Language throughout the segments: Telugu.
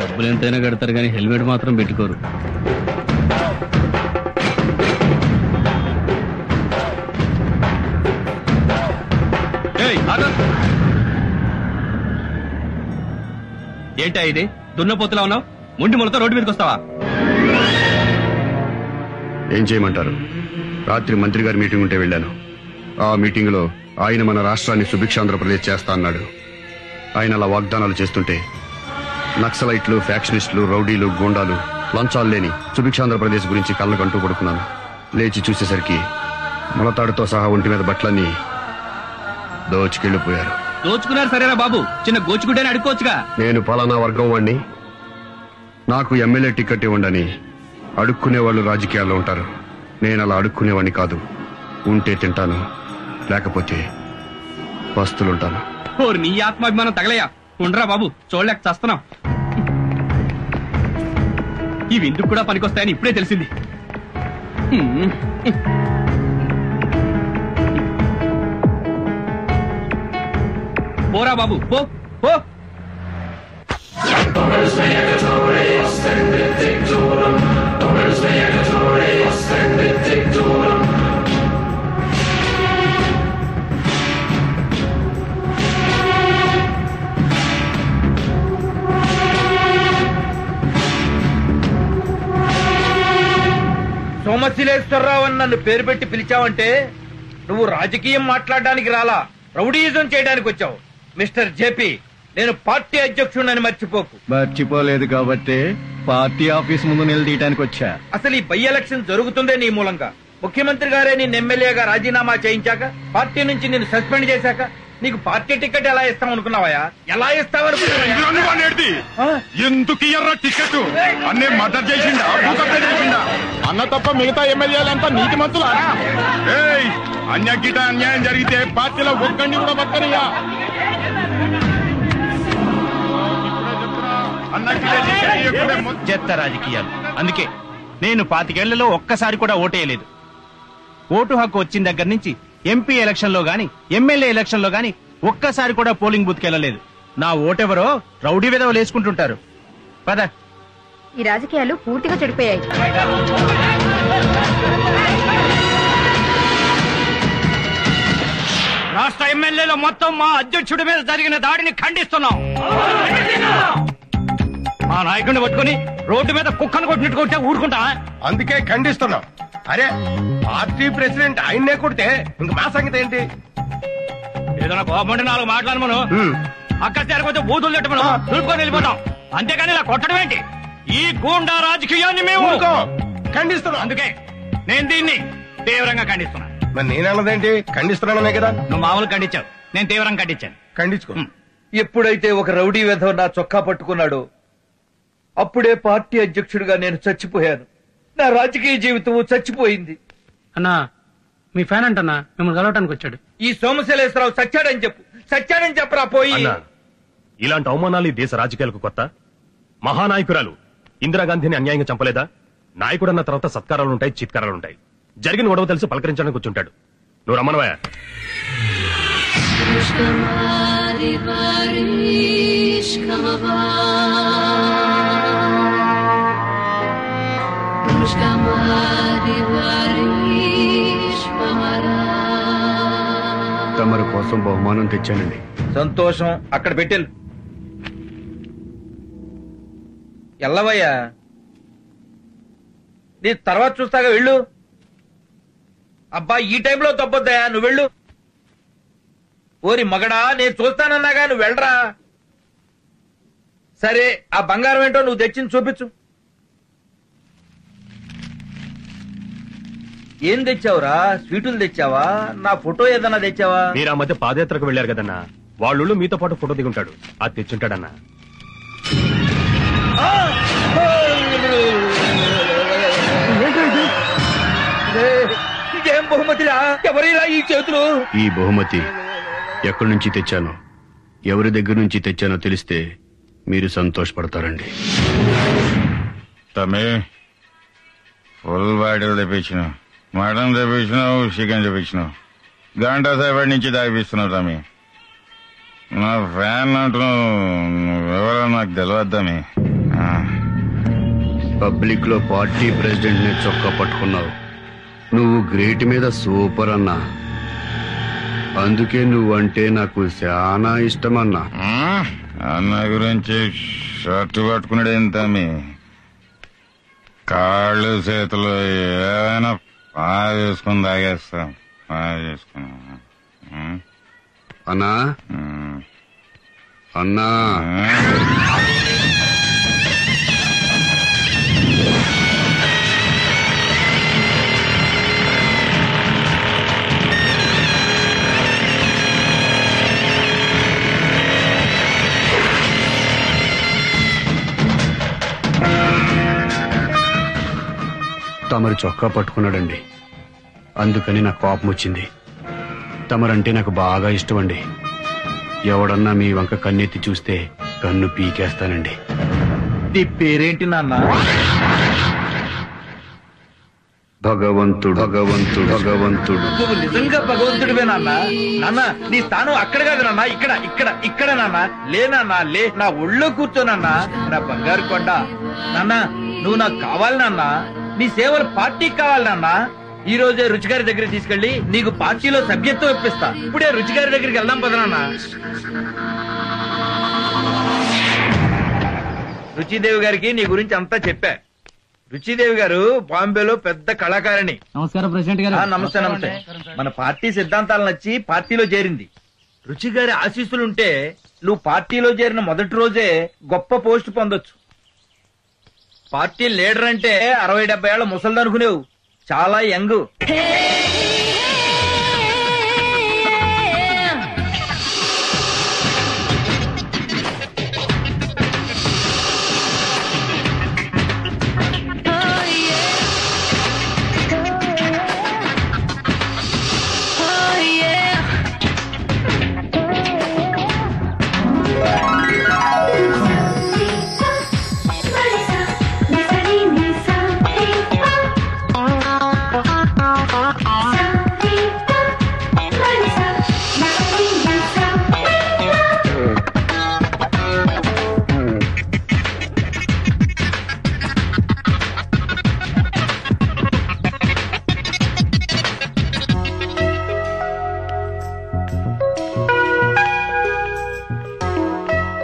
డబ్బులు ఎంతైనా కడతారు కానీ హెల్మెట్ మాత్రం పెట్టుకోరు. ఏంటా ఇది? దున్నపోతులా ఉన్నావు, ముండి మొలతో రోడ్డు మీదకి వస్తావా? ఏం చేయమంటారు? రాత్రి మంత్రి గారి మీటింగ్ ఉంటే వెళ్ళాను. ఆ మీటింగ్ లో ఆయన మన రాష్ట్రాన్ని సుభిక్షాంధ్రప్రదేశ్ చేస్తా అన్నాడు. ఆయన అలా వాగ్దానాలు చేస్తుంటే నక్సలైట్లు, ఫ్యాక్షనిస్టులు, రౌడీలు, గూండాలు, లంచాలు లేని సుభిక్షాంధ్రప్రదేశ్ గురించి కళ్ళకంటూ పడుకున్నాను. లేచి చూసేసరికి మొలతాడుతో సహా ఒంటి మీద బట్టలన్నీ దోచుకెళ్లిపోయారు. దోచుకున్నారు సరేనా బాబు, చిన్న గోచుకుంటేనే అడుక్కోవచ్చుగా. నేను పలానా వర్గం వాణ్ణి, నాకు ఎమ్మెల్యే టికెట్ ఇవ్వండి అడుక్కునేవాళ్ళు రాజకీయాల్లో ఉంటారు. నేను అలా అడుక్కునేవాడిని కాదు. ఉంటే తింటాను, లేకపోతే పస్తులుంటాను. నీ ఆత్మాభిమానం తగలయ్యా. ఉండరా బాబు, చూడలేక చస్తున్నాం. ఇవి ఇందుకు కూడా పనికొస్తాయని ఇప్పుడే తెలిసింది. పోరా బాబు, పో పో. సోమశిలేశ్వరరావు అని నన్ను పేరు పెట్టి పిలిచావంటే నువ్వు రాజకీయం మాట్లాడడానికి రాలా, రౌడీయిజం చేయడానికి వచ్చావు. మిస్టర్ జేపీ, నేను పార్టీ అధ్యక్షుడిని మర్చిపోకు. మర్చిపోలేదు కాబట్టి పార్టీ ఆఫీస్ ముందు నిలదీయడానికి వచ్చా. అసలు ఈ బై ఎలక్షన్ జరుగుతుందే నీ మూలంగా. ముఖ్యమంత్రి గారే నిన్ను ఎమ్మెల్యేగా రాజీనామా చేయించాక, పార్టీ నుంచి నిన్ను సస్పెండ్ చేశాక నీకు పార్టీ టికెట్ ఎలా ఇస్తాం అనుకున్నావా? ఎలా ఇస్తావనుకున్నావా? ఎందుకు ఎర్ర టికెట్ అన్నే మద్దతు చేసిండా అన్న తప్ప మిగతా ఎమ్మెల్యేలంతా నీతి మంతులా? అన్యాగిట అన్యాయం జరిగితే పార్టీలో ఒక్కడిని కూడా పక్కనియా. చెత్త రాజకీయాలు. అందుకే నేను 25 ఏళ్లలో ఒక్కసారి కూడా ఓటేయలేదు. ఓటు హక్కు వచ్చిన దగ్గర నుంచి ఎంపీ ఎలక్షన్ లో గాని, ఎమ్మెల్యే ఎలక్షన్ లో గాని ఒక్కసారి కూడా పోలింగ్ బూత్ కి వెళ్ళలేదు. నా ఓటెవరో రౌడీ విధవలు వేసుకుంటుంటారు. పద. ఈ రాజకీయాలు పూర్తిగా చెడిపోయాయి. రాష్ట్ర ఎమ్మెల్యేలు మొత్తం మా అధ్యక్షుడి మీద జరిగిన దాడిని ఖండిస్తున్నాం. మా నాయకుడిని పట్టుకుని రోడ్డు మీద కుక్కను కొట్టినట్టు కొట్టే ఊరుకుంటా? అందుకే ఖండిస్తున్నాం. అరే, పార్టీ ప్రెసిడెంట్ ఆయన్నే కొడితే ఇంక మా సంగతి ఏంటి? ఏదైనా కోపండి 4 మాట్లాడమను, అక్కడ చేరకపోతే బూతులు తిట్టమను, దులుపుకొని వెళ్ళిపోతాం. అంతేగాని ఇలా కొట్టడం ఏంటి? ఈ గూండా రాజకీయాన్ని మేము ఖండిస్తున్నాం. అందుకే నేను దీన్ని తీవ్రంగా ఖండిస్తున్నా. మరి నేనన్నదేంటి? ఖండిస్తున్నాననే కదా. నువ్వు మామూలు ఖండించావు, నేను తీవ్రంగా ఖండించాను. ఖండించుకో. ఎప్పుడైతే ఒక రౌడీ వెధవ నా చొక్కా పట్టుకున్నాడో అప్పుడే పార్టీ అధ్యక్షుడిగా నేను చచ్చిపోయాను. నా రాజకీయ జీవితం చచ్చిపోయింది. అన్నా, మీ ఫ్యాన్ అంటన్నా మిమ్మల్ని కలవటానికి వచ్చాడు. ఈ సోమశిలేశ్వరరావు సచ్చాడని చెప్పు, సచ్చాడని చెప్పరా పోయి. ఇలాంటి అవమానాలు ఈ దేశ రాజకీయాలకు కొత్త? మహానాయకురాలు ఇందిరాగాంధీని అన్యాయంగా చంపలేదా? నాయకుడన్న తర్వాత సత్కారాలుంటాయి, చిత్కారాలుంటాయి. జరిగిన గొడవ తెలిసి పలకరించడానికి కూర్చుంటాడు. నువ్వు రమ్మనవయ్యా. తమరి కోసం బహుమానం తెచ్చానండి. సంతోషం. అక్కడ పెట్టెళ్ళు. ఎల్లవయ్యా, నీ తర్వాత చూస్తాగా, వెళ్ళు. అబ్బా, ఈ టైంలో తప్పొద్దయా, నువ్వు వెళ్ళు. ఓరి మగడా, నేను చూస్తానన్నాగా, నువ్వు వెళ్ళరా. సరే ఆ బంగారం ఏంటో నువ్వు తెచ్చింది చూపించు. ఏం తెచ్చావురా? స్వీటులు తెచ్చావా? నా ఫోటో ఏదన్నా తెచ్చావా? మీరు ఆ మధ్య పాదయాత్రకు వెళ్లారు కదన్నా, వాళ్ళు మీతో పాటు ఫోటో దిగుంటాడు, అది తెచ్చుంటాడన్నా. ఇదేం బహుమతిరా? ఎవరిలా ఈ చేతులు? ఈ బహుమతి ఎక్కడి నుంచి తెచ్చానో, ఎవరి దగ్గర నుంచి తెచ్చానో తెలిస్తే మీరు సంతోషపడతారండి. తమ్మి ఫుల్ బాటిల్ తెప్పించినావు, మటన్ తెప్పించినావు, చికెన్ తెప్పించినావు, గంట సేపటి నుంచి తాగిపిస్తున్నావు తమ్మి. నా ఫ్యాన్ అంటున్నావు, ఎవరో నాకు తెలియదు తమ్మి. పబ్లిక్ లో పార్టీ ప్రెసిడెంట్ ని చొక్కా పట్టుకున్నావు. నువ్వు గ్రేట్ మీద సూపర్ అన్నా, అందుకే నువ్వంటే నాకు చాలా ఇష్టమన్నా. అన్న గురించి షర్టు పట్టుకున్నాడు ఏం తమ్మి? కాళ్ళు చేతులు ఏమైనా బాగా చేసుకుని తాగేస్తాం. బాగా చేసుకున్నా అన్నా అన్నా తమరు చొక్కా పట్టుకున్నాడండి, అందుకని నాకు కోపం వచ్చింది. తమరంటే నాకు బాగా ఇష్టం అండి. ఎవడన్నా మీ వంక కన్నెత్తి చూస్తే కన్ను పీకేస్తానండి. నీ పేరేంటి నాన్న? భగవంతుడు. భగవంతుడు భగవంతుడు నువ్వు నిజంగా భగవంతుడివే నాన్న. నాన్న నీ స్థానం అక్కడ కాదు నాన్న, ఇక్కడ ఇక్కడ ఇక్కడ నాన్న. లే నాన్న లే, నా ఒళ్ళో కూర్చోనన్నా, నా బంగారు కొండ. నాన్న నువ్వు నాకు కావాలి నాన్న, నీ సేవలు పార్టీకి కావాలి నాన్న. ఈ రోజే రుచిగారి దగ్గర తీసుకెళ్లి నీకు పార్టీలో సభ్యత్వం ఇప్పిస్తా. ఇప్పుడే రుచిగారి దగ్గరికి వెళ్దాం పద నాన్న. రుచిదేవి గారికి నీ గురించి అంతా చెప్పా. రుచిదేవి గారు బాంబేలో పెద్ద కళాకారిణి. నమస్కారం ప్రెసిడెంట్ గారు. నమస్తే నమస్తే. మన పార్టీ సిద్ధాంతాలు నచ్చి పార్టీలో చేరింది. రుచి గారి ఆశీస్సులుంటే నువ్వు పార్టీలో చేరిన మొదటి రోజే గొప్ప పోస్ట్ పొందొచ్చు. పార్టీ లీడర్ అంటే 60-70 ఏళ్ల ముసలిది అనుకునేవు, చాలా యంగ్.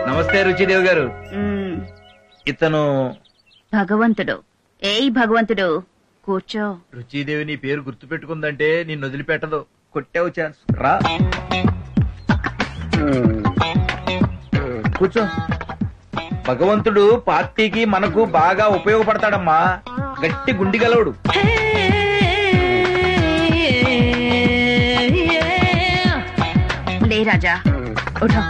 నమస్తే రుచిదేవి గారు. ఇతను భగవంతుడు. ఏయ్ భగవంతుడు, కూర్చో. రుచిదేవి నీ పేరు గుర్తు పెట్టుకుందంటే నిన్ను వదిలిపెట్టదు. కొట్టావు ఛాన్స్. రా కూర్చో. భగవంతుడు పార్టీకి మనకు బాగా ఉపయోగపడతాడమ్మా. గట్టి గుండి గలవుడు. లే రాజా, ఉఠో.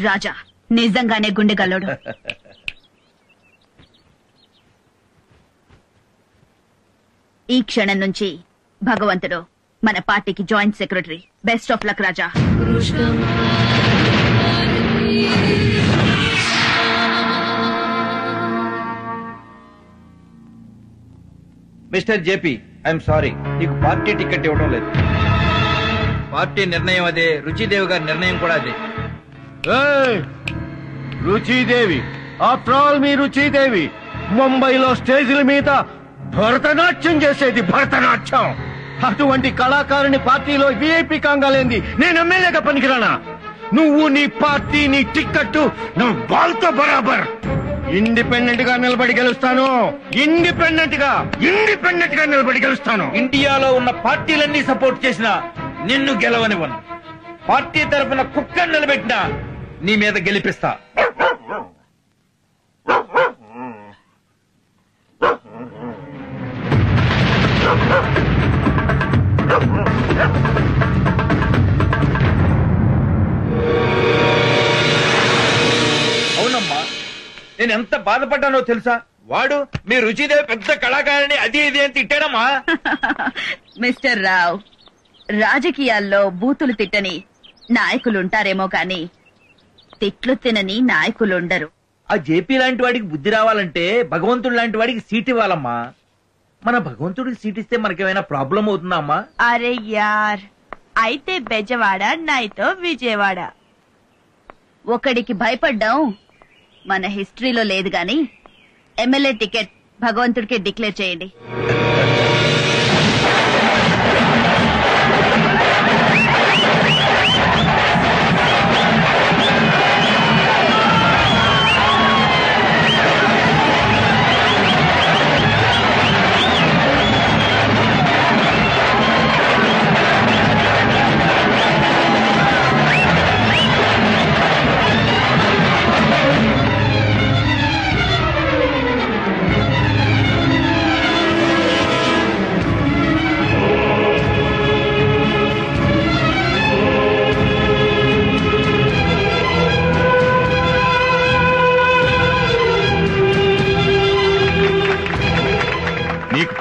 రాజా నిజంగానే గుండెగల్లోడు. ఈ క్షణం నుంచి భగవంతుడు మన పార్టీకి joint secretary. Best of luck Raja. Mister JP, I'm sorry, నీకు పార్టీ టికెట్ ఇవ్వడం లేదు. పార్టీ నిర్ణయం అదే, రుచిదేవి గారి నిర్ణయం కూడా అదే. రుచిదేవి ఆఫ్టర్ ఆల్ మీరు రుచిదేవి ముంబైలో స్టేజీల మీద భరతనాట్యం చేసేది భరతనాట్యం. అటువంటి కళాకారుని పార్టీలో విఐపి కాంగాలేంది నేను ఎమ్మెల్యేగా పనికిరానా? నువ్వు నీ పార్టీ నీ టిక్కెట్ నువ్వు బాల్తో బరాబర్. ఇండిపెండెంట్ గా నిలబడి గెలుస్తాను. ఇండిపెండెంట్ గా నిలబడి గెలుస్తాను. ఇండియాలో ఉన్న పార్టీలన్నీ సపోర్ట్ చేసినా నిన్ను గెలవనివ్వను. పార్టీ తరఫున కుక్కను నిలబెట్టినా నీ మీద గెలిపిస్తా. అవునమ్మా, నేను ఎంత బాధపడ్డానో తెలుసా? వాడు మీ రుచిదేవి పెద్ద కళాకారిణి అది ఇది అని తిట్టాడమ్మా. మిస్టర్ రావ్, రాజకీయాల్లో బూతులు తిట్టని నాయకులుంటారేమో కాని తిట్లు తినని నాయకులుండరు. ఆ జేపీ లాంటి వాడికి బుద్ధి రావాలంటే భగవంతుడు లాంటి వాడికి సీట్ ఇవ్వాలమ్మా. మన భగవంతుడికి సీట్ ఇస్తే మనకేమైనా ప్రాబ్లం అవుతుందా అమ్మా? అరే యార్, అయితే బెజవాడ నైతో విజయవాడ. ఒకడికి భయపడ్డాం మన హిస్టరీలో లేదు గాని ఎమ్మెల్యే టికెట్ భగవంతుడికి డిక్లేర్ చేయండి.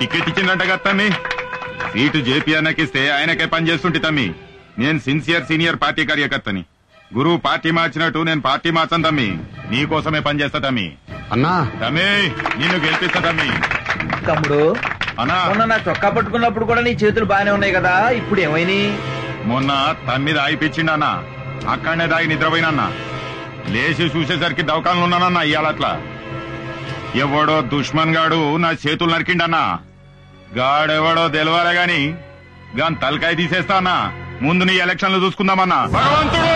టికెట్ ఇచ్చిందంట కదా తమ్మి. సీటు జేపీ అన్నకిస్తే ఆయనకే పని చేస్తుంటే తమ్మి. నేను సిన్సియర్ సీనియర్ పార్టీ కార్యకర్తని. గురువు పార్టీ మార్చినట్టు నేను పార్టీ మార్చను తమ్మి. నీకోసమే పని చేస్తా తమ్మి. అన్నా తమ్మి నిన్ను గెలిపిస్తా తమ్మి. తమ్ముడు, అన్నా మొన్న నా చొక్కా పట్టుకున్నప్పుడు కూడా నీ చేతులు బానే ఉన్నాయి కదా, ఇప్పుడు ఏమైనాయి? మొన్న తమ్మిది ఆగిపించిండన్నా. అక్కడనే దాగి నిద్రపోయినన్నా. లేచి చూసేసరికి దవకాన్లు ఉన్నానన్నా. ఇయ్యాలట్లా ఎవడో దుష్మన్ గాడు నా చేతులు నరికిండన్నా. గాడెవడో తెలవాలే గాని గాని తలకాయ తీసేస్తా అన్నా. ముందు నీ ఎలక్షన్లు చూసుకుందామన్నా. భగవంతుడు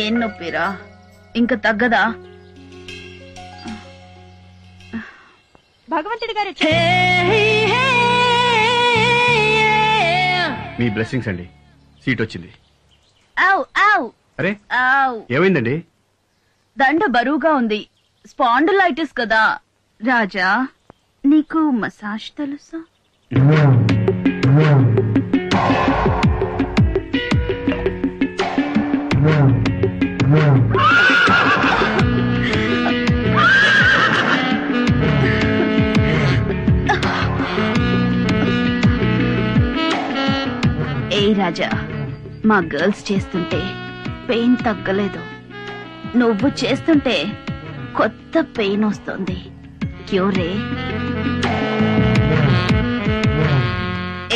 ఏం నొప్పిరా, ఇంకా తగ్గదా? భగవంతుడి గారు మీ బ్లెస్సింగ్స్ అండి, సీట్ వచ్చింది. ఆవ్ ఆవ్ అరే ఆవ్, ఏమైందండి? దండ బరువుగా ఉంది, స్పాండిలైటిస్ కదా. రాజా, నీకు మసాజ్ తెలుసా? ఏ రాజా, మా గర్ల్స్ చేస్తుంటే పెయిన్ తగ్గలేదు, నువ్వు చేస్తుంటే కొత్త పెయిన్ వస్తుంది. క్యూరే.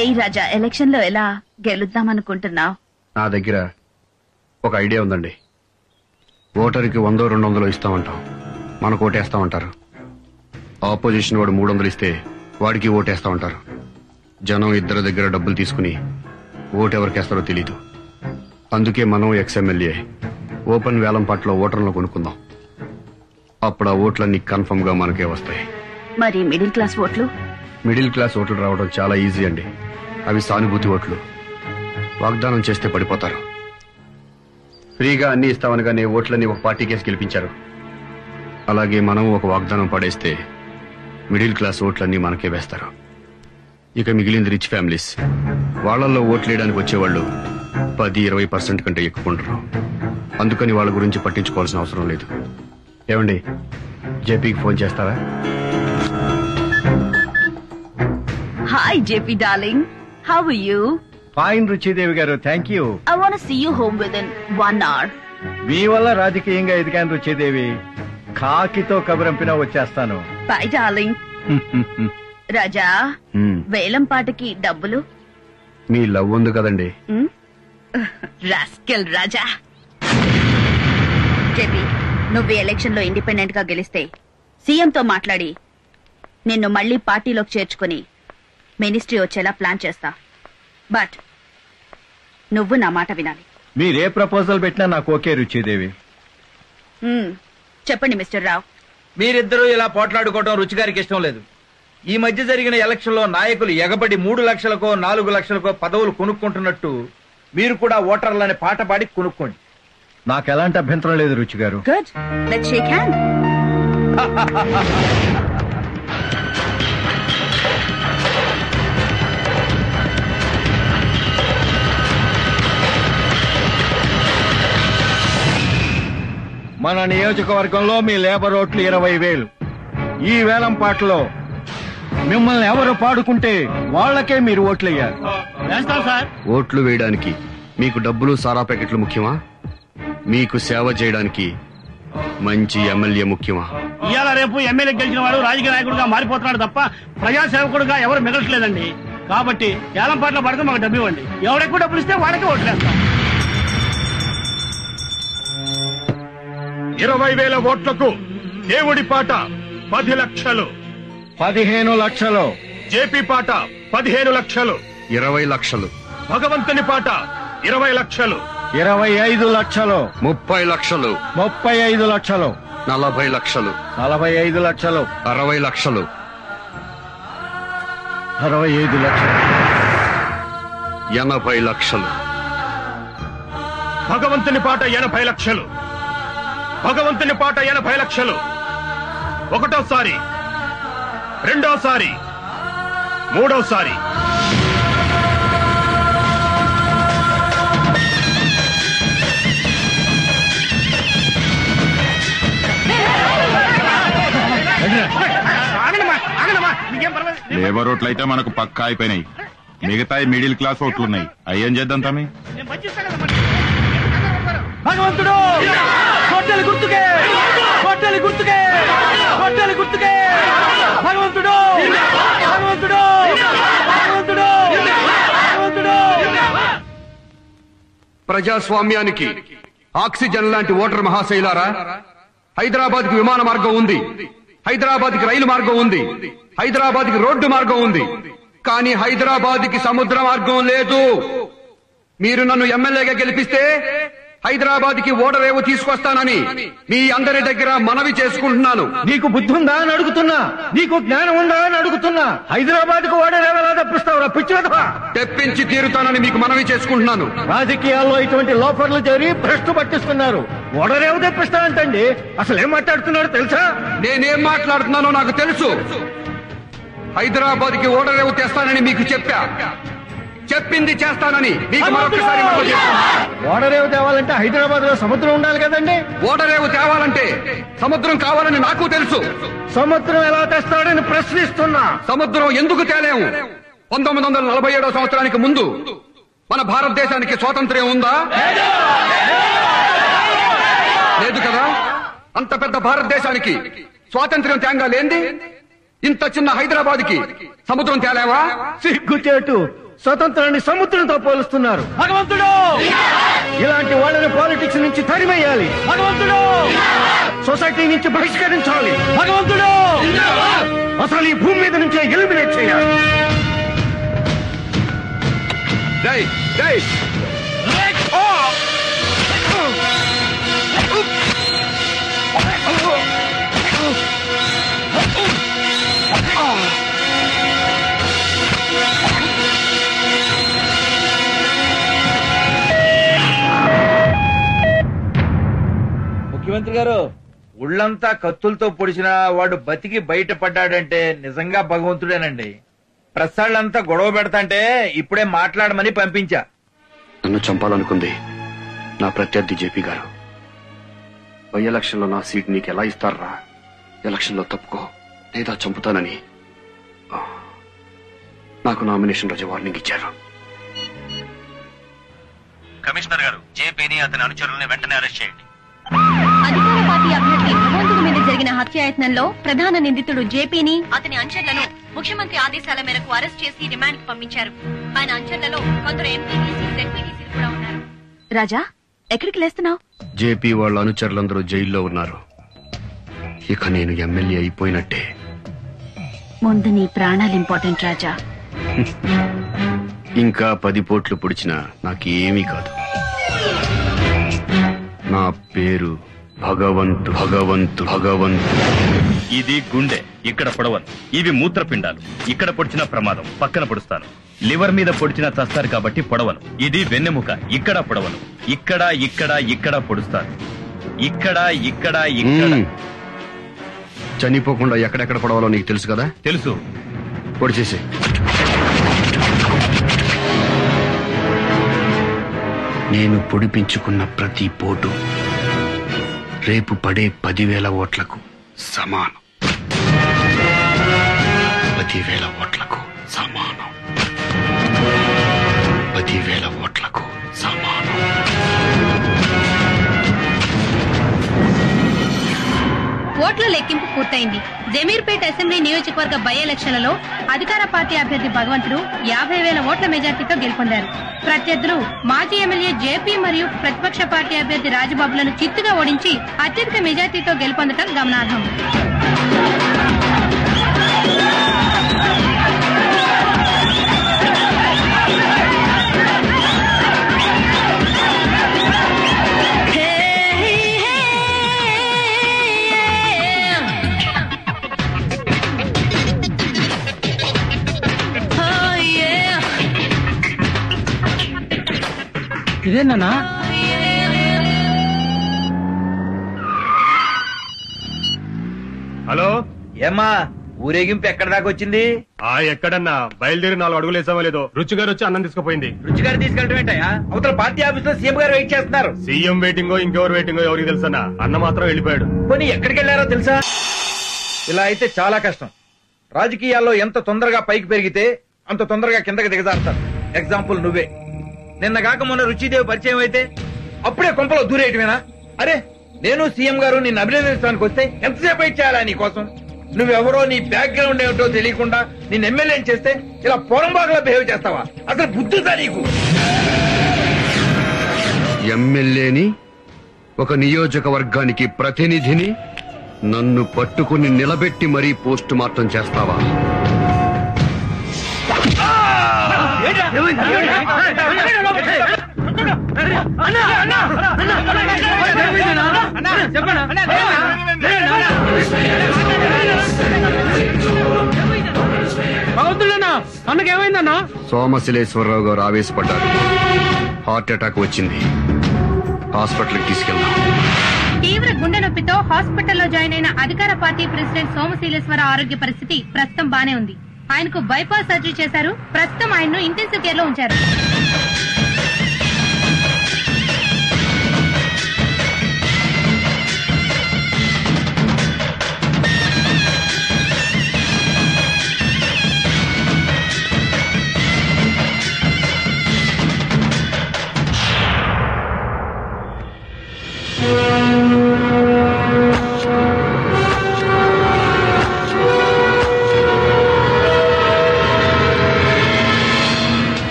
ఏ రాజా, ఎలక్షన్ లో ఎలా గెలుద్దామనుకుంటున్నావు? నా దగ్గర ఒక ఐడియా ఉందండి. ఓటర్కి 100-200 ఇస్తామంటాం, మనకు ఓటేస్తామంటారు. ఆపోజిషన్ వాడు 300 ఇస్తే వాడికి ఓటేస్తామంటారు. జనం ఇద్దరి దగ్గర డబ్బులు తీసుకుని ఓటెవరికేస్తారో తెలీదు. అందుకే మనం ఎక్స్ఎమ్మెల్యే ఓపెన్ వేలం పాటలో ఓటర్లను కొనుక్కుందాం. అప్పుడు ఆ ఓట్లన్నీ కన్ఫర్మ్ గా మనకే వస్తాయి. మరి మిడిల్ క్లాస్ ఓట్లు? మిడిల్ క్లాస్ ఓట్లు రావడం చాలా ఈజీ అండి. అవి సానుభూతి ఓట్లు. వాగ్దానం చేస్తే పడిపోతారు. ఫ్రీగా అన్ని ఇస్తామనగానే ఓట్లన్నీ ఒక పార్టీ కేసు గెలిపించారు. అలాగే మనం ఒక వాగ్దానం పడేస్తే మిడిల్ క్లాస్ ఓట్లన్నీ మనకే వేస్తారు. ఇక మిగిలింది రిచ్ ఫ్యామిలీస్. వాళ్లలో ఓట్లేయడానికి వచ్చేవాళ్ళు 10-20% కంటే ఎక్కువ ఉండరు. అందుకని వాళ్ళ గురించి పట్టించుకోవాల్సిన అవసరం లేదు. ఏమండి, జేపీకి ఫోన్ చేస్తారా? Hi JP darling, how are you? Fine Ruchidevi గారు, thank you. I want to see you home within 1 hour. మీ వల్ల రాజకీయంగా ఎదిగాను రుచిదేవి. కాకితో కబురంపినా వచ్చేస్తాను. Bye, darling. రాజా వేలం పాటకి డబ్బులు మీ లవ్ ఉంది కదండి. రాస్కెల్ రాజా. జేపీ, నువ్వు ఎలక్షన్ లో ఇండిపెండెంట్ గా గెలిస్తే సీఎంతో మాట్లాడి నిన్ను మళ్లీ పార్టీలోకి చేర్చుకుని మినిస్ట్రీ వచ్చేలా ప్లాన్ చేస్తా. బట్ నువ్వు నా మాట వినాలి. మీరే ప్రపోజల్ పెట్టినా నాకు ఓకే రుచిదేవి. చెప్పండి మిస్టర్ రావు. మీరిద్దరూ ఇలా పోట్లాడుకోవడం రుచిగారికి ఇష్టం లేదు. ఈ మధ్య జరిగిన ఎలక్షన్ లో నాయకులు ఎగబడి 3 లక్షలకో 4 లక్షలకో పదవులు కొనుక్కుంటున్నట్టు మీరు కూడా ఓటర్లని పాట పాడి కొనుక్కోండి. నాకు ఎలాంటి అభ్యంతరం లేదు రుచి గారు. Good, let's shake hand. మన నియోజకవర్గంలో మీ లేబర్ ఓట్లు 20,000. ఈ వేలం పాటలో మిమ్మల్ని ఎవరు పాడుకుంటే వాళ్లకే మీరు ఓట్లయ్యారు. ఓట్లు వేయడానికి మీకు డబ్బులు సారా ప్యాకెట్లు ముఖ్యమా? మీకు సేవ చేయడానికి మంచి ఎమ్మెల్యే ముఖ్యమా? ఇవాళ రేపు ఎమ్మెల్యే గెలిచిన వాడు రాజకీయ నాయకుడుగా మారిపోతున్నాడు తప్ప ప్రజాసేవకుడుగా ఎవరు మిగలట్లేదండి. కాబట్టి ఏలం పాటలో పడితే మాకు డబ్బు ఇవ్వండి. ఎవరెక్కువ డబ్బులు ఇస్తే వాళ్ళకే ఓట్లేస్తాం. 20,000 ఓట్లకు దేవుడి పాట 10 లక్షలు. 15 లక్షలు. జేపీ పాట 15 లక్షలు. 20 లక్షలు. భగవంతుని పాట 20 లక్షలు. 25 లక్షలు. 30 లక్షలు. 35 లక్షలు. 40 లక్షలు. 45 లక్షలు. 60 లక్షలు. 65 లక్షలు. 80 లక్షలు. భగవంతుని పాట 80 లక్షలు. భగవంతుని పాట 80 లక్షలు. ఒకటోసారి, రెండోసారి, మూడోసారి. లేబర్ ఓట్లు అయితే మనకు పక్కా అయిపోయినాయి. మిగతా మిడిల్ క్లాస్ ఓట్లున్నాయి. అయ్యేం చేద్దాం తమ్మి? భగవంతుడు కొట్టెలు గుర్తుకే, కొట్టెలు గుర్తుకే, కొట్టెలు గుర్తుకే. భగవంతుడు, భగవంతుడు, భగవంతుడు, భగవంతుడు. ప్రజాస్వామ్యానికి ఆక్సిజన్ లాంటి ఓటర్ మహాశైలారా, హైదరాబాద్ కి విమాన మార్గం ఉంది, హైదరాబాద్ కి రైలు మార్గం ఉంది, హైదరాబాద్ కి రోడ్డు మార్గం ఉంది. కానీ హైదరాబాద్ కి సముద్ర మార్గం లేదు. మీరు నన్ను ఎమ్మెల్యేగా గెలిపిస్తే హైదరాబాద్ కి ఓడరేవు తీసుకొస్తానని మీ అందరి దగ్గర మనవి చేసుకుంటున్నాను. నీకు బుద్ధి ఉందా అని అడుగుతున్నా, నీకు జ్ఞానం ఉందా అని అడుగుతున్నా. హైదరాబాద్ కు ఓడరేవు ఎలా తెప్పిస్తావురా పిచ్చివా? తెప్పించి తీరుతానని మీకు మనవి చేసుకుంటున్నాను. రాజకీయాల్లో ఇటువంటి లోపర్లు చేరి భ్రష్టు పట్టిస్తున్నారు. ఓడరేవు తెప్పిస్తానంటండి. అసలు ఏం మాట్లాడుతున్నారో తెలుసా? నేనేం మాట్లాడుతున్నానో నాకు తెలుసు. హైదరాబాద్ కి ఓడరేవు తెస్తానని మీకు చెప్పా, చెప్పింది చేస్తానని మీకు మరొకసారి మనవి చేస్తున్నాను. ఓడరేవు తేవాలంటే హైదరాబాద్ లో సముద్రం ఉండాలి కదండి. ఓడరేవు తేవాలంటే సముద్రం కావాలని నాకు తెలుసు. సముద్రం ఎలా తెస్తాడని ప్రశ్నిస్తున్నా. సముద్రం ఎందుకు తేలేము? 1947 సంవత్సరానికి ముందు మన భారతదేశానికి స్వాతంత్ర్యం ఉందా? లేదు కదా. అంత పెద్ద భారతదేశానికి స్వాతంత్ర్యం తేంగా లేంది ఇంత చిన్న హైదరాబాద్ కి సముద్రం తేలేవా? సిగ్గుచేటు, స్వతంత్రాన్ని సముద్రంతో పోలుస్తున్నారు. భగవంతుడు, ఇలాంటి వాళ్ళని పాలిటిక్స్ నుంచి తరిమేయాలి. భగవంతుడు, సొసైటీ నుంచి బహిష్కరించాలి. భగవంతుడు, అసలు ఈ భూమి మీద నుంచే ఎలిమినేట్ చేయాలి. జై జై ముఖ్యమంత్రి గారు, ఉళ్ళంతా కత్తులతో పొడిచిన వాడు బతికి బయటపడ్డాడంటే నిజంగా భగవంతుడేనండి. ప్రసాళ్ళంతా గొడవ పెడతాంటే ఇప్పుడే మాట్లాడమని పంపించా. నన్ను చంపాలనుకుంది నా ప్రత్యర్థి జేపీ గారు. బై ఎలక్షన్ లో నా సీట్ నీకు ఎలా ఇస్తారా? ఎలక్షన్ లో తప్పుకో లేదా చంపుతానని నాకు నామినేషన్ రోజు వార్నింగ్ ఇచ్చారు. కమిషనర్ గారు, జేపీని అతని అనుచరుల్ని వెంటనే అరెస్ట్ చేయండి. అధికార పార్టీ అభ్యర్థి భగవంతుడి మీద జరిగిన హత్యాయత్నంలో ప్రధాన నిందితుడు జేపీని అతని అనుచరులను ముఖ్యమంత్రి ఆదేశాల మేరకు అరెస్ట్ చేసి రిమాండ్ కు పంపించారు. ఆయన అనుచరులలో కొందరు ఎంపీటీసీ, జెడ్పీటీసీలు కూడా ఉన్నారు. రాజా, ఎక్కడికి లేస్తున్నావు? జేపీ వాళ్ళ అనుచరులందరూ జైల్లో ఉన్నారు. ఇక నేను ఎమ్మెల్యే అయిపోయినట్టే. ముందు నీ ప్రాణాలు ఇంపార్టెంట్ రాజా. ఇంకా 10 పోట్లు పొడిచినా నాకేమీ కాదు. నా పేరు భగవంతు. ఇది గుండె, ఇక్కడ పొడవను. ఇవి మూత్రపిండాలు, ఇక్కడ పొడిచిన ప్రమాదం, పక్కన పొడుస్తాను. లివర్ మీద పొడిచిన చస్తారు కాబట్టి పొడవను. ఇది వెన్నెముక, ఇక్కడ పొడవను. ఇక్కడ పొడుస్తాను. ఇక్కడ. చనిపోకుండా ఎక్కడెక్కడ పొడవాలో నీకు తెలుసు కదా? తెలుసు. పొడిచేసి నేను పొడిపించుకున్న ప్రతి పోటు రేపు పడే 10,000 ఓట్లకు సమానం. 10,000 ఓట్లకు సమానం. 10,000 ఓట్లకు సమానం. ఓట్ల లెక్కింపు పూర్తయింది. జమీర్పేట అసెంబ్లీ నియోజకవర్గ బై ఎలక్షన్లలో అధికార పార్టీ అభ్యర్థి భగవంతుడు 50,000 ఓట్ల మెజార్టీతో గెలుపొందారు. ప్రత్యర్థులు మాజీ ఎమ్మెల్యే జేపీ మరియు ప్రతిపక్ష పార్టీ అభ్యర్థి రాజబాబులను చిత్తుగా ఓడించి అత్యధిక మెజార్టీతో గెలుపొందడం గమనార్హం. ఇదేనా? హలో, ఏమ్మా ఊరేగింపు ఎక్కడ దాకా వచ్చింది? ఎక్కడన్నా బయలుదేరి 4 అడుగులు వేసామో లేదో రుచిగారు వచ్చి అన్నం తీసుకుపోయింది. రుచిగారు తీసుకెళ్ళటం ఏంటయ్యా? అవతల పార్టీ ఆఫీస్ లో సీఎం గారు వెయిట్ చేస్తున్నారు. సీఎం వెయిటింగో ఇంకెవరు వెయిటింగో ఎవరికి తెలుసన్నా? అన్న మాత్రం వెళ్ళిపోయాడు. పోనీ ఎక్కడికి వెళ్లారో తెలుసా? ఇలా అయితే చాలా కష్టం. రాజకీయాల్లో ఎంత తొందరగా పైకి పెరిగితే అంత తొందరగా కిందకి దిగజారుతారు. ఎగ్జాంపుల్ నువ్వే. నిన్నగాక మొన్న రుచిదేవి పరిచయం అయితే అప్పుడే కొంపలో దూరేయటమేనా? అరే, నేను సీఎం గారు నిన్ను అభినందించడానికి వస్తే ఎంతసేపు వెయిట్ చేయాలా నీ కోసం? నువ్వెవరో, నీ బ్యాక్గ్రౌండ్ ఏమిటో తెలియకుండా నిన్ను ఎమ్మెల్యే చేస్తే ఇలా పొరంబాగులా బిహేవ్ చేస్తావా? అసలు బుద్ధిదా నీకు? ఎమ్మెల్యేని, ఒక నియోజకవర్గానికి ప్రతినిధిని నన్ను పట్టుకుని నిలబెట్టి మరీ పోస్ట్ మార్టం చేస్తావా? అన్నకేమైందన్నా? సోమశిలేశ్వరరావు గారు ఆవేశపడ్డారు. హార్ట్ అటాక్ వచ్చింది. హాస్పిటల్కి తీసుకెళ్దాం. తీవ్ర గుండె నొప్పితో హాస్పిటల్లో జాయిన్ అయిన అధికార పార్టీ ప్రెసిడెంట్ సోమశీలేశ్వర ఆరోగ్య పరిస్థితి ప్రస్తుతం బానే ఉంది. ఆయనకు బైపాస్ సర్జరీ చేశారు. ప్రస్తుతం ఆయన్ను ఇంటెన్సివ్ కేర్ లో ఉంచారు.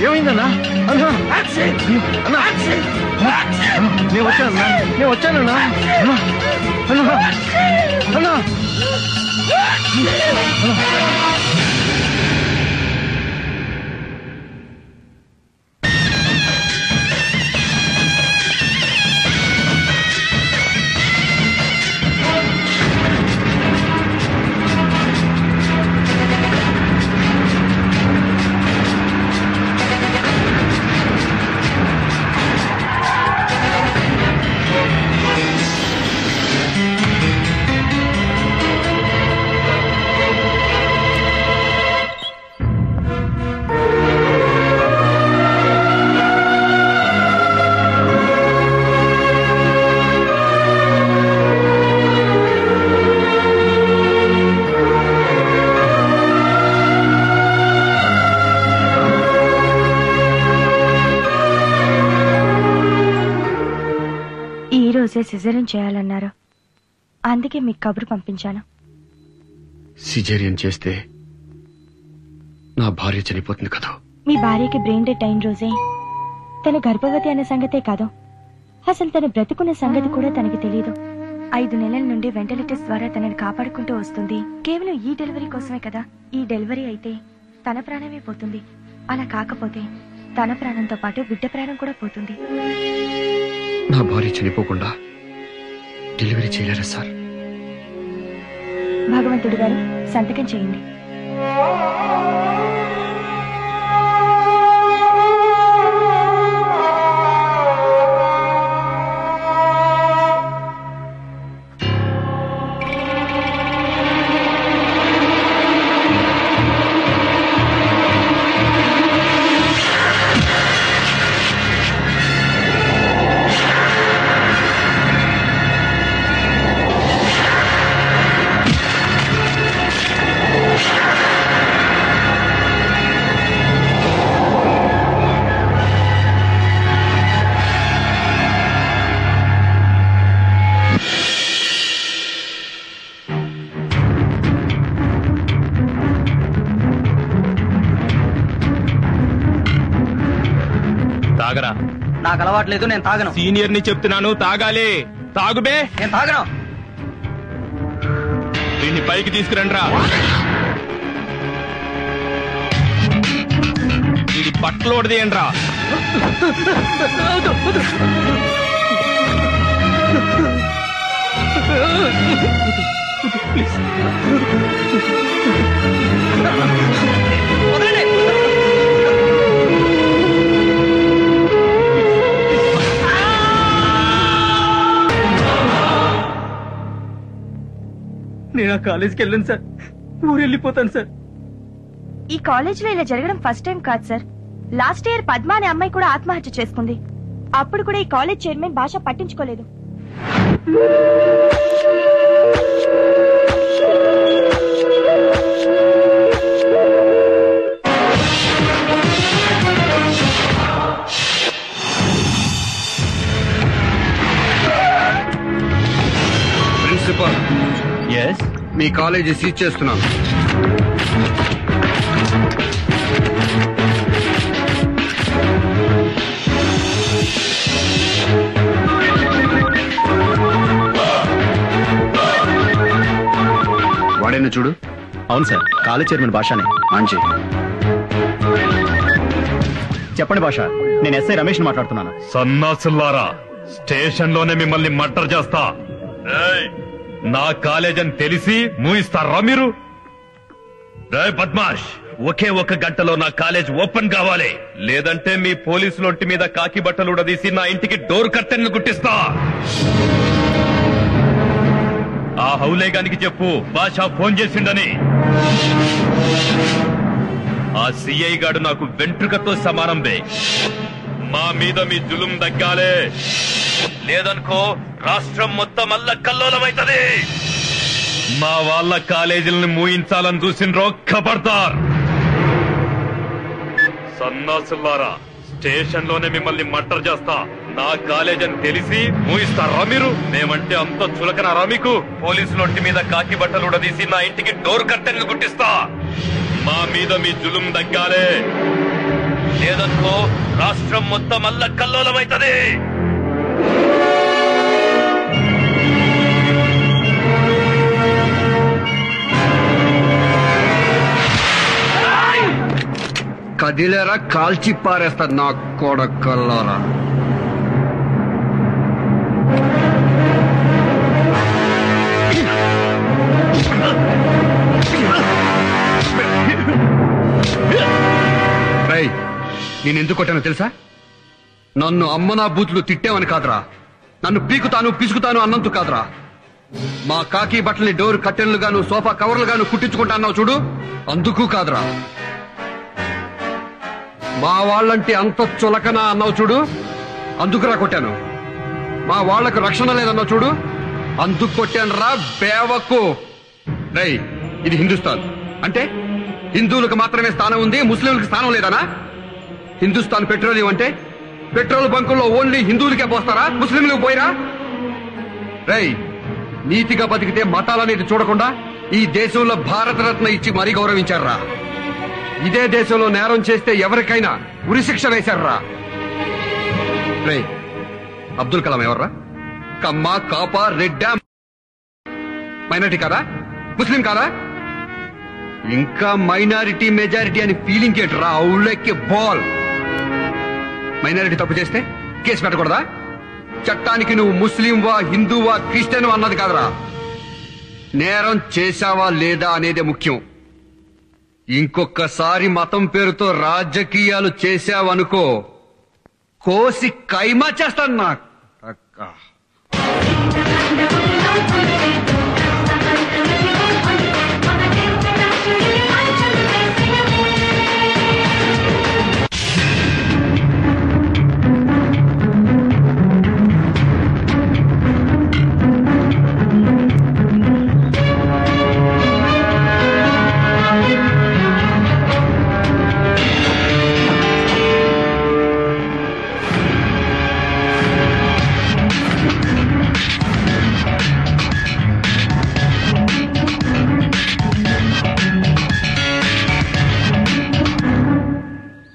ఏమైందన్నా? అన్నా నేను వచ్చానన్నా. అన్నా రోజే సిజేరియన్ చేయాలన్నారు. అందుకే మీకు కబురు పంపించాను. సిజేరియన్ చేస్తే నా భార్య చనిపోతుంది కదా. మీ భార్యకి బ్రెయిన్ డెడ్ అయిన రోజే తను గర్భవతి అన్న సంగతే కాదు, అసలు తను బ్రతుకున్న సంగతి కూడా తనకి తెలియదు. 5 నెలల నుండి వెంటిలేటర్స్ ద్వారా తనని కాపాడుకుంటూ వస్తుంది. కేవలం ఈ డెలివరీ కోసమే కదా. ఈ డెలివరీ అయితే తన ప్రాణమే పోతుంది. అలా కాకపోతే తన ప్రాణంతో పాటు బిడ్డ ప్రాణం కూడా పోతుంది. నా భార్య చనిపోకుండా డెలివరీ చేయలేరా సార్? భగవంతుడు గారు సంతకం చేయండి. నాకు అలవాట్లేదు, నేను తాగను. సీనియర్ ని చెప్తున్నాను, తాగాలి. తాగుబే. నేను తాగను. దీన్ని పైకి తీసుకురండ్రా. ఇది బట్టలోడిదేయండ్రా. నేను ఆ కాలేజీకి వెళ్ళను సార్, ఊరు వెళ్ళిపోతాను సార్. ఈ కాలేజ్ లో ఇలా జరగడం ఫస్ట్ టైం కాదు సార్. లాస్ట్ ఇయర్ పద్మ అనే అమ్మాయి కూడా ఆత్మహత్య చేసుకుంది. అప్పుడు కూడా ఈ కాలేజ్ చైర్మన్ భాష పట్టించుకోలేదు. ప్రిన్సిపల్, ఎస్, మీ కాలేజీ సీజ్ చేస్తున్నాను. వాడేనా చూడు. అవును సార్, కాలేజ్ చైర్మన్ భాషనే. మంచి. చెప్పండి భాష, నేను ఎస్ఐ రమేష్ మాట్లాడుతున్నాను. సన్నాసుల్లారా, స్టేషన్ లోనే మిమ్మల్ని మర్డర్ చేస్తా. ఏయ్, నా కాలేజ్ అని తెలిసి మూయిస్తారా మీరు? రేయ్ బద్మాష్, ఒకే 1 గంటలో నా కాలేజ్ ఓపెన్ కావాలి, లేదంటే మీ పోలీసులొంటి మీద కాకి బట్టలు ఉడదీసి నా ఇంటికి డోర్ కర్టెన్లు గుట్టిస్తా. ఆ హౌలేగానికి చెప్పు భాష ఫోన్ చేసిండని. ఆ సిఐ గాడు నాకు వెంట్రుకతో సమానం బే. మా మీద మీ జులుం దగ్గాలే, లేదనుకో రాష్ట్రం మొత్తం అల్ల కల్లోలమైతది. మా వాళ్ళ కాలేజీలను మూయించాలని చూసిండ్రో ఖబర్దార్. సన్నాసుల్లారా, స్టేషన్ లోనే మిమ్మల్ని మర్డర్ చేస్తా. నా కాలేజ్ అని తెలిసి మూయిస్తారా మీరు? మేమంటే అంత చులకనారా మీకు? పోలీసులొంటి మీద కాకి బట్టలు ఉడదీసి నా ఇంటికి డోర్ కర్టెన్లు గుట్టిస్తా. మా మీద మీ జులుం దగ్గాలే, లేదనుకో రాష్ట్రం మొత్తం అల్ల కల్లోలమైతది. కదిలేరా కాల్చి పారేస్తారు నా కొడకల్లారా. నేనెందుకు కొట్టానో తెలుసా? నన్ను అమ్మనా బూతులు తిట్టావని కాదురా, నన్ను పీకుతాను పిసుకుతాను అన్నందుకు కాదురా. మా కాకి బట్టల్ని డోర్ కట్టెన్లుగాను సోఫా కవర్లుగాను కుట్టించుకుంటా అన్నావు చూడు, అందుకు కాదురా. మా వాళ్ళంటే అంత చులకనా అన్నావు చూడు, అందుకురా కొట్టాను. మా వాళ్లకు రక్షణ లేదన్నావు చూడు, అందుకు కొట్టాను రా బేవకు. రై, ఇది హిందుస్థాన్ అంటే హిందువులకు మాత్రమే స్థానం ఉంది, ముస్లింలకు స్థానం లేదనా? హిందుస్థాన్ పెట్రోలియం అంటే పెట్రోల్ బంకుల్లో ఓన్లీ హిందువులకే పోస్తారా, ముస్లింలకు పోయిరా? రేయ్, నీతిగా బతికితే మతాలనేది చూడకుండా ఈ దేశంలో భారతరత్న ఇచ్చి మరీ గౌరవించారా. ఇదే దేశంలో నేరం చేస్తే ఎవరికైనా ఉరిశిక్ష వేశారా. రేయ్, అబ్దుల్ కలాం ఎవర్రా? కమ్మ, కాప, రెడ్డా, మైనారిటీ కాదా? ముస్లిం కాదా? ఇంకా మైనారిటీ మెజారిటీ అని ఫీలింగ్ ఏంట్రా? అవులెక్కి బాల్. మైనారిటీ తప్పు చేస్తే కేసు పెట్టకూడదా? చట్టానికి నువ్వు ముస్లింవా, హిందూవా, క్రిస్టియన్ అన్నది కాదురా, నేరం చేశావా లేదా అనేదే ముఖ్యం. ఇంకొకసారి మతం పేరుతో రాజకీయాలు చేశావనుకో, కోసి కైమా చేస్తాను. నా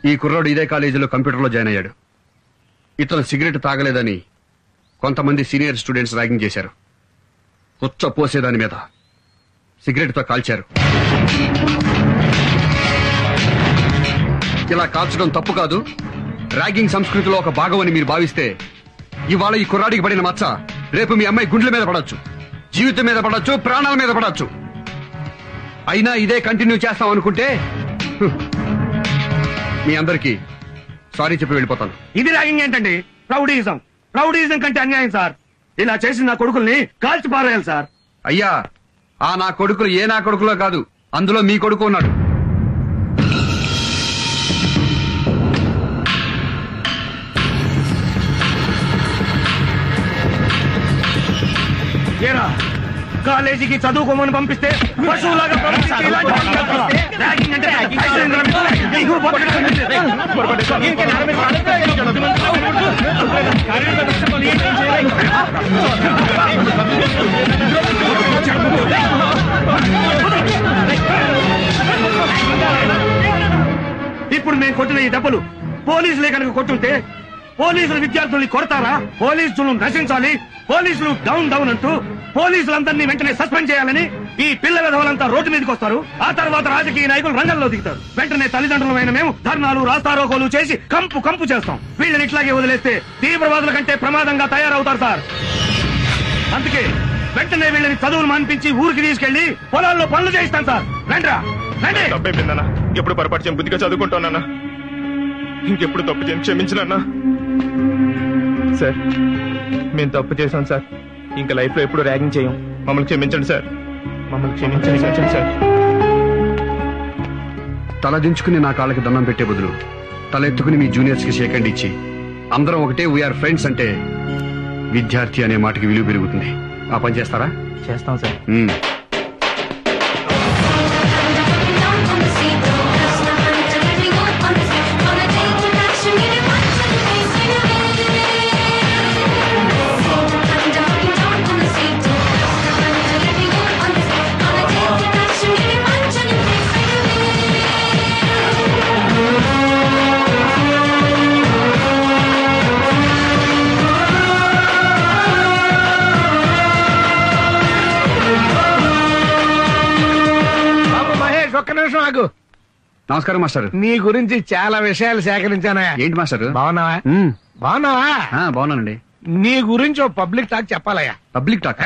ఈ కుర్రాడు ఇదే కాలేజీలో కంప్యూటర్లో జాయిన్ అయ్యాడు. ఇతను సిగరెట్ తాగలేదని కొంతమంది సీనియర్ స్టూడెంట్స్ ర్యాగింగ్ చేశారు. పుచ్చ పోసేదాని మీద సిగరెట్తో కాల్చారు. ఇలా కాల్చడం తప్పు కాదు, ర్యాగింగ్ సంస్కృతిలో ఒక భాగం అని మీరు భావిస్తే ఇవాళ ఈ కుర్రాడికి పడిన మచ్చ రేపు మీ అమ్మాయి గుండెల మీద పడొచ్చు, జీవితం మీద పడొచ్చు, ప్రాణాల మీద పడొచ్చు. అయినా ఇదే కంటిన్యూ చేస్తాం అనుకుంటే మీ అందరికీ సారీ చెప్పి వెళ్ళిపోతాను. ఇది ర్యాగింగ్ ఏంటండి? రౌడీయిజం. రౌడీయిజం కంటే అన్యాయం సార్. ఇలా చేసిన నా కొడుకుల్ని కాల్చి పారేయాలి సార్. అయ్యా, ఆ నా కొడుకులు ఏ నా కొడుకులో కాదు, అందులో మీ కొడుకు ఉన్నాడు. ఏరా, కాలేజీకి చదువుకోమని పంపిస్తే పశువులాగా పంపిస్తే ఇలాంటి పనులు చేస్తావా? ర్యాగింగ్ అంటే ఇప్పుడు మేము కొట్టిన ఈ డబ్బులు పోలీసులే కనుక కొట్టుంటే పోలీసులు విద్యార్థుల్ని కొడతారా? పోలీసులు నశించాలి, పోలీసులు డౌన్ డౌన్ అంటూ పోలీసులందరినీ వెంటనే సస్పెండ్ చేయాలని ఈ పిల్ల విధవలంతా రోడ్డు మీదకి వస్తారు. ఆ తర్వాత రాజకీయ నాయకులు రంగంలో దిగుతారు. వెంటనే తల్లిదండ్రులమైన మేము ధర్నాలు, రాస్తారోకోలు చేసి కంపు కంపు చేస్తాం. వీళ్ళని ఇట్లాగే వదిలేస్తే తీవ్రవాదుల కంటే ప్రమాదంగా తయారవుతారు సార్. అందుకే వెంటనే వీళ్ళని చదువులు మాన్పించి ఊరికి తీసుకెళ్లి పొలాల్లో పనులు చేయిస్తాం సార్. రండిరా, రండి. తప్పైపోయిందన్నా, ఎప్పుడు పొరపాటు చేయను, బుద్ధిగా చదువుకుంటానన్నా. ఇంకెప్పుడు తప్పు చేయను, క్షమించనన్నా. సార్, మేము తప్పు చేశాం సార్. ఇంకా లైఫ్ లో ఎప్పుడు ర్యాగింగ్ చేయం. మమ్మల్ని క్షమించండి సార్, మమ్మల్ని క్షమించండి సార్. తల దించుకుని నా కాళ్ళకి దండం పెట్టే బదులు తల ఎత్తుకుని మీ జూనియర్స్ కి షేక్ హ్యాండ్ ఇచ్చి అందరం ఒకటే వీఆర్ ఫ్రెండ్స్ అంటే విద్యార్థి అనే మాటకి విలువ పెరుగుతుంది. ఆ పని చేస్తారా? చేస్తాం సార్. ఒక్క నిమిషం ఆగు. నమస్కారం మాస్టర్. నీ గురించి చాలా విషయాలు సేకరించానా. ఏంటి మాస్టర్? బాగున్నావా? బాగున్నావా? బాగున్నానండి. నీ గురించి ఓ పబ్లిక్ టాక్ చెప్పాలయ్యా. Public talk?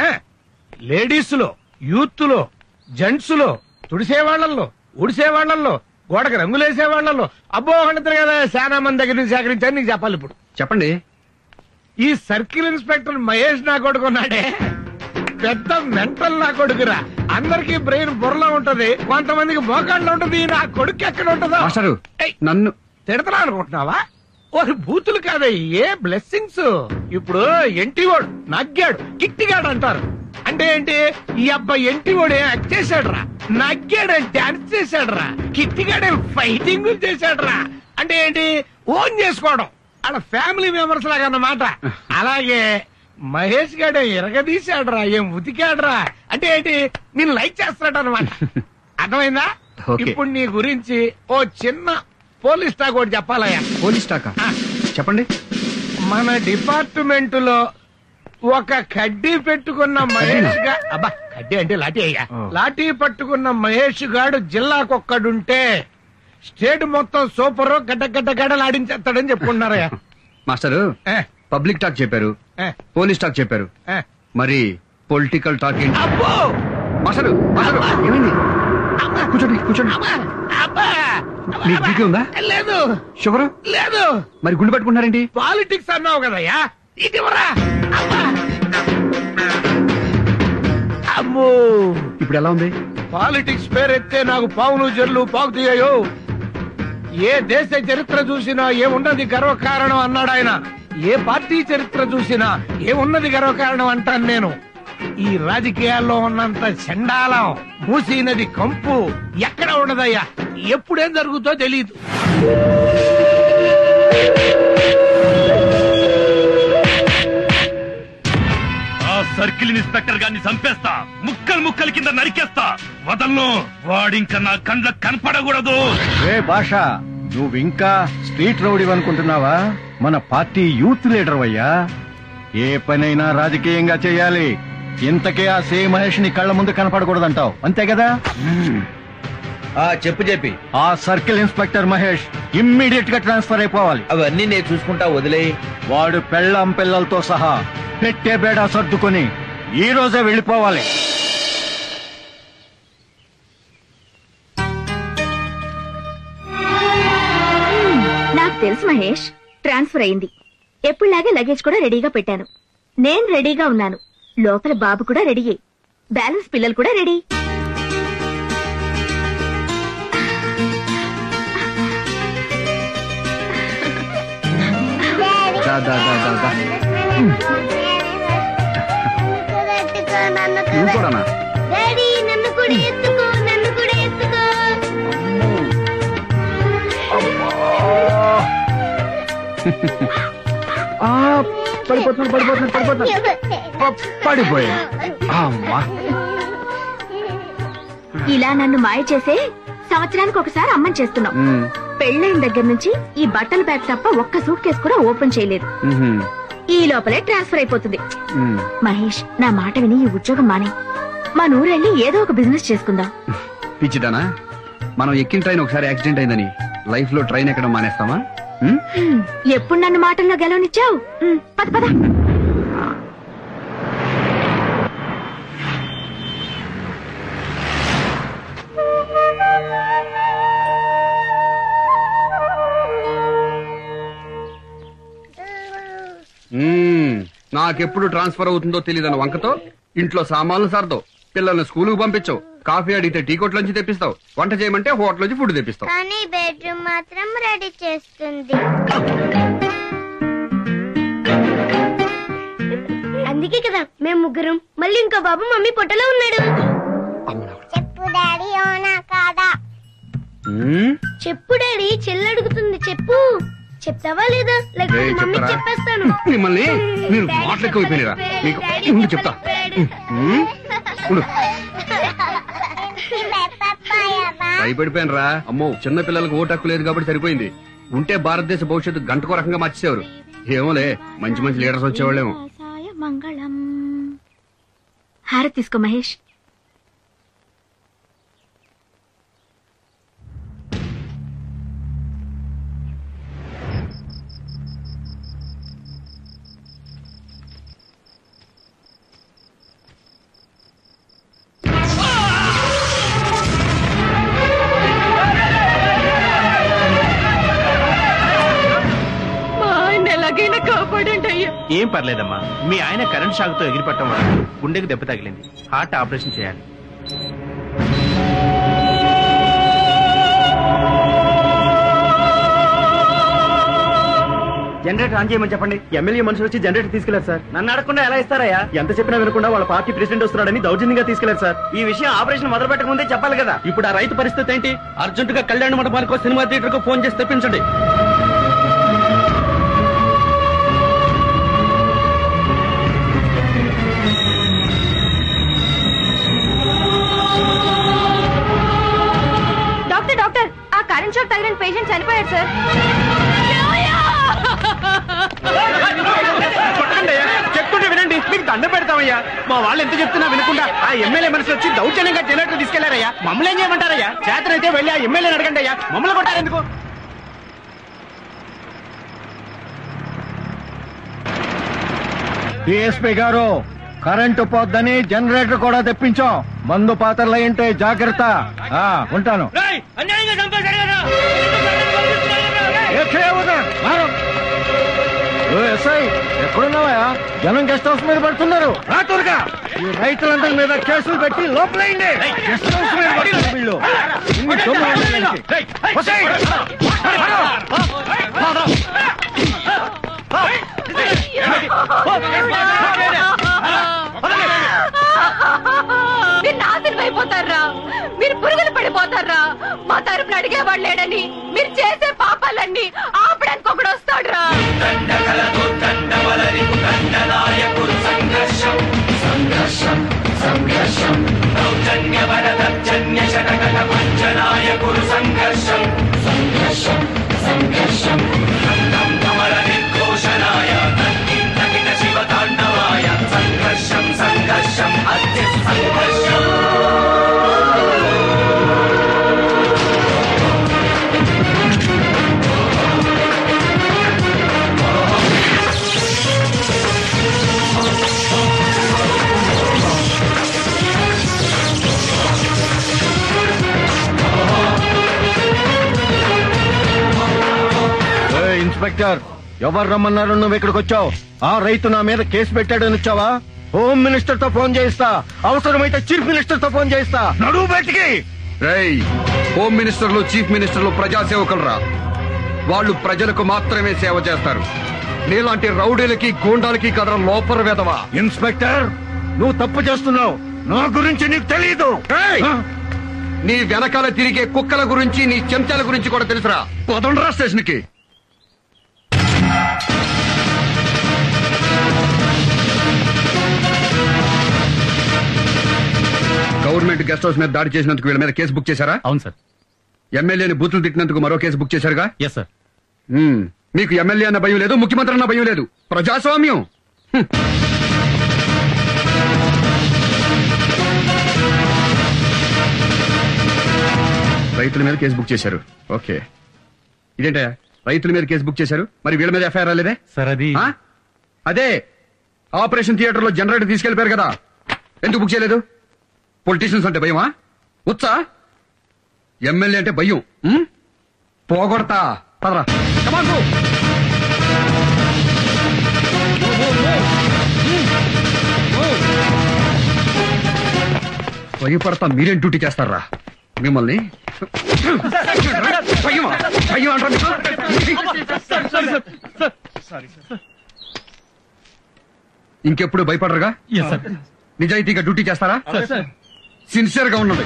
లేడీస్ లో, యూత్ లో, జెంట్స్ లో, తుడిసేవాళ్లలో, ఉడిసేవాళ్లలో, గోడకు రంగులేసేవాళ్లలో, అబ్బో అంటారు కదా, చాలా మంది దగ్గర నుంచి సేకరించాను. నీకు చెప్పాలి ఇప్పుడు. చెప్పండి. ఈ సర్కిల్ ఇన్స్పెక్టర్ మహేష్ నా కొడుకున్నాడే, పెద్ద మెంటల్ నా కొడుకురా. అందరికి బ్రెయిన్ బుర్రలో ఉంటది, కొంతమందికి మోకాళ్ళలో ఉంటది. నా కొడుకు ఎక్కడ ఉంటుందో. నన్ను తిడతా అనుకుంటున్నావా? ఒక బూతులు కాదయ్యే, బ్లెస్సింగ్స్. ఇప్పుడు ఎంటివాడు నగ్గాడు, కిట్టిగాడు అంటారు. అంటే ఏంటి? ఈ అబ్బాయి ఎంటివాడు యాక్ట్ చేశాడు రా, నగ్గాడు డాన్స్ చేశాడు రా, కిట్టిగాడే ఫైటింగ్ చేశాడు రా. అంటే ఏంటి? ఓన్ చేసుకోవడం. అలా ఫ్యామిలీ మెంబర్స్ లాగా అన్నమాట. అలాగే మహేష్ గారు ఎరగదీశాడురా, ఏం ఉతికాడురా. అంటే ఏంటి, నేను లైక్ చేస్తున్నాడు అనమాట. అర్థమైందా? ఇప్పుడు నీ గురించి ఓ చిన్న పోలీస్ టాక్ ఒకటి చెప్పాలయ్యా. పోలీస్ టాకా? చెప్పండి. మన డిపార్ట్మెంట్ లో ఒక కడ్డీ పెట్టుకున్న మహేష్ అబ్బా కడ్డీ అంటే లాఠీ అయ్యా, లాఠీ పట్టుకున్న మహేష్ గాడు జిల్లాకొక్కడుంటే స్టేట్ మొత్తం సూపర్ గడ్డ గడ్డ గడలాడించేస్తాడని చెప్పుకున్నారయ్యా. మాస్టరు పబ్లిక్ టాక్ చెప్పారు, పోలీస్ టాక్ చెప్పారు, మరి పొలిటికల్ టాక్ ఏంటి? మాస్టరు ఏమైంది? కూర్చోండి కూర్చోండి. మీకు బీపీ ఉందా? లేదు. షుగర్ లేదు. మరి గుండు పట్టుకుంటారేంటి? పాలిటిక్స్ అన్నావు కదయ్యా, ఇదివరా. అమ్మో, ఇప్పుడు ఎలా ఉంది? పాలిటిక్స్ పేరెత్తే నాకు పావులు జల్లు పాకుతీయో. ఏ దేశ చరిత్ర చూసినా ఏమున్నది గర్వకారణం అన్నాడు ఆయన. ఏ పార్టీ చరిత్ర చూసినా ఏమున్నది గర్వకారణం అంటాను నేను. ఈ రాజకీయాల్లో ఉన్నంత చండాలం, మూసీ నది కంపు ఎక్కడ ఉండదయ్యా. ఎప్పుడేం జరుగుతో తెలియదు. ఆ సర్కిల్ ఇన్స్పెక్టర్ గారిని చంపేస్తా, ముక్కలు ముక్కలు కింద నరికేస్తా, వదలను. వాడింక నా కండ్ల కనపడకూడదు. ఏ భాష, నువ్వు ఇంకా స్ట్రీట్ రౌడీ అనుకుంటున్నావా? మన పార్టీ యూత్ లీడర్ అయ్యా. ఏ పనైనా రాజకీయంగా చేయాలి. ఇంతకే ఆ సే మహేష్ ని కళ్ళ ముందు కనపడకూడదంటావు, అంతే కదా? చెప్పి ఆ సర్కిల్ ఇన్స్పెక్టర్ మహేష్ ఇమ్మీడియట్ గా ట్రాన్స్ఫర్ అయిపోవాలి. అవన్నీ నేను చూసుకుంటా, వదిలే. వాడు పెళ్ళం పిల్లలతో సహా పెట్టే బేడా సర్దుకొని ఈ రోజే వెళ్ళిపోవాలి. నాకు తెలుసు మహేష్, ట్రాన్స్ఫర్ అయింది. ఎప్పుడులాగే లగేజ్ కూడా రెడీగా పెట్టాను. నేను రెడీగా ఉన్నాను. లోపల బాబు కూడా రెడీ, బ్యాలెన్స్ పిల్లలు కూడా రెడీ. ఇలా నన్ను మాయ చేసే సంవత్సరానికి ఒకసారి అమ్మని చేస్తున్నాం. పెళ్ళైన దగ్గర నుంచి ఈ బట్టల బ్యాగ్ తప్ప ఒక్క సూట్ కేసు కూడా ఓపెన్ చేయలేదు. ఈ లోపలే ట్రాన్స్ఫర్ అయిపోతుంది. మహేష్, నా మాట విని ఈ ఉద్యోగం మానే మన ఊరెళ్ళి ఏదో ఒక బిజినెస్ చేసుకుందాం. పిచ్చిదానా, మనం ఎక్కిన ట్రైన్ ఒకసారి యాక్సిడెంట్ అయిందని లైఫ్ లో ట్రైన్ ఎక్కడం మానేస్తామా? ఎప్పుడు నన్ను మాటల్లో గెలవనిచ్చావు? పద పద. నాకెప్పుడు ట్రాన్స్ఫర్ అవుతుందో తెలియదన్న వంకతో ఇంట్లో సామాన్లు సర్దో, పిల్లల్ని స్కూలుకు పంపించవు, కాఫీ అడిగితే టీ కొట్ల నుంచి తెప్పిస్తావు, వంట చేయమంటే హోటల్ నుంచి ఫుడ్ తెప్పిస్తావు. కానీ బెడ్రూమ్ మాత్రం రెడీ చేస్తుంది. అందుకే కదా మేము ముగ్గురం. మళ్ళీ ఇంకో బాబు మమ్మీ పొట్టలో ఉన్నాడు. చెప్పు డాడీ, అవునా కాదా? చెప్పు డాడీ, చెల్లడుగుతుంది. చెప్పు. చెప్తావా లేదా? లేకపోతే మమ్మీ చెప్పేస్తాను. మిమ్మల్ని మీరు మాట్లాడుకోపోయినరా? మీకు చెప్తా. భయపడిపోయాను రా. అమ్మో, చిన్న పిల్లలకు ఓటు హక్కు లేదు కాబట్టి సరిపోయింది. ఉంటే భారతదేశ భవిష్యత్తు గంటకో రకంగా మార్చేసేవారు. ఏమోలే, మంచి మంచి లీడర్స్ వచ్చేవాళ్ళేమో. మంగళం. హారతి తీసుకో మహేష్. ఏం పర్లేదమ్మా, మీ ఆయన కరెంట్ షాక్ తో ఎగిరిపట్టడం వల్ల గుండెకి దెబ్బ తగిలింది. హార్ట్ ఆపరేషన్ చేయాలి. జనరేటర్ ఆన్ చేయమని చెప్పండి. ఎమ్మెల్యే మనుషులు వచ్చి జనరేటర్ తీసుకెళ్లారు సార్. నన్ను అడగకుండా ఎలా ఇస్తారయ్యా? ఎంత చెప్పినా వినకుండా వాళ్ళ పార్టీ ప్రెసిడెంట్ వస్తున్నాడని దౌర్జన్యంగా తీసుకెళ్లారు సార్. ఈ విషయం ఆపరేషన్ మొదలు పెట్టక ముందే చెప్పాలి కదా. ఇప్పుడు ఆ రైతు పరిస్థితి ఏంటి? అర్జెంట్ గా కళ్యాణ మండపానికో సినిమా థియేటర్ కో ఫోన్ చేసి తెప్పించండి. చచ్చిపోయాడు సార్. చెప్తుంటే వినండి, మీకు దండ పెడతామయ్యా. మా వాళ్ళు ఎంత చెప్తున్నా వినకుండా ఆ ఎమ్మెల్యే మనిషి వచ్చి దౌర్జన్యంగా జనరేటర్ తీసుకెళ్లారయ్యా. మమ్మల్ని ఏం చేయమంటారయ్యా? చేతనైతే వెళ్ళి ఆ ఎమ్మెల్యేని అడగండి అయ్యా, మమ్మల్ని కొట్టారు ఎందుకు? డిఎస్పీ గారు, కరెంటు పోద్దని జనరేటర్ కూడా తెప్పించాం. మందు పాత్రలు అయింటే జాగ్రత్త. ఉంటాను. ఎస్ఐ ఎక్కడున్నావా? జనం గెస్ట్ హౌస్ మీద పడుతున్నారు. రాత్రుగా ఈ రైతులందరి మీద కేసులు పెట్టి లోపలైంది. గెస్ట్ హౌస్ మీద పడుతున్నారు వీళ్ళు. ఇన్ని దొంగలు ఉన్నాయండి. వసై! మీరు నాశనం అయిపోతారా? మీరు పురుగులు పడిపోతారా? మా తరపున అడిగేవాడు లేడని మీరు చేసే పాపాలన్నీ ఆపడానికి ఒకడు వస్తాడురా. ఇన్స్పెక్టర్, ఎవరు రమ్మన్నారు? నువ్వు ఇక్కడికి వచ్చావు. ఆ రైతు నా మీద కేసు పెట్టాడని వచ్చావా? హోమ్ మినిస్టర్ తో ఫోన్ చేయిస్తా, అవసరమైతే చీఫ్ మినిస్టర్ తో ఫోన్ చేయిస్తా. నడువు బయటికి. రేయ్, హోమ్ మినిస్టర్లు చీఫ్ మినిస్టర్లు ప్రజాసేవకులరా. వాళ్ళు ప్రజలకు మాత్రమే సేవ చేస్తారు. నీలాంటి రౌడీలకి గూండాలకి కదరా లోపల వెదవా. ఇన్స్పెక్టర్, నువ్వు తప్పు చేస్తున్నావు. నా గురించి నీకు తెలీదు. నీ వెనకాల తిరిగే కుక్కల గురించి, నీ చెంచాల గురించి కూడా తెలుసురా. పదండ్రా స్టేషన్ కి. గవర్నమెంట్ గెస్ట్ హౌస్ మీద దాడి చేసినందుకు వీళ్ళ మీద కేసు బుక్ చేశారా? అవును సార్. ఎమ్మెల్యేని బూతులు తిట్టినందుకు మరో కేసు బుక్ చేశారుగా? Yes sir. మీకు ఎమ్మెల్యే అన్న భయం లేదు, ముఖ్యమంత్రి అన్న భయం లేదు. ప్రజాస్వామ్యం. రైతుల మీద కేసు బుక్ చేశారు. ఓకే, ఇదేంటయ్యా రైతుల మీద కేసు బుక్ చేశారు, మరి వీళ్ళ మీద ఎఫ్ఐఆర్ రాలేదే? సార్ అది అదే ఆపరేషన్ థియేటర్ లో జనరేటర్ తీసుకెళ్లిపోయారు కదా, ఎందుకు బుక్ చేయలేదు? పొలిటీషియన్స్ అంటే భయమా? ఉత్సా ఎమ్మెల్యే అంటే భయం. పోగొడతా పదరా. భయపడతా మీరేం డ్యూటీ చేస్తారా? మిమ్మల్ని ఇంకెప్పుడు భయపడరుగా? నిజాయితీగా డ్యూటీ చేస్తారా? సిన్సియర్ గా ఉన్నది.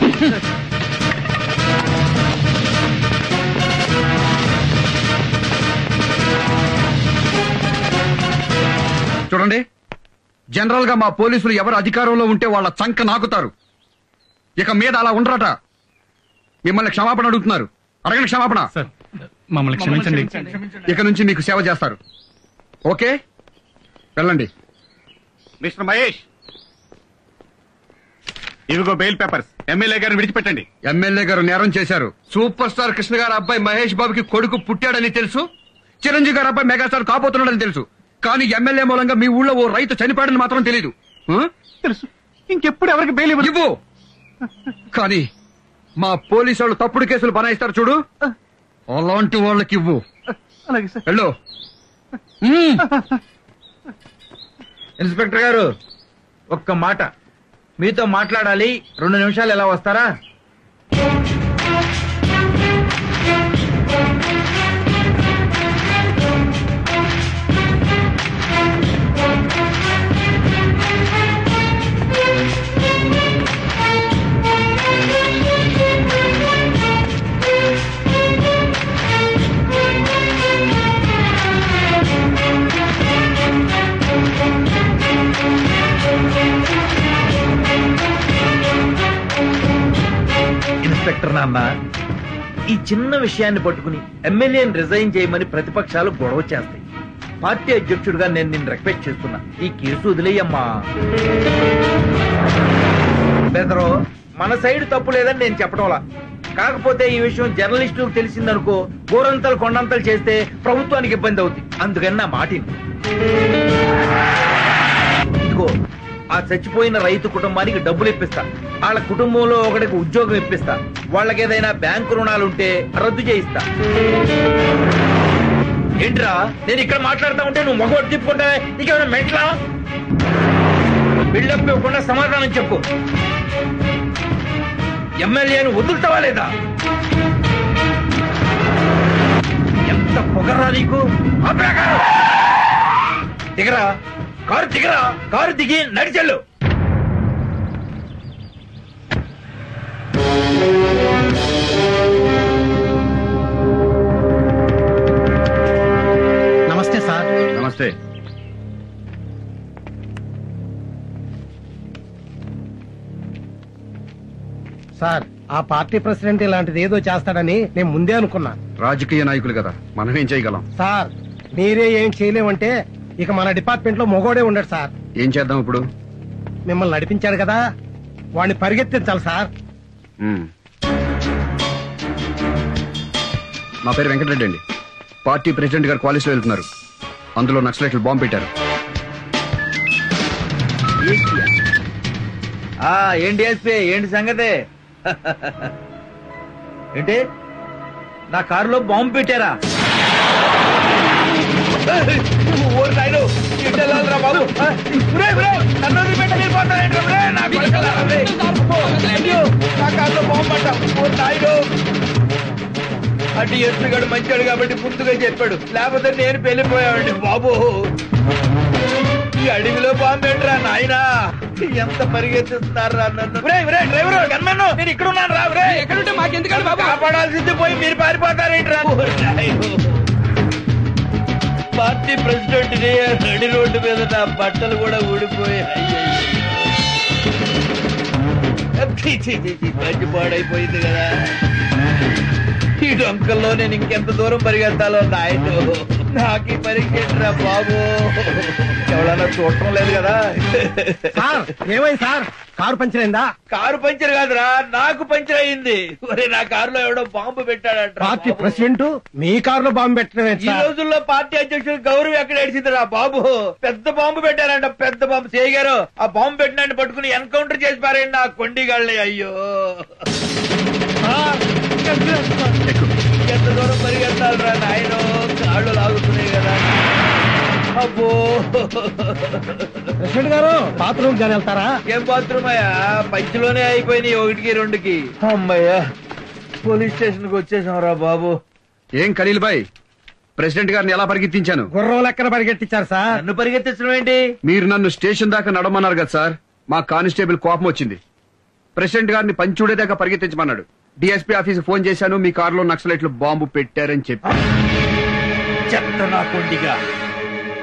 చూడండి, జనరల్ గా మా పోలీసులు ఎవరు అధికారంలో ఉంటే వాళ్ళ చంక నాకుతారు. ఇక మీద అలా ఉండరట. మిమ్మల్ని క్షమాపణ అడుగుతున్నారు. అడగండి క్షమాపణ. మమ్మల్ని క్షమించండి. ఇక నుంచి మీకు సేవ చేస్తారు. ఓకే, వెళ్ళండి. మిస్టర్ మహేష్, ఇవిగో బెయిల్ పేపర్స్. ఎమ్మెల్యే గారిని విడిచిపెట్టండి. ఎమ్మెల్యే గారు నేరం చేశారు. సూపర్ స్టార్ కృష్ణ గారి అబ్బాయి మహేష్ బాబుకి కొడుకు పుట్టాడని తెలుసు. చిరంజీవి గారి అబ్బాయి మెగాస్టార్ కాబోతున్నాడని తెలుసు. కానీ ఎమ్మెల్యే మూలంగా మీ ఊళ్ళో ఓ రైతు చనిపోయాడని మాత్రం తెలీదు. తెలుసు. ఇంకెప్పుడు ఎవరికి బెయిల్ ఇవ్వు. కానీ మా పోలీసు వాళ్ళు తప్పుడు కేసులు బనాయిస్తారు చూడు, అలాంటి వాళ్ళకి ఇవ్వు. వెళ్ళు. ఇన్స్పెక్టర్ గారు, ఒక్క మాట మీతో మాట్లాడాలి. 2 నిమిషాలు ఎలా వస్తారా? ఇన్స్పెక్టర్ నాన్న, ఈ చిన్న విషయాన్ని పట్టుకుని ఎమ్మెల్యేని రిజైన్ చేయమని ప్రతిపక్షాలు గొడవ చేస్తాయి. పార్టీ అధ్యక్షుడిగా నేను నిన్ను రిక్వెస్ట్ చేస్తున్నా, ఈ కేసు వదిలేయమ్మా. బెదరో మన సైడ్ తప్పు లేదని నేను చెప్పడంలా, కాకపోతే ఈ విషయం జర్నలిస్టులకు తెలిసిందనుకో గోరంతలు కొండంతలు చేస్తే ప్రభుత్వానికి ఇబ్బంది అవుతుంది. అందుకని నా మాటిని ఇదిగో, ఆ చచ్చిపోయిన రైతు కుటుంబానికి డబ్బులు ఇప్పిస్తా, వాళ్ళ కుటుంబంలో ఒకటికి ఉద్యోగం ఇప్పిస్తా, వాళ్ళకి ఏదైనా బ్యాంకు రుణాలుంటే రద్దు చేయిస్తా. ఏంట్రా నేను ఇక్కడ మాట్లాడుతా ఉంటే నువ్వు మగోడు తిప్పుకుంటావే, నీకేమైనా మెంట్లా? బిల్డప్ ఇవ్వకుండా సమాధానం చెప్పు. ఎమ్మెల్యేను వదులుతావా లేదా? ఎంత పొగరా నీకు? దిగరా, కారు దిగరా, కారు దిగి నడిచెళ్ళు. నమస్తే సార్. నమస్తే. సార్, ఆ పార్టీ ప్రెసిడెంట్ ఇలాంటిది ఏదో చేస్తాడని నేను ముందే అనుకున్నా. రాజకీయ నాయకులు కదా, మనం ఏం చేయగలం? సార్, మీరే ఏం చేయలేమంటే ఇక మన డిపార్ట్మెంట్ లో మొగోడే ఉండడు సార్. ఏం చేద్దాం ఇప్పుడు? మిమ్మల్ని నడిపించాడు కదా, వాడిని పరిగెత్తించాలి సార్. నా పేరు వెంకటరెడ్డి అండి. పార్టీ ప్రెసిడెంట్ గారు కాలేజ్ లో వెళ్తున్నారు. అందులో నక్సలైట్లు బాంబు పెట్టారు. ఏంటి ఎస్పీ, ఏంటి సంగతి? ఏంటి నా కారులో బాంబు పెట్టారా? అటు ఎస్పీ గడు మంచాడు కాబట్టి ముందుగా చెప్పాడు, లేకపోతే నేను పెళ్లిపోయావండి బాబు. ఈ అడవిలో బాంబు పెట్టరా నాయనా, ఎంత పరిగెత్తిస్తున్నారా నన్ను. డ్రైవర్ గన్మన్ను, నేను ఇక్కడ ఉన్నాను రా. ఎక్కడుంటే మాకెందుకండి బాబు, కాపాడాల్సింది పోయి మీరు పారిపోతారేంట్రా? పార్టీ ప్రెసిడెంట్ నడి రోడ్డు మీద నా బట్టలు కూడా ఊడిపోయాయి. మంచి పాడైపోయింది కదా. ఈ డొంకల్లో నేను ఇంకెంత దూరం పరిగెత్తాలో నాయను, నాకీ పరిగెట్టరా బాబు. ఎవడన్నా చూడటం లేదు కదా. ఏమైంది సార్, కారు పంచర్ అయిందా? కారు పంచర్ కాదురా, నాకు పంచర్ అయింది. ఒరే, నా కారులో ఎవడో బాంబు పెట్టాడంట. పార్టీ ప్రెసిడెంట్ మీ కారులో బాంబు పెట్టడం? ఈ రోజుల్లో పార్టీ అధ్యక్షుడు గౌరవం ఎక్కడ ఏడిచిందిరా బాబు. పెద్ద బాంబు పెట్టారంట, పెద్ద బాంబు. చేయగారు ఆ బాంబు పెట్టినట్టు పట్టుకుని ఎన్కౌంటర్ చేసి పారండి నా కొండిగాళ్ళే. అయ్యో, ఎంత దూరం పరిగెత్తాలరా నాయనో, కాళ్ళు లాగుతున్నాయి కదా. అబ్బో, ప్రెసిడెంట్ గారు బాత్రూమ్ కానీ వెళ్తారా? ఏం బాత్రూమ్ అయ్యా, పంచిలోనే అయిపోయినాయి 1కి 2కి. అమ్మయ్యా, పోలీస్ స్టేషన్ కి వచ్చేసాం రా బాబు. ఏం ఖలీల్ భాయ్, ప్రెసిడెంట్ గారిని ఎలా పరిగెత్తించాను? గుర్రం లెక్కన పరిగెత్తించారు సార్. నన్ను పరిగెత్తించడం ఏంటి? మీరు నన్ను స్టేషన్ దాకా నడమన్నారు కదా సార్. మా కానిస్టేబుల్ కోపం వచ్చింది, ప్రెసిడెంట్ గారిని పంచుడే దాకా పరిగెత్తించమన్నాడు. డిఎస్పీ ఆఫీస్ ఫోన్ చేశాను, మీ కారులో నక్సలైట్లు బాంబు పెట్టారని చెప్పి. చెత్త నా కొండిగా,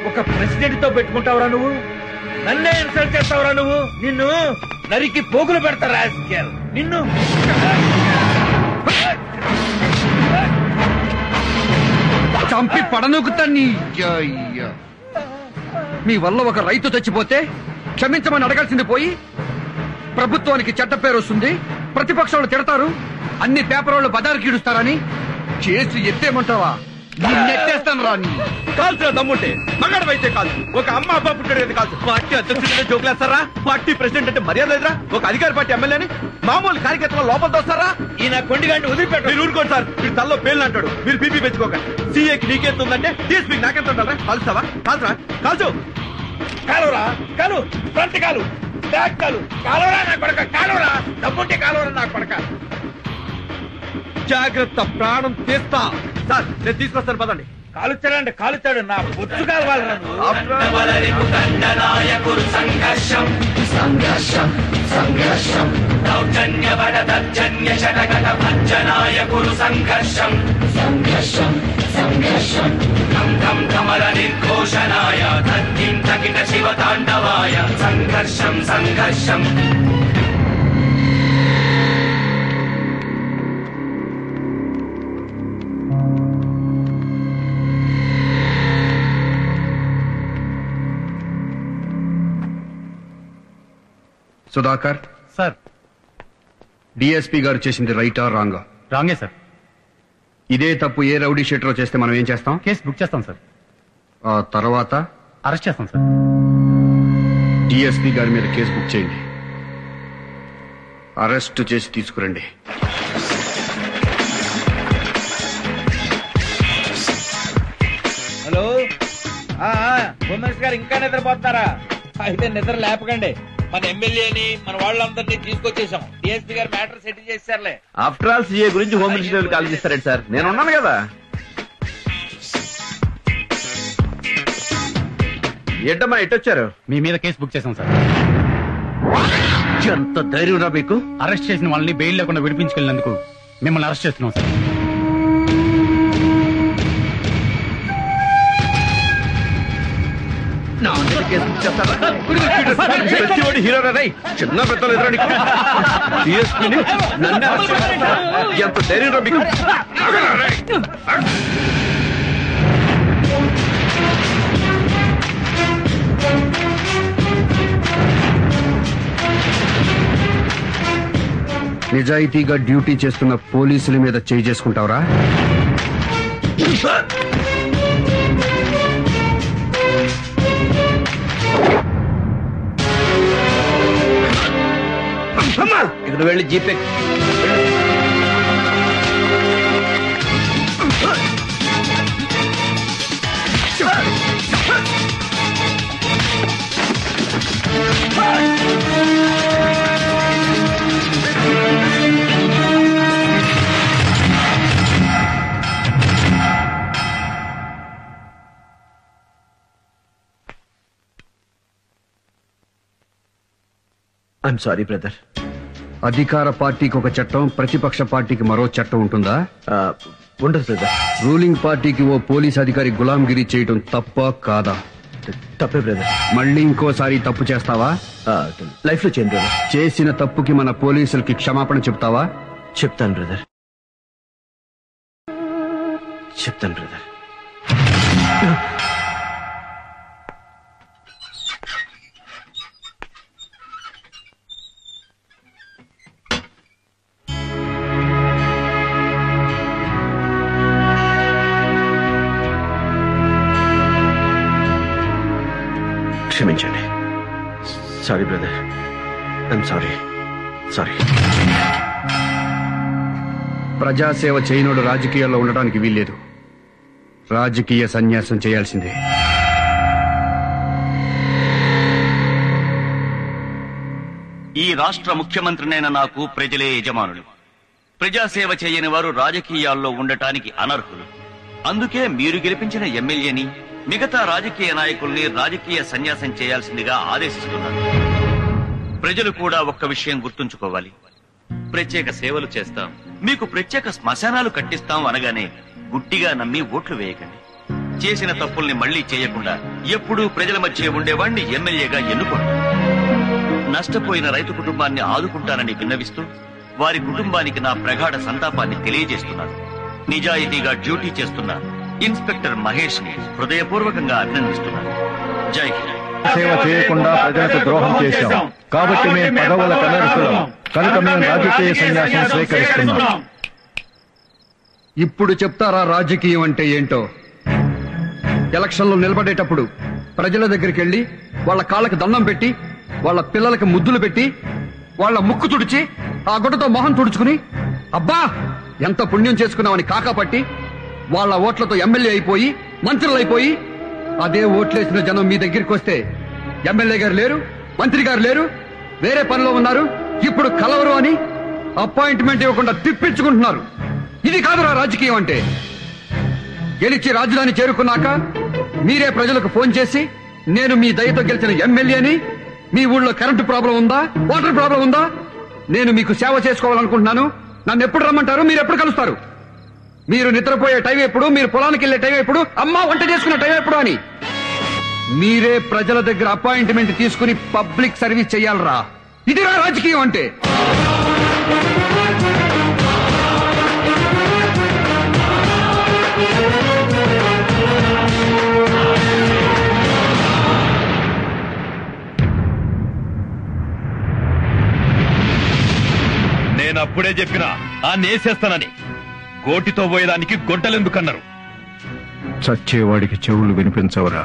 ఒక ప్రెసిడెంట్ తో పెట్టుకుంటావురా నువ్వు? నన్నే ఇన్సల్ట్ చేస్తావురా నువ్వు? నిన్ను నరికి పోగులు పెడతారా నిన్ను? చంపి పడనొక్కుతాన్ని. మీ వల్ల ఒక రైతు చచ్చిపోతే క్షమించమని అడగాల్సింది పోయి ప్రభుత్వానికి చెడ్డ పేరు వస్తుంది, ప్రతిపక్షాలు తిడతారు, అన్ని పేపర్ వాళ్ళు బజారుకి ఇడుస్తారని చేసి ఎత్తేమంటావా? నెట్టేస్తాను రాని. కాల్సిన దమ్ముంటే మగాడవైతే కాదు, ఒక అమ్మ అబ్బా పుట్టాడు కాదు. పార్టీ అధ్యక్షుడిని జోకులేస్తారా? పార్టీ ప్రెసిడెంట్ అంటే మర్యాద లేదురా? ఒక అధికార పార్టీ ఎమ్మెల్యేని మామూలు కార్యకర్తలు లోపల తోస్తారా? ఈయన కొండిగాండి వదిలిపెట్టు. మీరు ఊరుకోండి సార్, మీరు తల్లో పేర్లు అంటాడు. మీరు బీపీ పెంచుకోకండి. సీఏకి నీకెంత ఉందంటే డిఎస్పీకి నాకెంత ఉంటారా? కాలుస్తావా? కాల్చరా? కాల్చు. కాలురా, కాలు, ఫ్రంట్ కాలు, బ్యాక్ కాలు, కాలురా నా కొడక, కాలురా, దమ్ముంటే కాలురా నా కొడక. జాగ్రత్త, ప్రాణం తీస్తా. సార్, నేను తీసుకొస్తాను పదండి. కాలుచ్చాడంటే కాలుచ్చాడు, నా బొచ్చు కాలవాలరా నిర్ఘోషణాయ తద్దిం తకిట శివతాండవాయ సంఘర్షం సంఘర్షం. సుధాకర్ సార్. డిఎస్పీ గారు చేసింది రైటా రాంగా? రాంగే సార్. ఇదే తప్పు ఏ రౌడీ షీటరో చేస్తే మనం ఏం చేస్తాం? కేసు బుక్ చేస్తాం సార్. ఆ తర్వాత అరెస్ట్ చేస్తాం సార్. డిఎస్పీ గారి మీద కేసు బుక్ చేయండి, అరెస్ట్ చేసి తీసుకురండి. హలో, హోమ్ మినిస్టర్ గారు ఇంకా నిద్రపోతున్నారా? అయితే నిద్ర లేపకండి. మన ఎమ్మెల్యేని మన వాళ్ళందరినీ తీసుకొచ్చేసాం. డిఎస్పీ గారు మ్యాటర్ సెటిల్ చేశారులే. ఆఫ్టర్ ఆల్ సీఏ గురించి హోమ్ మినిస్టర్ కాల్ చేస్తారండి సార్. నేను ఉన్నాను కదా. ఏంటమ్మా ఎట్టొచ్చారు? మీ మీద కేసు బుక్ చేసాం సార్. ఎంత ధైర్యం రా మీకు? అరెస్ట్ చేసిన వాళ్ళని బెయిల్ లేకుండా విడిపించుకెళ్ళినందుకు మిమ్మల్ని అరెస్ట్ చేస్తున్నాం సార్. హీరో చిన్న పెద్దలు ఎదురా నీకు? డిఎస్పీని నన్ను ఎంత ధైర్యం రా మీకు? నిజాయితీగా డ్యూటీ చేస్తున్న పోలీసుల మీద చేయి చేసుకుంటావురా? ఇక్కడ వెళ్ళి జీపే ఐఎమ్ సారీ బ్రదర్. అధికార పార్టీకి ఒక చట్టం, ప్రతిపక్ష పార్టీకి మరో చట్టం ఉంటుందా? ఉండదు బ్రదర్. రూలింగ్ పార్టీకి ఓ పోలీస్ అధికారి గులాంగిరి చేయటం తప్ప కాదా? తప్పే బ్రదర్. మళ్ళీ ఇంకోసారి తప్పు చేస్తావా? లైఫ్ లో చేయండి బ్రదర్. చేసిన తప్పుకి మన పోలీసులకి క్షమాపణ చెప్తావా? చెప్తాను బ్రదర్, చెప్తాను బ్రదర్. క్షమించండి. Sorry brother, I'm sorry. Sorry. ప్రజాసేవ చేయనోడు రాజకీయాల్లో ఉండడానికి వీల్లేదు. రాజకీయ సన్యాసం చేయాల్సిందే. ఈ రాష్ట్ర ముఖ్యమంత్రినైన నాకు ప్రజలే యజమానులు. ప్రజాసేవ చేయని వారు రాజకీయాల్లో ఉండటానికి అనర్హులు. అందుకే మీరు గెలిపించిన ఎమ్మెల్యేని, మిగతా రాజకీయ నాయకుల్ని రాజకీయ సన్యాసం చేయాల్సిందిగా ఆదేశిస్తున్నారు. ప్రజలు కూడా ఒక్క విషయం గుర్తుంచుకోవాలి. ప్రత్యేక సేవలు చేస్తాం, మీకు ప్రత్యేక శ్మశానాలు కట్టిస్తాం అనగానే గుడ్డిగా నమ్మి ఓట్లు వేయకండి. చేసిన తప్పుల్ని మళ్లీ చేయకుండా ఎప్పుడూ ప్రజల మధ్య ఉండేవాణ్ణి ఎమ్మెల్యేగా ఎన్నుకోండి. నష్టపోయిన రైతు కుటుంబాన్ని ఆదుకుంటానని విన్నవిస్తూ వారి కుటుంబానికి నా ప్రగాఢ సంతాపాన్ని తెలియజేస్తున్నాను. నిజాయితీగా డ్యూటీ చేస్తున్న ఇన్స్పెక్టర్ మహేష్ ని హృదయపూర్వకంగా అభినందిస్తున్నాను. జై హింద్. సేవ చేయకుండా ప్రజలకు ద్రోహం చేశాం కాబట్టి మేము పదవుల కనర్సులం కనుక మేము రాజకీయ సన్యాసం స్వీకరిస్తున్నాం. ఇప్పుడు చెప్తారా రాజకీయం అంటే ఏంటో? ఎలక్షన్లో నిలబడేటప్పుడు ప్రజల దగ్గరికి వెళ్లి వాళ్ళ కాళ్ళకి దండం పెట్టి, వాళ్ళ పిల్లలకి ముద్దులు పెట్టి, వాళ్ళ ముక్కు తుడిచి, ఆ గుడ్డతో మొహం తుడుచుకుని అబ్బా ఎంత పుణ్యం చేసుకున్నామని కాకాపట్టి వాళ్ళ ఓట్లతో ఎమ్మెల్యే అయిపోయి మంత్రులు అయిపోయి, అదే ఓట్లేసిన జనం మీ దగ్గరికి వస్తే ఎమ్మెల్యే గారు లేరు, మంత్రి గారు లేరు, వేరే పనిలో ఉన్నారు, ఇప్పుడు కలవరు అని అపాయింట్మెంట్ ఇవ్వకుండా తిప్పించుకుంటున్నారు. ఇది కాదురా రాజకీయం అంటే. గెలిచి రాజధాని చేరుకున్నాక మీరే ప్రజలకు ఫోన్ చేసి, నేను మీ దయతో గెలిచిన ఎమ్మెల్యేని, మీ ఊళ్ళో కరెంటు ప్రాబ్లం ఉందా, వాటర్ ప్రాబ్లం ఉందా, నేను మీకు సేవ చేసుకోవాలనుకుంటున్నాను, నన్ను ఎప్పుడు రమ్మంటారు, మీరు ఎప్పుడు కలుస్తారు, మీరు నిద్రపోయే టైం ఎప్పుడు, మీరు పొలానికి వెళ్లే టైం ఎప్పుడు, అమ్మ వంట చేసుకునే టైం ఎప్పుడు అని మీరే ప్రజల దగ్గర అపాయింట్మెంట్ తీసుకుని పబ్లిక్ సర్వీస్ చెయ్యాలరా. ఇదిరా రాజకీయం అంటే. నేనప్పుడే చెప్పినా ఆ నేసేస్తానని. గోటితో పోయేదానికి గొడ్డలెందుకన్నారు? చచ్చేవాడికి చెవులు వినిపించవరా,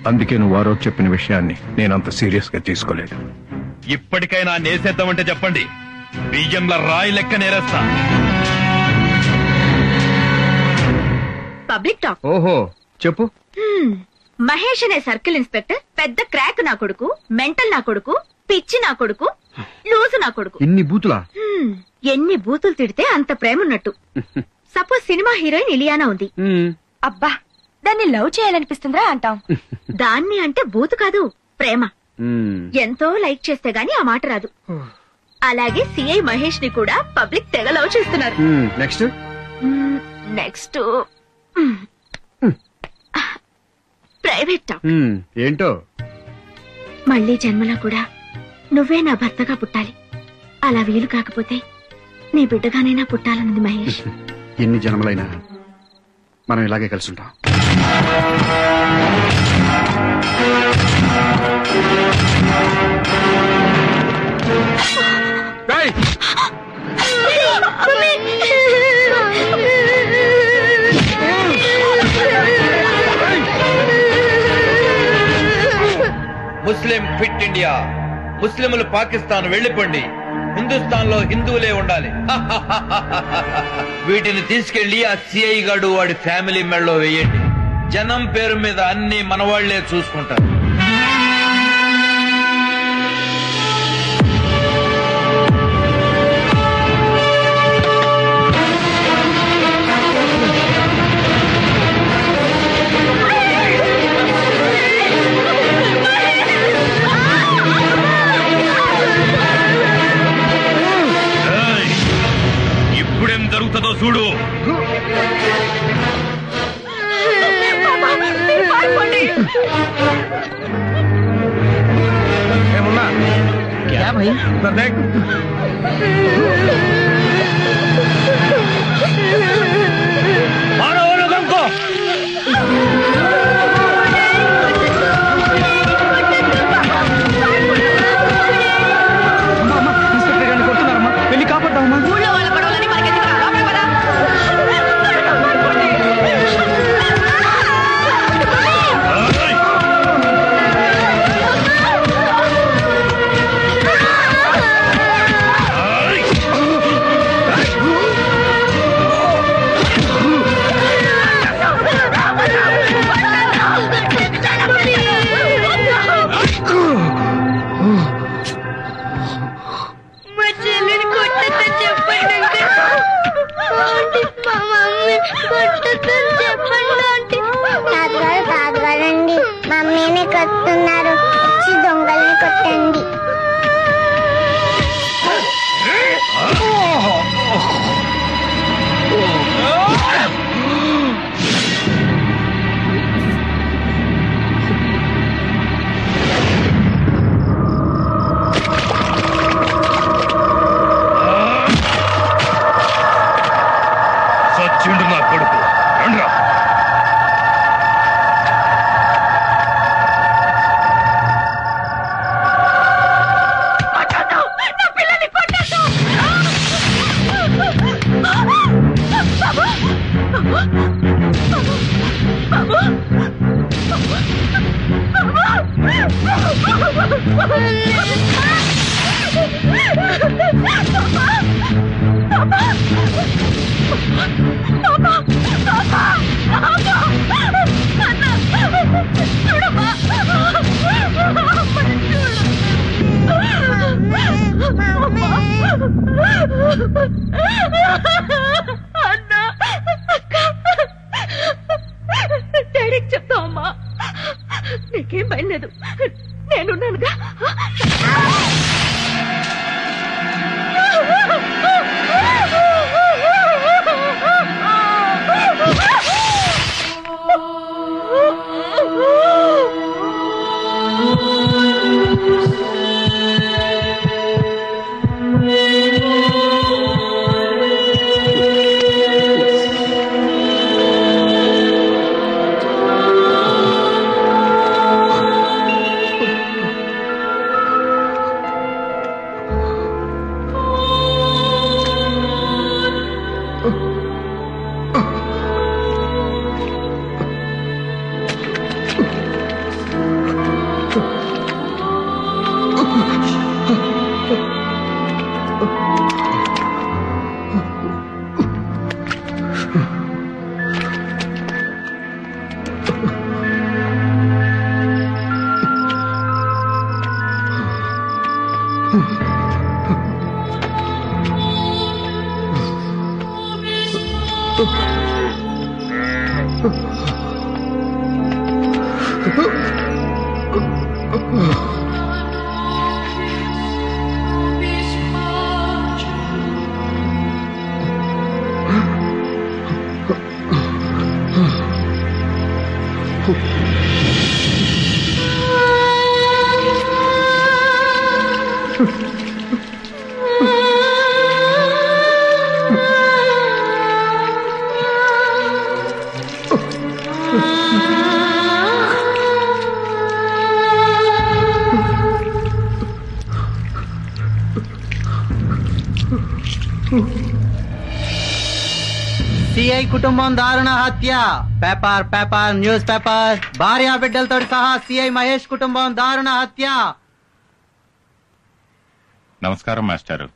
అందుకే నువ్వు వారో చెప్పిన విషయాన్ని నేనంత సీరియస్ గా తీసుకోలేదు. ఇప్పటికైనా నేసేద్దామంటే చెప్పండి, బియ్యంల రాయి లెక్క నేరేస్తా. Public talk. ఓహో చెప్పు. మహేష్ అనే సర్కిల్ ఇన్స్పెక్టర్ పెద్ద క్రాక్ నా కొడుకు, మెంటల్ నా కొడుకు, పిచ్చి నా కొడుకు, లూజు నా కొడుకు. ఇన్ని బూతులా? ఎన్ని బూతులు తిడితే అంత ప్రేమ ఉన్నట్టు. సపోజ్ సినిమా హీరోయిన్ ఇలియానా ఉంది. అబ్బా, దాన్ని లవ్ చేయాలనిపిస్తుందిరా అంటాం. దాన్ని అంటే బూతు కాదు, ప్రేమ. ఎంతో లైక్ చేస్తే గాని ఆ మాట రాదు. అలాగే సిఐ మహేష్ ని కూడా పబ్లిక్ తెగ లవ్ చేస్తున్నారు. Next next private talk. ఏంటో? మళ్ళీ జన్మలో కూడా నువ్వే నా భర్తగా పుట్టాలి. అలా వీలు కాకపోతే నీ బిడ్డగానైనా పుట్టాలన్నది మహేష్. ఎన్ని జన్మలైనా మనం ఇలాగే కలిసి ఉంటాం. ముస్లిం ఫిట్ ఇండియా. ముస్లింలు పాకిస్తాన్ వెళ్లిపోండి, హిందుస్థాన్ లో హిందువులే ఉండాలి. వీటిని తీసుకెళ్లి ఆ సిఐ గాడు వాడి ఫ్యామిలీ మెడలో వేయండి. జనం పేరు మీద అన్ని మనవాళ్లే చూసుకుంటారు. ఇప్పుడేం జరుగుతుందో చూడు. ఏమున్నా క్యా భయ్ దేఖ్. మారో లోగోं को. ఇన్స్పెక్టర్ గారిని కొడుతున్నారమ్మా, వెళ్ళి కాపాడతామమ్మా. ఊళ్ళో వాళ్ళ పడవలని మనకెందుకు రా, లోపలికి పద. మా చెల్లిని కొట్టద్దని చెప్పండి అంకుల్. ఆంటీ, మా మమ్మీ కొట్టద్దని చెప్పండి ఆంటీ. తాతగారండి, మమ్మీని కొట్టున్నారు, వచ్చి దొంగల్ని కొట్టండి. సచ్చిండు నా కొడుకు. రండ్రా. నా పిల్లల్ని కొట్టొద్దు. డాడీకి చెప్తావమ్మా, నీకేం భయం లేదు, నేనున్నానుగా. సిఐ కుటుంబం దారుణ హత్య. Paper paper news paper. భార్య బిడ్డలతో సహా సిఐ మహేష్ కుటుంబం దారుణ హత్య. నమస్కారం మాస్టారు.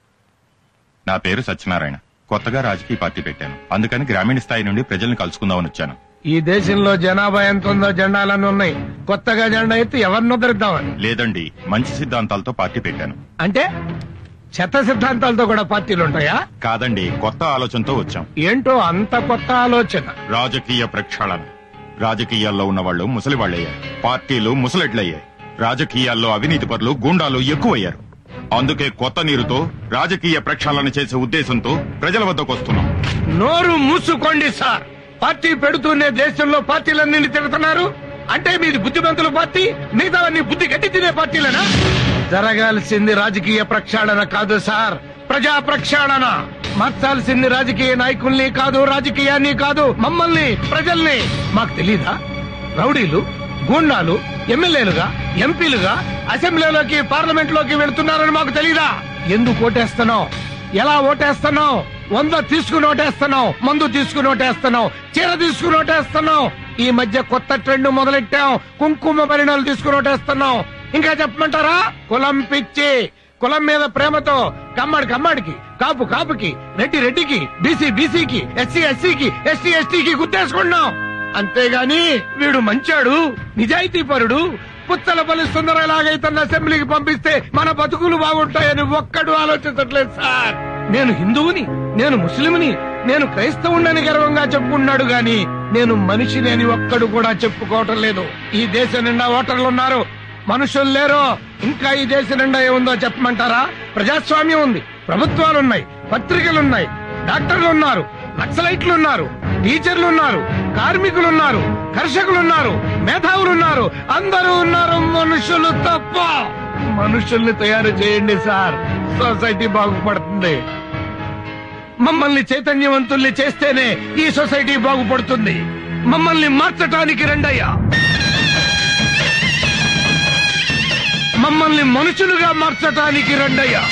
నా పేరు సత్యనారాయణ. కొత్తగా రాజకీయ పార్టీ పెట్టాను. అందుకని గ్రామీణ స్థాయి నుండి ప్రజల్ని కలుసుకుందామని వచ్చాను. ఈ దేశంలో జనాభా ఎంత ఉందో జెండాలన్నీ ఉన్నాయి. కొత్తగా జెండా ఎత్తి ఎవరిని ఉద్ధరిద్దామని? లేదండి, మంచి సిద్ధాంతాలతో పార్టీ పెట్టాను. అంటే చెత్త సిద్ధాంతాలతో కూడా పార్టీలు ఉంటాయా? కాదండి, కొత్త ఆలోచనతో వచ్చాం. ఏంటో అంత కొత్త ఆలోచన? రాజకీయ ప్రక్షాళన. రాజకీయాల్లో ఉన్న వాళ్ళు ముసలివాళ్లయ్యారు, పార్టీలు ముసలెడ్లయ్యాయి. రాజకీయాల్లో అవినీతి పరులు, గూండాలు ఎక్కువయ్యారు. అందుకే కొత్త నీరుతో రాజకీయ ప్రక్షాళన చేసే ఉద్దేశంతో ప్రజల వద్దకు వస్తున్నాం. నోరు మూసుకోండి సార్. పార్టీ పెడుతూనే దేశంలో పార్టీలన్నీ తిరుగుతున్నారు. అంటే మీది బుద్ధిమంతుల పార్టీ, మిగతావన్నీ బుద్ధి గట్టి తినే పార్టీలేనా? జరగాల్సింది రాజకీయ ప్రక్షాళన కాదు సార్, ప్రజా ప్రక్షాళన. మార్చాల్సింది రాజకీయ నాయకుల్ని కాదు, రాజకీయాన్ని కాదు, మమ్మల్ని, ప్రజల్ని. మాకు తెలీదా? రౌడీలు, గూండాలు ఎమ్మెల్యేలుగా, ఎంపీలుగా అసెంబ్లీలోకి, పార్లమెంట్ లోకి వెళుతున్నారని మాకు తెలీదా? ఎందుకు ఓటేస్తున్నావు? ఎలా ఓటేస్తున్నావు? 100 తీసుకుని ఓటేస్తున్నావు, మందు తీసుకుని ఓటేస్తున్నావు, చీర తీసుకుని ఓటేస్తున్నావు. ఈ మధ్య కొత్త ట్రెండ్ మొదలెట్టాం, కుంకుమ పరిణాలు తీసుకుని ఓటేస్తున్నావు. ఇంకా చెప్పమంటారా? కులం పిచ్చి. కులం మీద ప్రేమతో కమ్మడికి, కాపు కాపుకి, రెడ్డి రెడ్డికి, బీసీ బీసీకి, ఎస్సీ ఎస్సీకి, ఎస్టీ ఎస్టీకి గుర్తేసుకున్నాం. అంతేగాని వీడు మంచాడు, నిజాయితీ పరుడు, పుత్తలపల్లి సుందరలాగైతన్న అసెంబ్లీకి పంపిస్తే మన బతుకులు బాగుంటాయని ఒక్కడు ఆలోచించట్లేదు సార్. నేను హిందువుని, నేను ముస్లింని, నేను క్రైస్తవుని గర్వంగా చెప్పుకున్నాడు గాని నేను మనిషిని అని ఒక్కడు కూడా చెప్పుకోవటం లేదు. ఈ దేశం నిండా ఓటర్లున్నారు, మనుషులు లేరు. ఇంకా ఈ దేశం నిండా ఏముందో చెప్పమంటారా? ప్రజాస్వామ్యం ఉంది, ప్రభుత్వాలున్నాయి, పత్రికలున్నాయి, డాక్టర్లు ఉన్నారు, నక్సలైట్లున్నారు, టీచర్లున్నారు, కార్మికులున్నారు, కర్షకులున్నారు, మేధావులున్నారు, అందరూ ఉన్నారు. మనుషులు తప్ప. మనుషుల్ని తయారు చేయండి సార్, సొసైటీ బాగుపడుతుంది. మమ్మల్ని చైతన్యవంతుల్ని చేస్తేనే ఈ సొసైటీ బాగుపడుతుంది. మమ్మల్ని మార్చటానికి రండయ్యా. మమ్మల్ని మనుషులుగా మార్చటానికి రండయ్యా.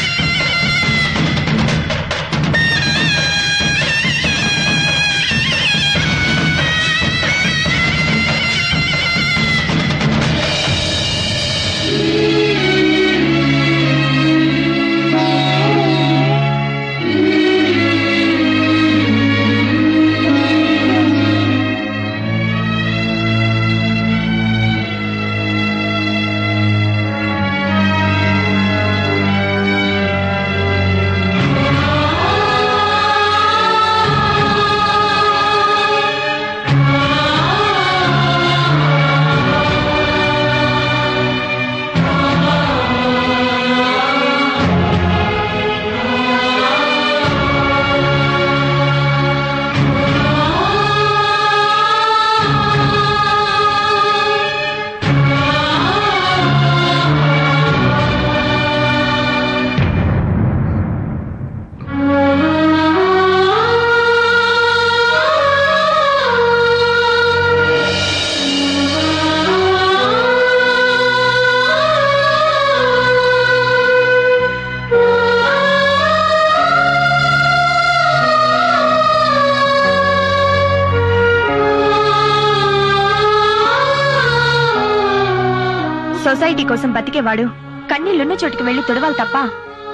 సొసైటీ కోసం బతికేవాడు కన్నీళ్లున్న చోటుకి వెళ్లి తుడవాలి తప్ప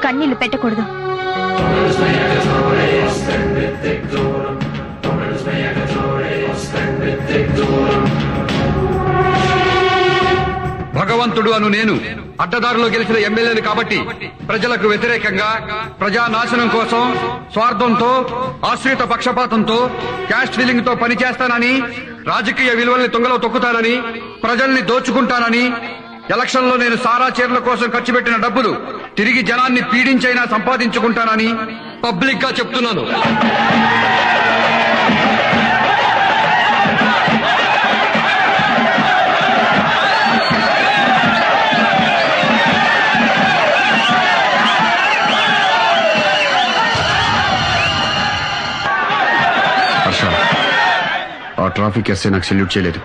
కన్నీళ్లు పెట్టకూడదు. భగవాన్ భగవంతుడు అను నేను అడ్డదారిలో గెలిచిన ఎమ్మెల్యేని కాబట్టి ప్రజలకు వ్యతిరేకంగా ప్రజానాశనం కోసం స్వార్థంతో ఆశ్రిత పక్షపాతంతో క్యాస్ట్ ఫీలింగ్ తో పనిచేస్తానని రాజకీయ విలువల్ని తుంగలో తొక్కుతానని ప్రజల్ని దోచుకుంటానని ఎలక్షన్ లో నేను సారా చీరల కోసం ఖర్చు పెట్టిన డబ్బులు తిరిగి జనాన్ని పీడించైనా సంపాదించుకుంటానని పబ్లిక్ గా చెప్తున్నాను. హర్ష, ఆ ట్రాఫిక్ ఎస్ఐ నాకు సెల్యూట్ చేయలేదు.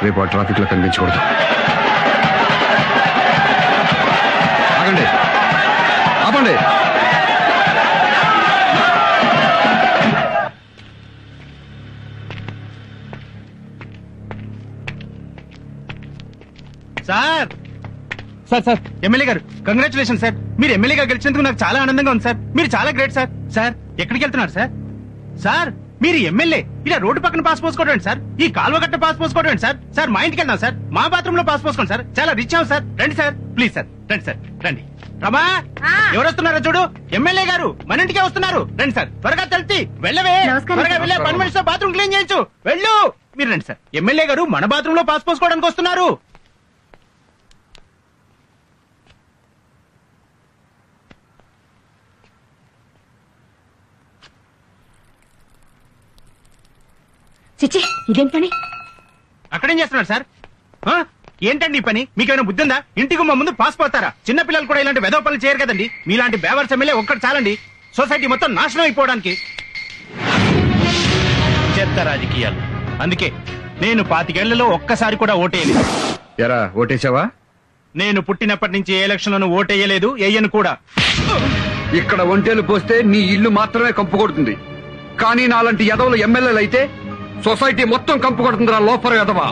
రేపు ఆ ట్రాఫిక్ లో కనిపించకూడదు. ఆగండి, ఆపండి. సార్ సార్ సార్ ఎమ్మెల్యే గారు కంగ్రాచులేషన్ సార్. మీరు ఎమ్మెల్యేగా గెలిచినందుకు నాకు చాలా ఆనందంగా ఉంది సార్. మీరు చాలా గ్రేట్ సార్. సార్ ఎక్కడికి వెళ్తున్నారు సార్? సార్ మీరు ఎమ్మెల్యే ఇలా రోడ్డు పక్కన పాస్ పోసుకోవడం సార్, ఈ కాలువ గట్ట పాస్ పోసుకోవడం సార్. సార్ మా ఇంటికి వెళ్దాం సార్, మా బాత్రూమ్ లో పాస్ పోసుకోండి సార్. చాలా రిచ్ అవ్వం సార్. రండి సార్, ప్లీజ్ సార్, రండి సార్, రండి. రమా, ఎవరు వస్తున్నారో చూడు. ఎమ్మెల్యే గారు మన ఇంటికే వస్తున్నారు. రండి సార్, త్వరగా తెలిసి వెళ్ళవే. త్వరగా వెళ్ళే పని మనిషితో బాత్రూమ్ క్లీన్ చేయొచ్చు. వెళ్ళు. మీరు రండి సార్, ఎమ్మెల్యే గారు మన బాత్రూమ్ లో పాస్ పోసుకోవడానికి వస్తున్నారు. చిచ్చి, ఇదేం పని? అక్కడేం చేస్తున్నారు సార్? ఏంటండి ఈ పని? మీకేమైనా బుద్ధి ఉందా? ఇంటికి మా ముందు పాస్ పోతారా? చిన్న పిల్లలు కూడా ఇలాంటి వెధవ పనులు చేయరు కదండి. మీలాంటి బేవర్స్ ఎమ్మెల్యే ఒక్కటి చాలండి సొసైటీ మొత్తం నాశనం అయిపోవడానికి. చెత్త రాజకీయాలు. అందుకే నేను 25 ఏళ్లలో ఒక్కసారి కూడా ఓటేయలేదు. ఎరా, ఓటేసావా? నేను పుట్టినప్పటి నుంచి ఏ ఎలక్షన్ లోనూ ఓటేయలేదు, వేయను కూడా. ఇక్కడ ఒంటేలు పోస్తే నీ ఇల్లు మాత్రమే కంపు కొడుతుంది. కానీ నాలాంటి ఎదవలు ఎమ్మెల్యేలు అయితే సొసైటీ మొత్తం కంపు కొడుతుందిరా లోపల ఎదవా.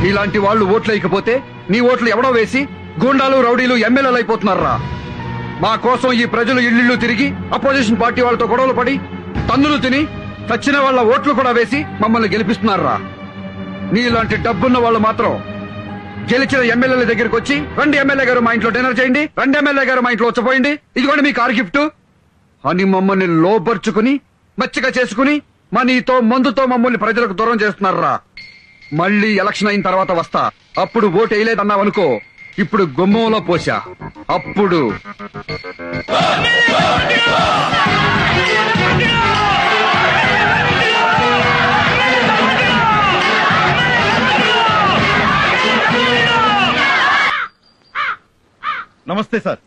నీలాంటి వాళ్ళు ఓట్లు వేయకపోతే నీ ఓట్లు ఎవడో వేసి గూండాలు రౌడీలు ఎమ్మెల్యేలు అయిపోతున్నారా. మా కోసం ఈ ప్రజలు ఇళ్లిళ్ళు తిరిగి అపోజిషన్ పార్టీ వాళ్ళతో గొడవలు పడి తన్నులు తిని చచ్చిన వాళ్ళ ఓట్లు కూడా వేసి మమ్మల్ని గెలిపిస్తున్నారా. నీలాంటి డబ్బున్న వాళ్ళు మాత్రం గెలిచిన ఎమ్మెల్యేల దగ్గరికి వచ్చి, రండి ఎమ్మెల్యే గారు మా ఇంట్లో డిన్నర్ చేయండి, రండి ఎమ్మెల్యే గారు మా ఇంట్లో వచ్చపోయింది, ఇదిగోండి మీ కార్ గిఫ్ట్ అని మమ్మల్ని లోపరుచుకుని మచ్చిక చేసుకుని మనీతో మందుతో మమ్మల్ని ప్రజలకు దూరం చేస్తున్నారా. మళ్ళీ ఎలక్షన్ అయిన తర్వాత వస్తా, అప్పుడు ఓటు వేయలేదన్నావనుకో, ఇప్పుడు గుమ్మంలో పోసా, అప్పుడు నమస్తే సార్.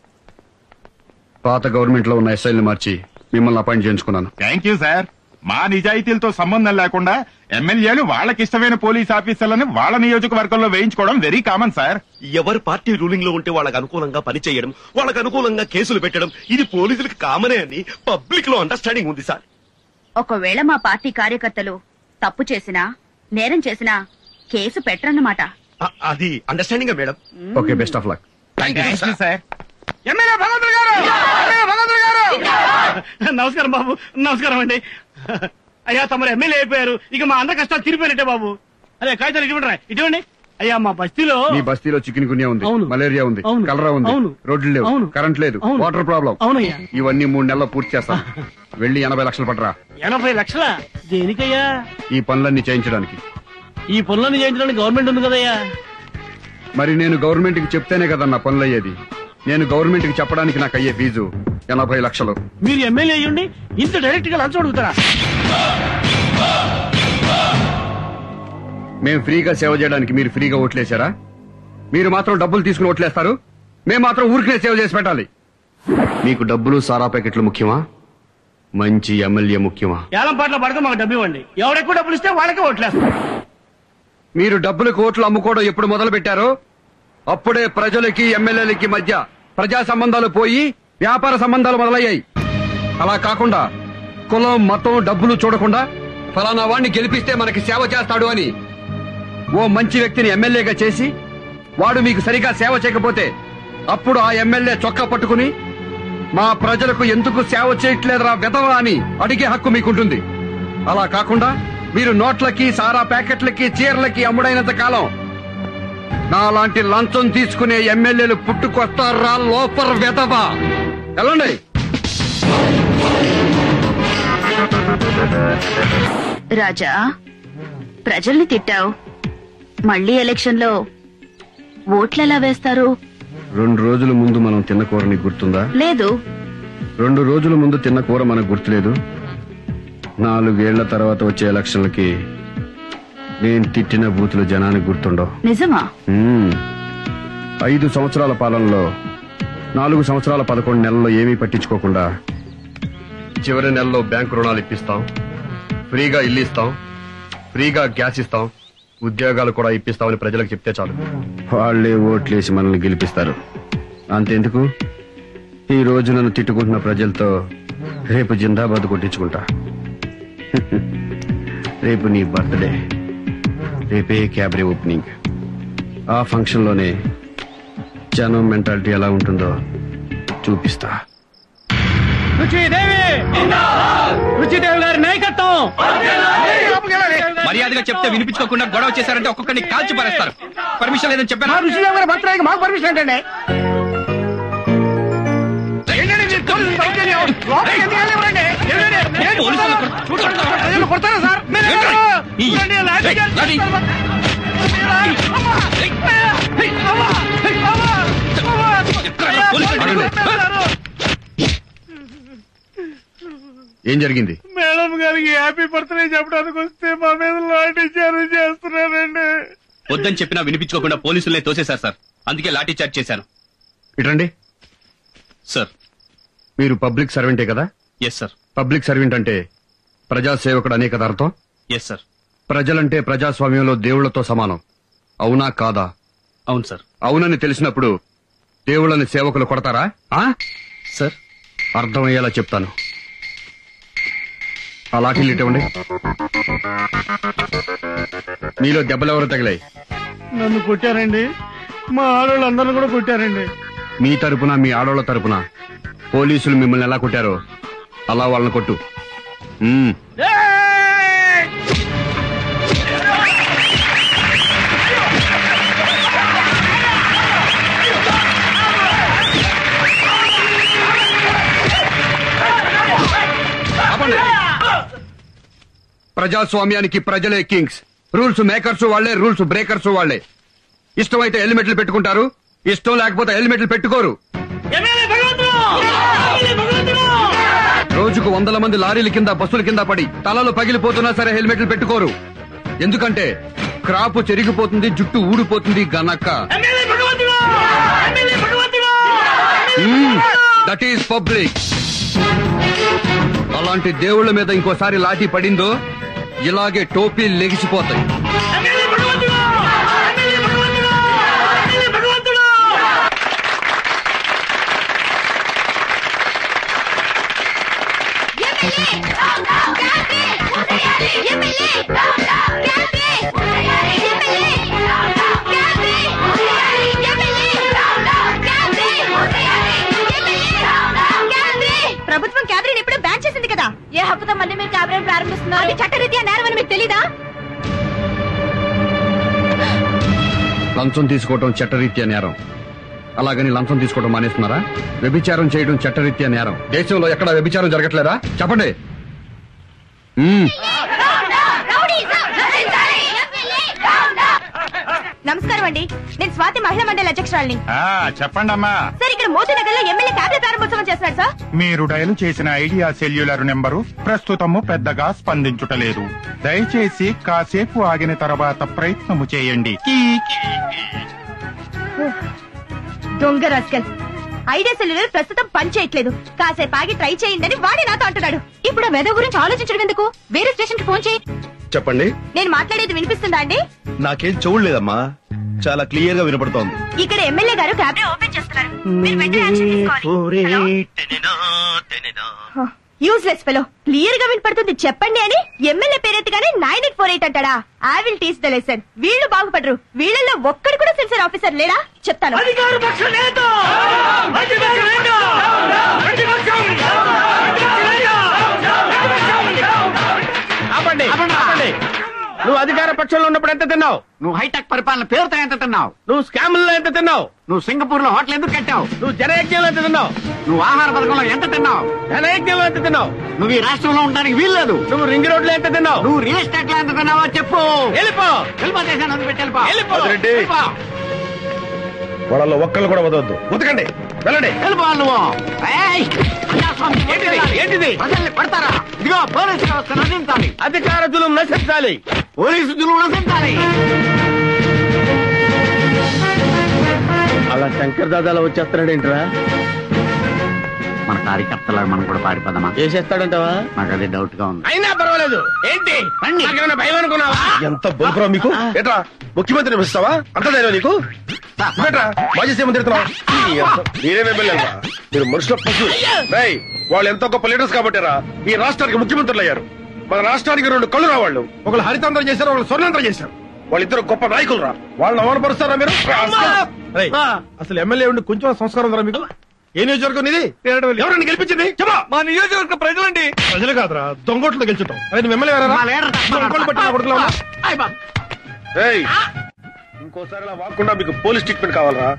పాత గవర్నమెంట్ లో ఉన్న ఎస్ఐల్ని మార్చి మిమ్మల్ని అపాయింట్ చేయించుకున్నాను. Thank you sir. మా నిజాయితీలతో సంబంధం లేకుండా ఎమ్మెల్యేలు వాళ్ళకిష్టమైన పోలీస్ ఆఫీసర్లను వాళ్ళ నియోజకవర్గంలో వేయించుకోవడం వెరీ కామన్ సార్. ఎవరు పార్టీ రూలింగ్ లో ఉంటే వాళ్ళకి అనుకూలంగా పనిచేయడం, వాళ్ళకి అనుకూలంగా కేసులు పెట్టడం, ఇది పోలీసులకు కామనే అని పబ్లిక్ లో అండర్స్టాండింగ్ ఉంది సార్. ఒకవేళ మా పార్టీ కార్యకర్తలు తప్పు చేసినా నేరం చేసినా కేసు పెట్టరన్నమాట. అది understanding madam. Okay, best of luck. Sir. MLA భగవంతుడు గారు, ఎమ్మెల్యే భగవంతుడు గారు. నమస్కారం బాబు. నమస్కారం అండి. అయ్యా, తమరు ఎమ్మెల్యే అయిపోయారు, ఇక మా అందరి కష్టాలు తీరిపోయినట్టే బాబు. అదే కాగితాలు ఇటువంటి అయ్యా, మా బస్తీలో మీ బస్తీలో చికెన్ గున్యా ఉంది, మలేరియా ఉంది, కలరా ఉంది, రోడ్లు లేవు, కరెంట్ లేదు, వాటర్ ప్రాబ్లం. అవునయ్యా. ఇవన్నీ 3 నెలల్లో పూర్తి చేస్తాను. వెళ్ళి 80 లక్షలు పట్టరా. 80 లక్షలా? దేనికయ్యా? ఈ పనులన్నీ చేయించడానికి. ఈ పనులన్నీ చేయించడానికి గవర్నమెంట్ ఉంది కదయ్యా. మరి నేను గవర్నమెంట్ కి చెప్తేనే కదన్నా పనులు అయ్యేది. నేను గవర్నమెంట్ కి చెప్పడానికి నాకు అయ్యే ఫీజు 80 లక్షలు. మీరు ఎమ్మెల్యే అయ్యండి ఇంత డైరెక్ట్ గా లంచం అడుగుతారా? మేము ఫ్రీగా సేవ చేయడానికి మీరు ఫ్రీగా ఓట్లేశారా? మీరు మాత్రం డబ్బులు తీసుకుని ఓట్లేస్తారు, మేము మాత్రం ఊరికే సేవ చేసి పెట్టాలి. మీకు డబ్బులు సారా ప్యాకెట్లు ముఖ్యమా, మంచి ఎమ్మెల్యే ముఖ్యమా? ఏలం పాటలు పడితే మాకు డబ్బు ఇవ్వండి. ఎవరెక్కువ డబ్బులు ఇస్తే వాళ్ళకే ఓట్లేస్తారు. మీరు డబ్బులకు ఓట్లు అమ్ముకోవడం ఎప్పుడు మొదలు పెట్టారో అప్పుడే ప్రజలకి ఎమ్మెల్యేలకి మధ్య ప్రజా సంబంధాలు పోయి వ్యాపార సంబంధాలు మొదలయ్యాయి. అలా కాకుండా కులం మతం డబ్బులు చూడకుండా ఫలానా వాడిని గెలిపిస్తే మనకి సేవ చేస్తాడు అని ఓ మంచి వ్యక్తిని ఎమ్మెల్యేగా చేసి వాడు మీకు సరిగా సేవ చేయకపోతే అప్పుడు ఆ ఎమ్మెల్యే చొక్కా పట్టుకుని మా ప్రజలకు ఎందుకు సేవ చేయట్లేదురా వెధవా అని అడిగే హక్కు మీకుంటుంది. అలా కాకుండా మీరు నోట్లకి సారా ప్యాకెట్లకి చీరలకి అమ్ముడైనంత కాలం నాలాంటి లంచం తీసుకునే ఎమ్మెల్యేలు పుట్టుకొస్తారా లోపర్ వెదవా? వెళ్ళండి. రాజా, ప్రజల్ని తిట్టావు, మళ్ళీ ఎలక్షన్ లో ఓట్లు ఎలా వేస్తారు? 2 రోజుల ముందు మనం తిన్న కూర నీకు గుర్తుందా? లేదు. 2 రోజుల ముందు తిన్న కూర మనకు గుర్తులేదు. 4 ఏళ్ల తర్వాత వచ్చే ఎలక్షన్లకి నేను తిట్టిన బూతులు జనానికి గుర్తుండవు. నిజమా? 5 సంవత్సరాల పాలనలో 4 సంవత్సరాల 11 నెలల్లో ఏమీ పట్టించుకోకుండా చివరి నెలలో బ్యాంకు రుణాలు ఇప్పిస్తాం, ఫ్రీగా ఇల్లు ఇస్తాం, ఫ్రీగా గ్యాస్ ఇస్తాం, ఉద్యోగాలు కూడా ఇప్పిస్తామని ప్రజలకు చెప్తే చాలు, వాళ్లే ఓట్లేసి మనల్ని గెలిపిస్తారు. అంతెందుకు, ఈ రోజు నన్ను తిట్టుకుంటున్న ప్రజలతో రేపు జిందాబాద్ కొట్టించుకుంటా. రేపు నీ బర్త్డే, రేపే క్యాబరే ఓపెనింగ్. ఆ ఫంక్షన్ లోనే జనం మెంటాలిటీ ఎలా ఉంటుందో చూపిస్తా. రుచిదేవి గారి నాయకత్వం. మర్యాదగా చెప్తే వినిపించుకోకుండా గొడవ చేశారంటే ఒక్కొక్కరిని కాల్చి పారేస్తారు. పర్మిషన్ లేదని చెప్పాను. రుచిదేవి గారి బర్త్డేకి మాకు పర్మిషన్ ఏంటండి? కొడతారా సార్? ఏం జరిగింది? మేడం గారికి హ్యాపీ బర్త్డే చెప్పడానికి వస్తే మా మీద లాఠీ చార్జ్ చేస్తున్నారండి. వద్దని చెప్పినా వినిపించుకోకుండా పోలీసులే తోసేశారు సార్. అందుకే లాఠీ చార్జ్ చేశాను. ఇటండి సార్. మీరు పబ్లిక్ సర్వెంటే కదా? Yes sir. పబ్లిక్ సర్వెంట్ అంటే ప్రజాసేవకుడు అనే కదా అర్థం? Yes sir. ప్రజలంటే ప్రజాస్వామ్యంలో దేవుళ్లతో సమానం, అవునా కాదా? అవును సార్. అవునని తెలిసినప్పుడు దేవుళ్ళని సేవకులు కొడతారా? సార్, అర్థమయ్యేలా చెప్తాను. ఆ లాఠీలు ఇవ్వండి. మీలో దెబ్బలెవరు తగిలాయి? నన్ను కొట్టారండి, మా ఆడవాళ్ళందరూ కూడా కొట్టారండి. మీ తరపున మీ ఆడవాళ్ళ తరపున పోలీసులు మిమ్మల్ని ఎలా కొట్టారో అలా వాళ్ళని కొట్టు. ప్రజాస్వామ్యానికి ప్రజలే కింగ్స్. రూల్స్ మేకర్స్ వాళ్లే, రూల్స్ బ్రేకర్స్ వాళ్లే. ఇష్టమైతే హెల్మెట్లు పెట్టుకుంటారు, ఇష్టం లేకపోతే హెల్మెట్లు పెట్టుకోరు. రోజుకు 100 మంది లారీల కింద బస్సుల కింద పడి తలలు పగిలిపోతున్నా సరే హెల్మెట్లు పెట్టుకోరు. ఎందుకంటే క్రాపు చెరిగిపోతుంది, జుట్టు ఊడిపోతుంది గనక. That is public. అలాంటి దేవుళ్ల మీద ఇంకోసారి లాఠీ పడిందో ఇలాగే టోపీలు లెగిసిపోతాయి. ప్రభుత్వం క్యాబినెట్ ఎప్పుడు బ్యాన్ చేసింది కదా, ఏ హక్కుతో మళ్ళీ మీరు క్యాబినెట్ ప్రారంభిస్తున్నారు? అది చట్టరీత్యా నేరం అని మీకు తెలీదా? లంచం తీసుకోవడం చట్టరీత్యా నేరం. అలాగని లంచం తీసుకోవడం మానేస్తున్నారా? వ్యభిచారం చేయడం చట్టరీత్యా నేరం. దేశంలో ఎక్కడ వ్యభిచారం జరగట్లేదా? చెప్పండి. నమస్కారం అండి, నేను స్వాతి మహిళా మండలి అధ్యక్షురాలిని. చెప్పండి అమ్మా. సార్, ఇక్కడ మోతీనగర్ లో ఎమ్మెల్యే క్యాబినెట్ ప్రారంభోత్సవం చేస్తున్నారు సార్. మీరు డయల్ చేసిన ఐడియా సెల్యులర్ నెంబరు ప్రస్తుతము పెద్దగా స్పందించుటలేదు. దయచేసి కాసేపు ఆగిన తర్వాత ప్రయత్నము చేయండి. దొంగ రాస్కల్, ఐడియా సెల్యులర్ ప్రస్తుతం పని చేయట్లేదు, కాసేపు ఆగి ట్రై చేయండి అని వాడే నాతో అంటున్నాడు. ఇప్పుడు ఆ వెధవ గురించి ఆలోచించడం ఎందుకు? వేరే స్టేషన్ కి ఫోన్ చేయి. చెప్పండి. నేను మాట్లాడేది వినిపిస్తుందా అండి? నాకేం చూడలేదమ్మా, చాలా క్లియర్ గా వినపడుతోంది. ఇక్కడ ఎమ్మెల్యే గారు క్యాబినెట్ ఓపెన్ చేస్తున్నారు. మీరు వెంటనే యాక్షన్ తీసుకోవాలి. యూజ్లెస్ ఫెలో, క్లియర్ గా వినపడుతుంది చెప్పండి అని ఎమ్మెల్యే పేరెత్తగానే 9848 అంటాడా? I will teach the lesson. వీళ్ళు బాగుపడరు. వీళ్ళల్లో ఒక్కడు కూడా సెన్సర్ ఆఫీసర్ లేడా? చెప్తాను. ఆపండి. నువ్వు అధికార పక్ష ప్రతిపక్షంలో ఉన్నప్పుడు ఎంత తిన్నావు? నువ్వు హైటెక్ పరిపాలన పేరుతో ఎంత తిన్నావు? నువ్వు స్కాముల్లో ఎంత తిన్నావు? నువ్వు సింగపూర్ లో హోటల్ ఎందుకు కట్టావు? నువ్వు జనయజ్ఞంలో ఎంత తిన్నావు? నువ్వు ఆహార పథకంలో ఎంత తిన్నావు? జనయజ్ఞంలో ఎంత తిన్నావు? నువ్వు ఈ రాష్ట్రంలో ఉండడానికి వీల్లేదు. నువ్వు రింగ్ రోడ్ లో ఎంత తిన్నావు? నువ్వు రియల్ ఎస్టేట్ లో ఎంత తిన్నావో చెప్పు. వెళ్ళిపో. దేశాన్ని వదిలిపెట్టి వెళ్ళిపో. రెడ్డి, వాళ్ళలో ఒక్కళ్ళు కూడా వదవద్దు. ఉతకండి, వెళ్ళండి. వెళ్ళిపోవాలి నువ్వు. ఏంటిది? ప్రజల్ని పడతారా? ఇదిగో పోలీసు వ్యవస్థ నశించాలి. అధికార జులుం నశించాలి. పోలీసు జులుం నశించాలి. అలా శంకర్ దాదాలో వచ్చేస్తున్నాడు ఏంట్రా? మన కార్యకర్తలా మనం కూడా పారిపోదామా? చేసేస్తాడంటావా? నాకు అదే డౌట్ గా ఉంది. అయినా పర్వాలేదు. ఏంటి నాకేమైనా భయం అనుకున్నావా? ఎంత బొలుపురా మీకు? ఏట్రా ముఖ్యమంత్రిని పిలుస్తావా? అంత ధైర్యం నీకు? ఏట్రా మాజీ సీఎం తిరుగుతున్నావా? మీరేమే వెళ్ళారా? మీరు మనుషుల పశువు. వాళ్ళు ఎంతో గొప్ప లీడర్స్ కాబట్టిరా ఈ రాష్ట్రానికి ముఖ్యమంత్రులు అయ్యారు. మన రాష్ట్రానికి 2 కళ్ళు రా వాళ్ళు. ఒకళ్ళు హరితాంధ్రం చేశారు, ఒకళ్ళు స్వర్ణాంధ్రం చేశారు. వాళ్ళిద్దరు గొప్ప నాయకులు రా. వాళ్ళని అవమానపరుస్తారా మీరు? అసలు ఎమ్మెల్యే ఉండి కొంచెం సంస్కారం ఉందా మీకు? ఏ నియోజకవర్గం ఇది? ఎవరన్నా గెలిపించింది? చెప్పా. మా నియోజకవర్గ ప్రజలండి. ప్రజలు కాదురా, దొంగోట్లు గెలుచుంటాం. అది నువ్వు ఎమ్మెల్యే ఇంకోసారి ఇలా వాకుండా మీకు పోలీస్ ట్రీట్మెంట్ కావాలరా?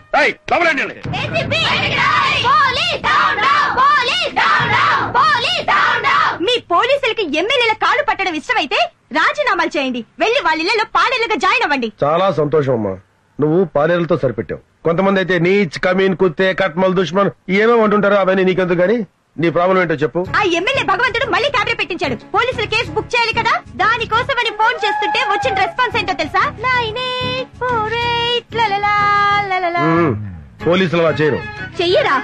మీ పోలీసులకి ఎమ్మెల్యేల కాళ్ళు పట్టడం ఇష్టమైతే రాజీనామాలు చేయండి. వెళ్లి వాళ్ళ ఇళ్లలో పాడేలుగా జాయిన్ అవ్వండి. చాలా సంతోషం అమ్మా, నువ్వు పాలేరులతో సరిపెట్టావు. కొంతమంది అయితే నీచ్, కమీన్, కుత్తే, కట్మల్, దుష్మన్ ఏమేమి అంటుంటారో అవన్నీ నీకెందుకు గానీ నీ ప్రాబ్లం ఏంటో చెప్పు. ఆ ఎమ్మెల్యే భగవంతుడు మళ్ళీ క్యాబినెట్ పెట్టించాడు. పోలీసులు కేసు బుక్ చేయాలి కదా, దానికోసమని ఫోన్ చేస్తుంటే వచ్చిన రెస్పాన్స్ ఏంటో తెలుసా? పోలీసులు అలా చేయరు. చెయ్యరా?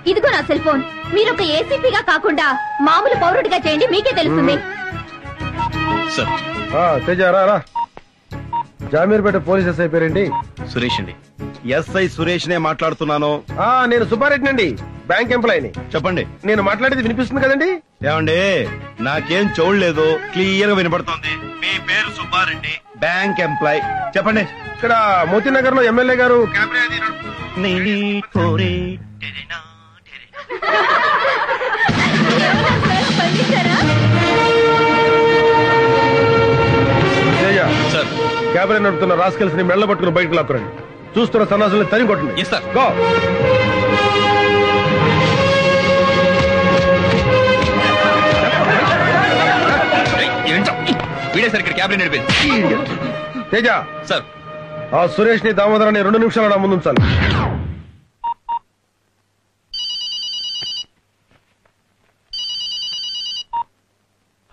ఇదిగో నా సెల్ ఫోన్. మీరు ఒక ఏసీపీగా కాకుండా మామూలు పౌరుడిగా చేయండి, మీకే తెలుస్తుంది. తేజారా జామీర్పేట పోలీస్ ఎస్ఐ పేరేంటి? సురేష్ అండి. ఎస్ఐ సురేష్ నే మాట్లాడుతున్నాను. నేను సుబ్బారెడ్డి అండి, బ్యాంక్ ఎంప్లాయీని. చెప్పండి. నేను మాట్లాడేది వినిపిస్తుంది కదండి? ఏమండి, నాకేం చూడలేదు, క్లియర్ గా వినపడుతోంది. మీ పేరు సుబ్బారెడ్డి, బ్యాంక్ ఎంప్లాయీ. చెప్పండి. ఇక్కడ మోతీనగర్ లో ఎమ్మెల్యే గారు క్యాబినెట్ నడుపుతున్న రాస్కెల్స్ ని మెళ్ళ పట్టుకుని బయటకు లాక్కురండి. చూస్తున్న సన్నాసుల్ని తరిగి కొట్టండి. గో. తేజ సార్, ఆ సురేష్ ని దామోదరాన్ని 2 నిమిషాలు నా ముందు ఉంచాలి.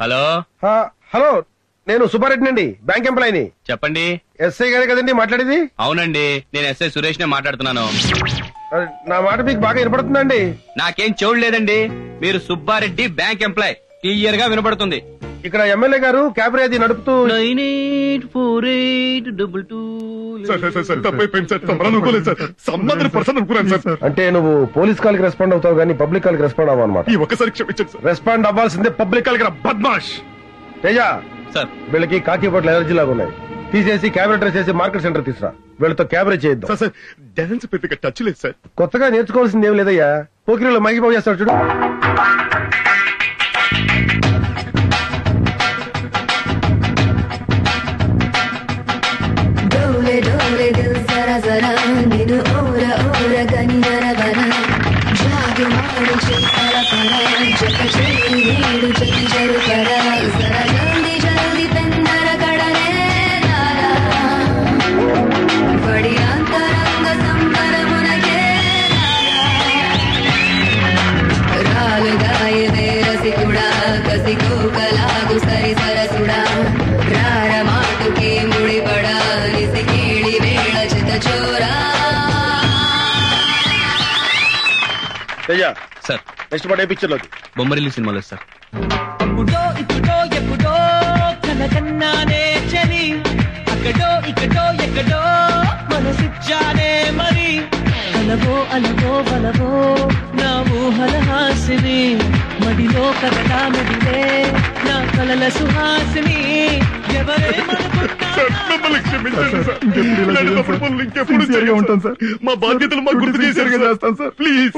హలో. హలో, నేను సుబ్బారెడ్డి అండి, బ్యాంక్ ఎంప్లాయీని. చెప్పండి. ఎస్ఐ గారే కదండి మాట్లాడేది? అవునండి, నేను ఎస్ఐ సురేష్ నే మాట్లాడుతున్నాను. నా మాట మీకు బాగా వినపడుతుందండి? నాకేం చూడలేదండి. మీరు సుబ్బారెడ్డి, బ్యాంక్ ఎంప్లాయ్, క్లియర్ గా వినపడుతుంది. ఇక్కడ ఎమ్మెల్యే గారు క్యాబినెట్ నడుపుతూ అంటే నువ్వు పోలీస్ కాల్ కి రెస్పాండ్ అవుతావు కానీ పబ్లిక్ కాల్ కి రెస్పాండ్ అవ్వ అనమాట. ఒకసారి క్షమించండి. రెస్పాండ్ అవ్వాల్సిందే పబ్లిక్ కాల్ కి. బద్మాష్. తేజ సార్, వీళ్ళకి కాకి బట్టలు ఎలర్జీ లాగా ఉన్నాయి. తీసేసి క్యాబినెట్ డ్రెస్ చేసి మార్కెట్ సెంటర్ తీసురా. వీళ్ళతో క్యాబినెట్ చేయొద్దు. సార్, డాన్స్ పెద్దగా టచ్ లేదు సార్. కొత్తగా నేర్చుకోవాల్సింది ఏం లేదయ్యా. పోకిరీలో మైకిపోయి చేస్తాడు చూడు. సార్, నెక్స్ట్ పాట ఏ పిక్చర్ లో? బొమ్మరిల్లు సినిమాలో సార్. అప్పుడో ఇప్పుడో ఎప్పుడో కనకన్నానే చలి, అక్కడో ఇక్కడో ఎక్కడో మనసిచ్చానే మరి. అలవో అలవో బలవో నా ఊహల హాసిని, మడిలో కదలా మడిలే నా కలల సుహాసిని. ఉంటాం సార్. మా బాధ్యతలు మాకు గుర్తు చేశారు కదా. చేస్తాను సార్, ప్లీజ్.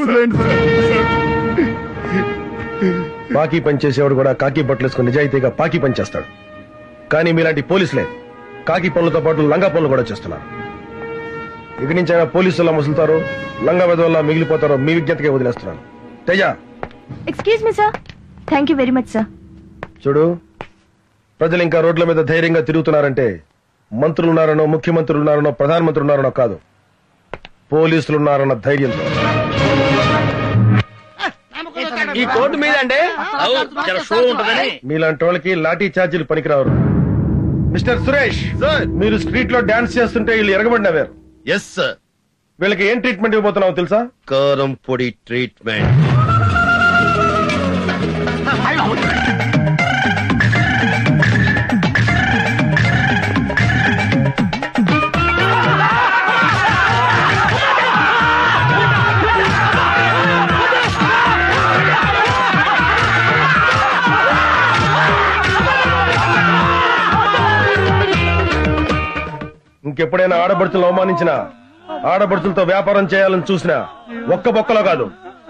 బాకీ పని చేసేవాడు కూడా కాకి బట్టలేసుకుని నిజాయితీగా పాకి పని చేస్తాడు. కానీ మీలాంటి పోలీసులే కాకి పనులతో పాటు లంగా పనులు కూడా చేస్తున్నారు. ఇక నుంచి అయినా పోలీసులా ముసులుతారో లంగా వెదవల్లా మిగిలిపోతారో మీ విజ్ఞతకే వదిలేస్తున్నాను. Teja, excuse me sir. Thank you very much sir. చూడు, ప్రజలు ఇంకా రోడ్ల మీద ధైర్యంగా తిరుగుతున్నారంటే మంత్రులున్నారనో, ముఖ్యమంత్రులున్నారనో, ప్రధానమంత్రి ఉన్నారనో కాదు, పోలీసులున్నారన్న ధైర్యంతో. ఈ కోర్టు మీద అంటే షో ఉంటుందని మీలాంటి వాళ్ళకి లాఠీ ఛార్జీలు పనికిరారు. మిస్టర్ సురేష్, మీరు స్ట్రీట్ లో డాన్స్ చేస్తుంటే వీళ్ళు ఎరగబడినవారు. Yes sir. వీళ్ళకి ఏం ట్రీట్మెంట్ ఇవ్వబోతున్నావు తెలుసా? కారం పొడి ట్రీట్మెంట్. ఇంకెప్పుడైనా ఆడబడుచులను అవమానించినా, ఆడబడుచులతో వ్యాపారం చేయాలని చూసినా ఒక్క బొక్కలో కాదు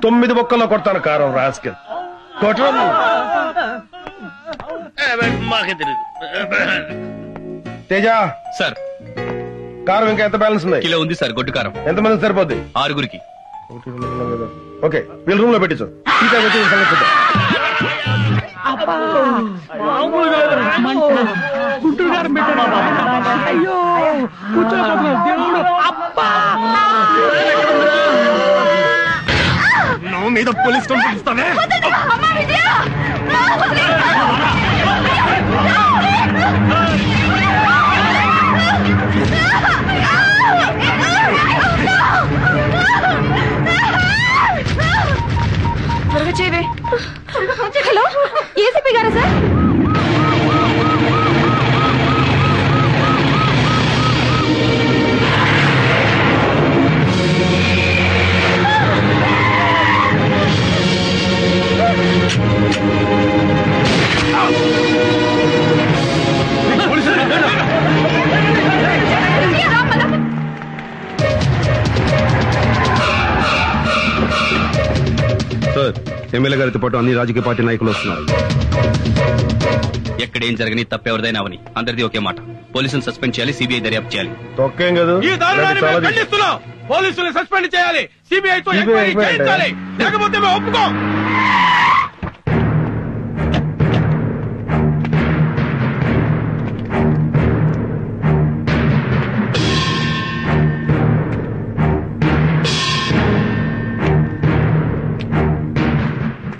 9 బొక్కల్లో కొడతాను కారం. రాస్కెల్ కొట్టను. తేజ సార్, కారం ఇంకా ఎంత బ్యాలెన్స్ ఉంది? కిలో ఉంది సార్. గొడ్డు కారం ఎంతమంది సరిపోద్ది? 6గురికి. ఓకే, వీళ్ళు రూమ్ లో పెట్టించు. ఇంకా వచ్చి సంగతి చూద్దాం. నువ్వు మీద పోలీస్ కంప్లైంట్ ఇస్తానే. త్వరగా చేయవే. హలో, ఏసీపీ గారా సార్? సార్, ఎమ్మెల్యే గారితో పాటు అన్ని రాజకీయ పార్టీ నాయకులు వస్తున్నారు. ఎక్కడేం జరగని తప్పెవరిదైనా అవని అందరిది ఒకే మాట. పోలీసులు సస్పెండ్ చేయాలి, సిబిఐ దర్యాప్తు చేయాలి. తొక్కేం కదా. ఈ దారుణాన్ని మేము ఖండిస్తున్నాం. పోలీసులు సస్పెండ్ చేయాలి, సిబిఐతో ఎంక్వైరీ చేయించాలి, లేకపోతే మేము ఒప్పుకోం.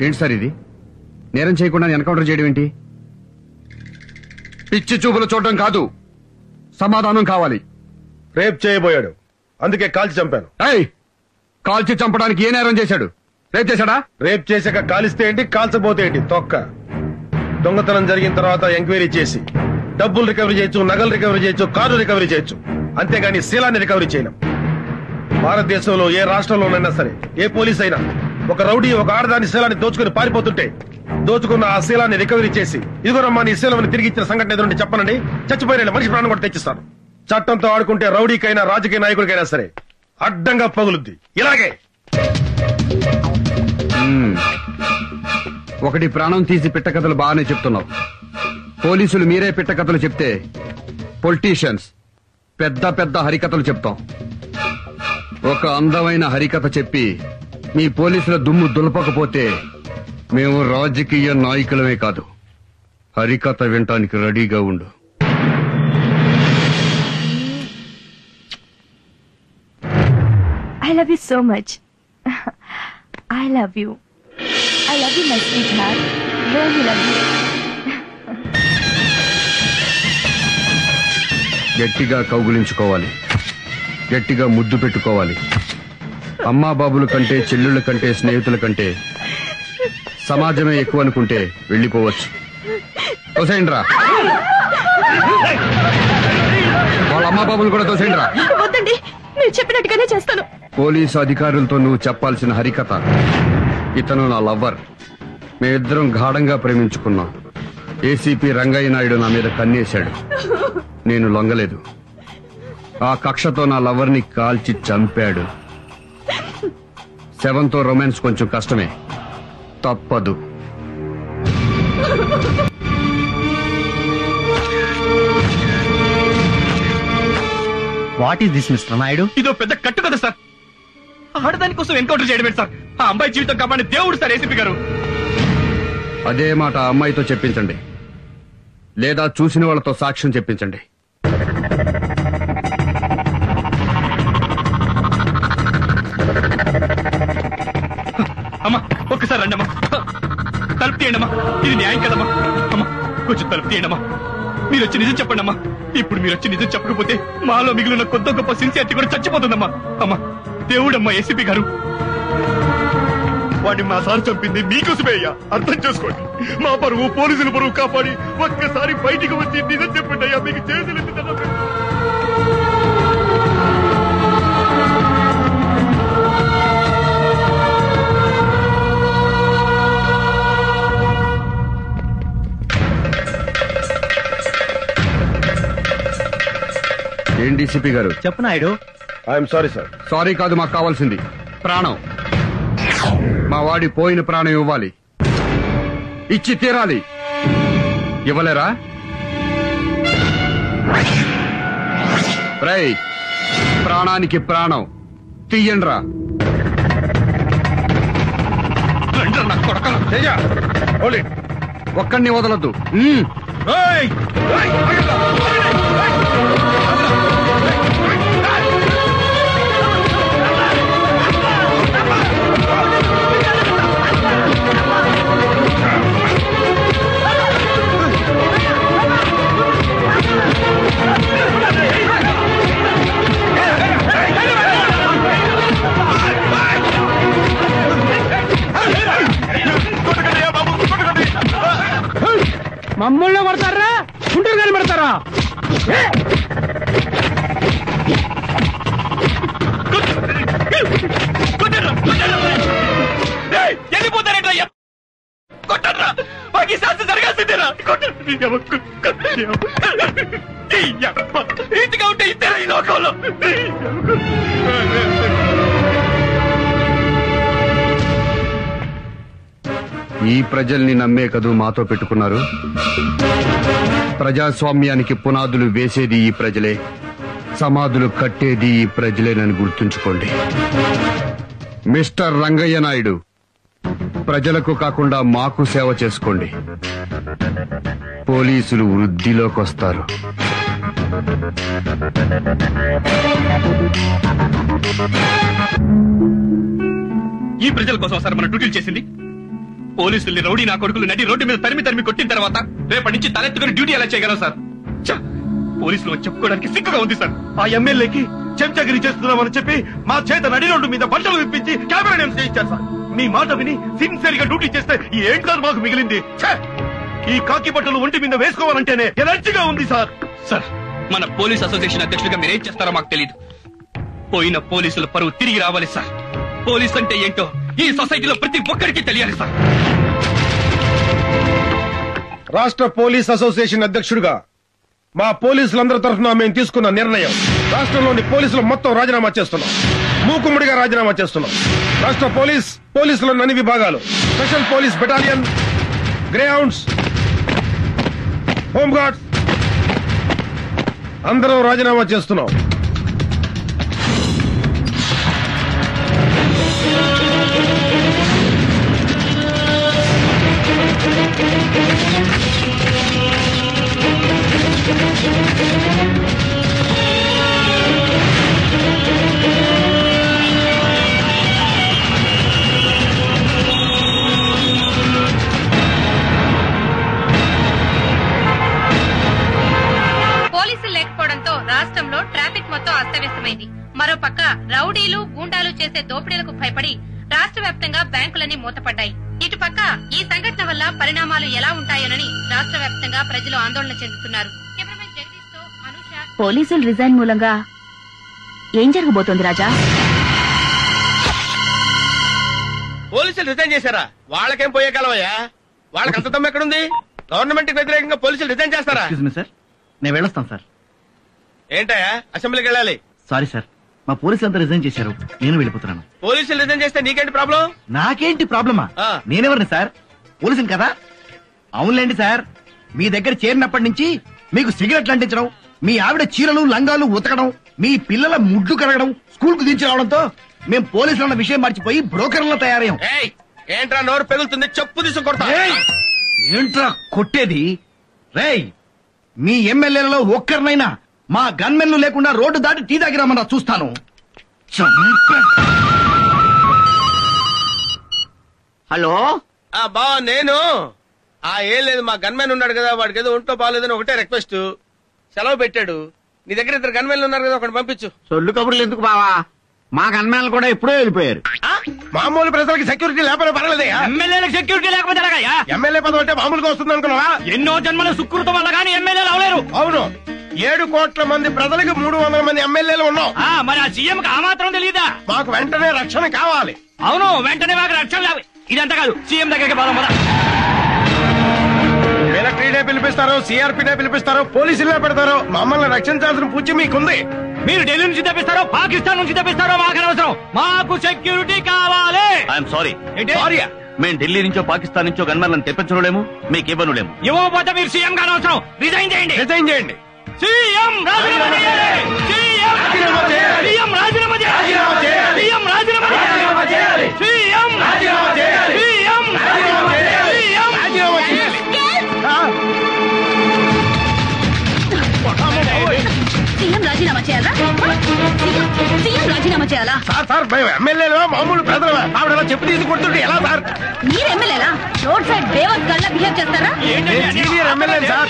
ఏంటి సార్ ఇది? నేరం చేయకుండా ఎన్కౌంటర్ చేయడం ఏంటి? పిచ్చి చూపులు చూడటం కాదు, సమాధానం కావాలి. రేప్ చేయబోయాడు, అందుకే కాల్చి చంపాను. కాల్చి చంపడానికి ఏ నేరం చేశాడు? రేప్ చేశాడా? రేప్ చేశాక కాలిస్తే ఏంటి, కాల్చబోతే ఏంటి? తొక్క. దొంగతనం జరిగిన తర్వాత ఎంక్వైరీ చేసి డబ్బులు రికవరీ చేయొచ్చు, నగలు రికవరీ చేయొచ్చు, కారు రికవరీ చేయొచ్చు, అంతేగాని శీలాన్ని రికవరీ చేయలేం. భారతదేశంలో ఏ రాష్ట్రంలోనైనా సరే ఏ పోలీస్ అయినా ఒక రౌడీ ఒక ఆడదాని శీలాన్ని దోచుకుని పారిపోతుంటే దోచుకున్న ఆ శీలాన్ని రికవరీ చేసి ఇదిగోనమ్మా నీ శీలం తిరిగి ఇచ్చిన సంఘటన ఎదురుంటే చెప్పనండి, చచ్చిపోయిన మనిషి ప్రాణం కూడా తెచ్చిస్తాను. చట్టంతో ఆడుకుంటే రౌడీకైనా రాజకీయ నాయకుడికైనా సరే అడ్డంగా పగులుద్ది. ఇలాగే ఒకటి ప్రాణం తీసి పిట్ట కథలు బాగానే చెప్తున్నావు. పోలీసులు మీరే పిట్ట కథలు చెప్తే పొలిటీషియన్స్ పెద్ద పెద్ద హరికథలు చెప్తాం. ఒక అందమైన హరికథ చెప్పి మీ పోలీసుల దుమ్ము దులపకపోతే మేము రాజకీయ నాయకులమే కాదు, హరికథ వినటానికి రెడీగా ఉండు. I love you so much. I love you. I love you, my sweetheart. Really love you. గట్టిగా కౌగులించుకోవాలి, గట్టిగా ముద్దు పెట్టుకోవాలి. అమ్మా బాబుల కంటే, చెల్లుళ్ళ కంటే, స్నేహితుల కంటే సమాజమే ఎక్కువ అనుకుంటే వెళ్ళిపోవచ్చు. తోసేయండిరా, వాళ్ళ అమ్మా బాబులు కూడా తోసేయండిరా. వద్దండి, మీరు చెప్పినట్టుగానే చేస్తాను. పోలీసు అధికారులతో నువ్వు చెప్పాల్సిన హరికథ, ఇతను నా లవ్వర్, మేమిద్దరం గాఢంగా ప్రేమించుకున్నాం. ఏసీపీ రంగయ్య నాయుడు నా మీద కన్నేశాడు, నేను లొంగలేదు. ఆ కక్షతో నా లవర్ని కాల్చి చంపాడు. శవంతో రొమాన్స్ కొంచెం కష్టమే, తప్పదు. What is this mister Naidu? ఇదో పెద్ద కట్టు కదా సార్. ఆడదాని కోసం ఎన్కౌంటర్ చేయడమే సార్. ఆ అమ్మాయి జీవితం కాపాడే దేవుడు సార్ ఏసీపీ గారు. అదే మాట ఆ అమ్మాయితో చెప్పించండి, లేదా చూసిన వాళ్ళతో సాక్ష్యం చెప్పించండి. అమ్మా ఒక్కసారి రండి అమ్మా, తలుపు తీయండి అమ్మా. ఇది న్యాయం కదమ్మా. అమ్మా కొంచెం తలుపు తీయండి అమ్మా. మీరు వచ్చి నిజం చెప్పండి అమ్మా. ఇప్పుడు మీరు వచ్చి నిజం చెప్పకపోతే మాలో మిగిలిన కొత్త గొప్ప సిన్సియారిటీ కూడా చచ్చిపోతుందమ్మా. అమ్మా దేవుడమ్మా ఏసీపీ గారు. వాడిని మా సార్ చంపింది మీకోసమే అయ్యా, అర్థం చేసుకోండి. మా పరువు పోలీసుల పరువు కాపాడి ఒక్కసారి బయటికి వచ్చి నిజం చెప్పండి అయ్యా. మీకు చేతులు ఏం డీసీపీ గారు? చెప్పు Naidu. I'm sorry sir. Sorry కాదు, మాకు కావాల్సింది ప్రాణం. మా వాడి పోయిన ప్రాణం ఇవ్వాలి, ఇచ్చి తీరాలి. ఇవ్వలేరా? రేయ్, ప్రాణానికి ప్రాణం తీయండ్రా. ఒక్కడిని వదలద్దు. మమ్మల్ని పడతారా, గుంటూరు కానీ పెడతారా? వెళ్ళిపోతారేట్లయ్యా, కొట్టరా. మాకు ఈ శాస్త్రం జరగాల్సిందేనా? ఇంటిగా ఉంటే ఇద్దరా ఈ లోకంలో? ఈ ప్రజల్ని నమ్మే కదూ మాతో పెట్టుకున్నారు. ప్రజాస్వామ్యానికి పునాదులు వేసేది ఈ ప్రజలే, సమాధులు కట్టేది ఈ ప్రజలేనని గుర్తుంచుకోండి. మిస్టర్ రంగయ్య నాయుడు, ప్రజలకు కాకుండా మాకు సేవ చేసుకోండి. పోలీసులు వృద్ధిలోకి వస్తారు. ఈ ప్రజల కోసం సార్ మన డ్యూటీలు చేసింది. పోలీసుల్ని రౌడీ నా కొడుకులు నడి రోడ్డు మీద తరిమి కొట్టిన తర్వాత రేపటి నుంచి తలెత్తుకుని డ్యూటీ ఎలా చేయగలం సార్? పోలీసులు చెప్పుకోవడానికి సిగ్గుగా ఉంది సార్. ఆ ఎమ్మెల్యేకి చెంచగిరి చేస్తున్నామని చెప్పి మా చేత నడి రోడ్డు మీద బట్టలు విప్పించి కెమెరా నేమ్స్ చేయించారు సార్. మీ మాట విని సిన్సియర్ గా డ్యూటీ చేస్తే ఏంటి సార్ మాకు మిగిలింది? ఈ కాకి బట్టలు ఒంటి మీద వేసుకోవాలంటేనే ఎలర్జీగా ఉంది సార్. సార్, మన పోలీస్ అసోసియేషన్ అధ్యక్షుడిగా మీరేం చేస్తారో మాకు తెలియదు. పోయిన పోలీసుల పరువు తిరిగి రావాలి సార్. పోలీస్ అంటే ఏంటో ఈ సొసైటీలో ప్రతి ఒక్కరికి తెలియాలి సార్. రాష్ట్ర పోలీస్ అసోసియేషన్ అధ్యక్షుడిగా మా పోలీసులందరి తరఫున మేము తీసుకున్న నిర్ణయం, రాష్ట్రంలోని పోలీసులు మొత్తం రాజీనామా చేస్తున్నాం. మూకుమ్మడిగా రాజీనామా చేస్తున్నాం. రాష్ట్ర పోలీసులోని అన్ని విభాగాలు, special police battalion, greyhounds, home guards అందరూ రాజీనామా చేస్తున్నాం. పోలీసులు లేకపోవడంతో రాష్ట్రంలో ట్రాఫిక్ మొత్తం అస్తవ్యస్తమైంది. మరోపక్క రౌడీలు గూండాలు చేసే దోపిడీలకు భయపడి రాష్ట్ర వ్యాప్తంగా బ్యాంకులన్నీ మూతపడ్డాయి. ఇటుపక్క ఈ సంఘటన వల్ల పరిణామాలు ఎలా ఉంటాయోనని రాష్ట్ర వ్యాప్తంగా ప్రజలు ఆందోళన చెందుతున్నారు. కెమెరామెన్ జగదీష్ తో అనుష. పోలీసులు రిజైన్ మూలంగా ఏం జరగబోతోంది రాజా? పోలీసులు రిజైన్ చేశారా? వాళ్ళకేం పోయే కాలమయ్యా? వాళ్ళకి అంత దమ్ము ఎక్కడుంది? గవర్నమెంట్ కి వ్యతిరేకంగా పోలీసులు రిజైన్ చేస్తారా? సార్, నేను వెళ్ళొస్తాను సార్. ఏంటయ్యా, అసెంబ్లీకి వెళ్ళాలి. సారీ సార్, మా పోలీసులు అంతా రిజైన్ చేశారు, నేను వెళ్ళిపోతున్నాను. పోలీసులు రిజైన్ చేస్తే నీకేంటి ప్రాబ్లం? నాకేంటి ప్రాబ్లమా? నేనెవరిని సార్? పోలీసులు కదా. అవునులేండి సార్, మీ దగ్గర చేరినప్పటి నుంచి మీకు సిగరెట్లు అంటించడం, మీ ఆవిడ చీరలు లంగాలు ఉతకడం, మీ పిల్లల ముడ్డు కరగడం స్కూల్ కు దించి రావడంతో మేము పోలీసులు అన్న విషయం మర్చిపోయి బ్రోకర్లా తయారయ్యాం. ఏంట్రా నోరు పెగులుతుంది, చెప్పు తీసుకొడతా. ఏంట్రా కొట్టేది? రేయ్, మీ ఎమ్మెల్యేలలో ఒక్కరినైనా మా గన్మెన్లు లేకుండా రోడ్డు దాటి టీ దగ్గరమన్నా చూస్తాను. హలో బావ, నేను ఏం లేదు, మా గన్మెన్ ఉన్నాడు కదా, వాడికి ఏదో ఒంట్లో బాగాలేదని ఒకటే రిక్వెస్ట్. సెలవు పెట్టాడు. నీ దగ్గర 2 గన్మెన్లు ఉన్నారు కదా, ఒకటి పంపించు. సొల్లు కబుర్లు ఎందుకు బావా, మా గన్మేనలు కూడా ఎప్పుడో వెళ్ళిపోయారు. మామూలు ప్రజలకి సెక్యూరిటీ లేకపోతే పర్వాలేదయ్యా. ఎమ్మెల్యేలకు సెక్యూరిటీ లేకపోతే ఎలాగయ్యా? ఎమ్మెల్యే పదవి అంటే మామూలుగా వస్తుంది అనుకున్నావా? ఎన్నో జన్మల సుకృతం వల్ల కానీ ఎమ్మెల్యేలు అవలేరు. అవును, 7 కోట్ల మంది ప్రజలకు 300 మంది ఎమ్మెల్యేలు ఉన్నాం. మరి ఆ సీఎం కి ఆ మాత్రం తెలియదా? మాకు వెంటనే రక్షణ కావాలి. అవును, వెంటనే మాకు రక్షణ లేవు. ఇదంతా కాదు, సీఎం దగ్గరికి పోదాం. మిలిటరీనే పిలిపిస్తారు, సిఆర్పీనే పిలిపిస్తారు, పోలీసులే పెడతారు. మమ్మల్ని రక్షించాల్సిన పూచి మీకుంది. మీరు ఢిల్లీ నుంచి తెప్పిస్తారో పాకిస్తాన్ నుంచి తెప్పిస్తారో మాకు అనవసరం. మాకు సెక్యూరిటీ కావాలి. I'm sorry. సారీయా? మేము ఢిల్లీ నుంచో పాకిస్తాన్ నుంచో గన్మెన్లను తెప్పించలేము, మీకు ఇవ్వనులేము. ఇవ్వకపోతే మీరు సీఎం కానవసరం. రిజైన్ చేయండి. రిజైన్ చేయండి. సీఎం రాజీనామా చేయాలి. సీఎం రాజీనామా చేయాలి. సీఎం రాజీనామా చేయాలి. సీఎం రాజీనామా చేయాలి. సీఎం రాజీనామా చేయాలి. సీఎం రాజీనామా చేయాలి. సీఎం రాజీనామా చేయాలి. సీఎం రాజీనామా చేయాలా? సీఎం రాజీనామా చేయాలా? సార్ మేము ఎమ్మెల్యేలో మామూలు ప్రజలమా? ఆవిడ చెప్పు తీసి కొడుతుంటే ఎలా సార్? మీరు ఎమ్మెల్యేలా? రోడ్ సైడ్ బేవత్ గల్లా బిహేవ్ చేస్తారా? Senior MLA sir,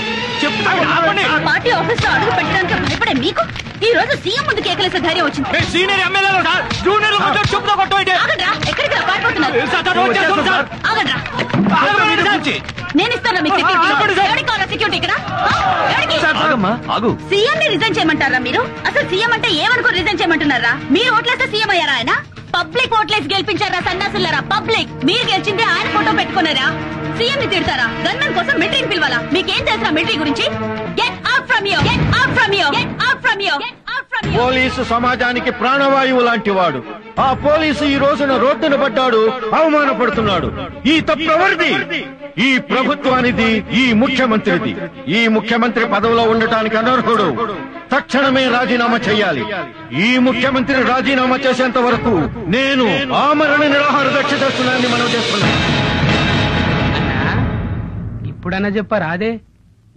party office లో అడుగు పెట్టడానికి భయపడే మీకు ఈ రోజు సీఎం ముందు కేకలేసే ధైర్యం వచ్చింది. సీనియర్ ఎమ్మెల్యేలు సార్, జూనియర్ చెప్పుతో కొట్టండి. ఆగండ్రా, ఎక్కడికి పారిపోతున్నారు? ఆగండ్రా, నేను ఇస్తాను మీకు సెక్యూరిటీ ఇక్కడ. సీఎం ని రిజైన్ చేయమంటారా మీరు? అసలు సీఎం అంటే ఏమనుకో రిజైన్ చేయమంటున్నారా? మీరు ఓట్లేస్తే సీఎం అయ్యారా ఆయన? పబ్లిక్ ఓట్లేసి గెలిపించారా సన్నాసులారా? పబ్లిక్ మీరు గెలిచింది ఆయన ఫోటో పెట్టుకున్నారా? సీఎం ని తిడతారా? గన్మెన్ కోసం మిలిటరీని పిలవాలా? మీకేం తెలుసా మిలిటరీ గురించి? Get out from here, get out from here, get out from here, get out from here. Police సమాజానికి ప్రాణవాయువు లాంటి వాడు. ఆ పోలీసు ఈ రోజున రోడ్డున పడ్డాడు, అవమానపడుతున్నాడు. ఈ తప్పెవరిది? ఈ ప్రభుత్వానిది, ఈ ముఖ్యమంత్రిది. ఈ ముఖ్యమంత్రి పదవిలో ఉండటానికి అనర్హుడు. తక్షణమే రాజీనామా చేయాలి. ఈ ముఖ్యమంత్రి రాజీనామా చేసేంత వరకు నేను ఆమరణ నిరాహార దీక్ష చేస్తున్నానని మనం చేస్తున్నాం. ఇప్పుడన్నా చెప్పారా అదే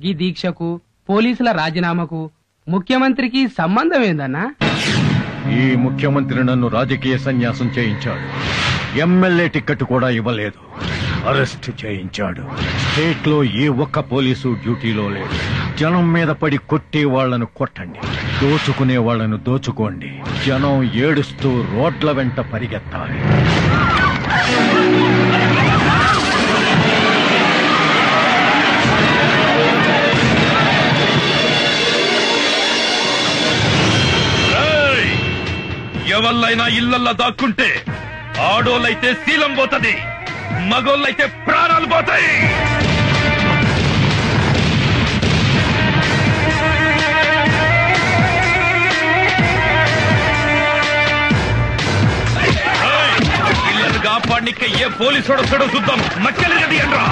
ఈ దీక్షకు పోలీసుల రాజీనామాకు ముఖ్యమంత్రికి సంబంధం ఏందన్నా? ఈ ముఖ్యమంత్రి నన్ను రాజకీయ సన్యాసం చేయించాడు. ఎమ్మెల్యే టికెట్ కూడా ఇవ్వలేదు, అరెస్ట్ చేయించాడు. స్టేట్ లో ఏ ఒక్క పోలీసు డ్యూటీలో లేడు. జనం మీద పడి కొట్టే వాళ్లను కొట్టండి, దోచుకునే వాళ్లను దోచుకోండి. జనం ఏడుస్తూ రోడ్ల వెంట పరిగెత్తాలి. ఎవళ్ళైనా ఇళ్లల్లో దాక్కుంటే ఆడోళ్ళైతే శీలం పోతది, మగోళ్ళైతే ప్రాణాలు పోతాయి. ఇళ్లను కాపాడిక ఏ పోలీసు వస్తాడో చూద్దాం. మక్కలు రెడీ అండ్రా.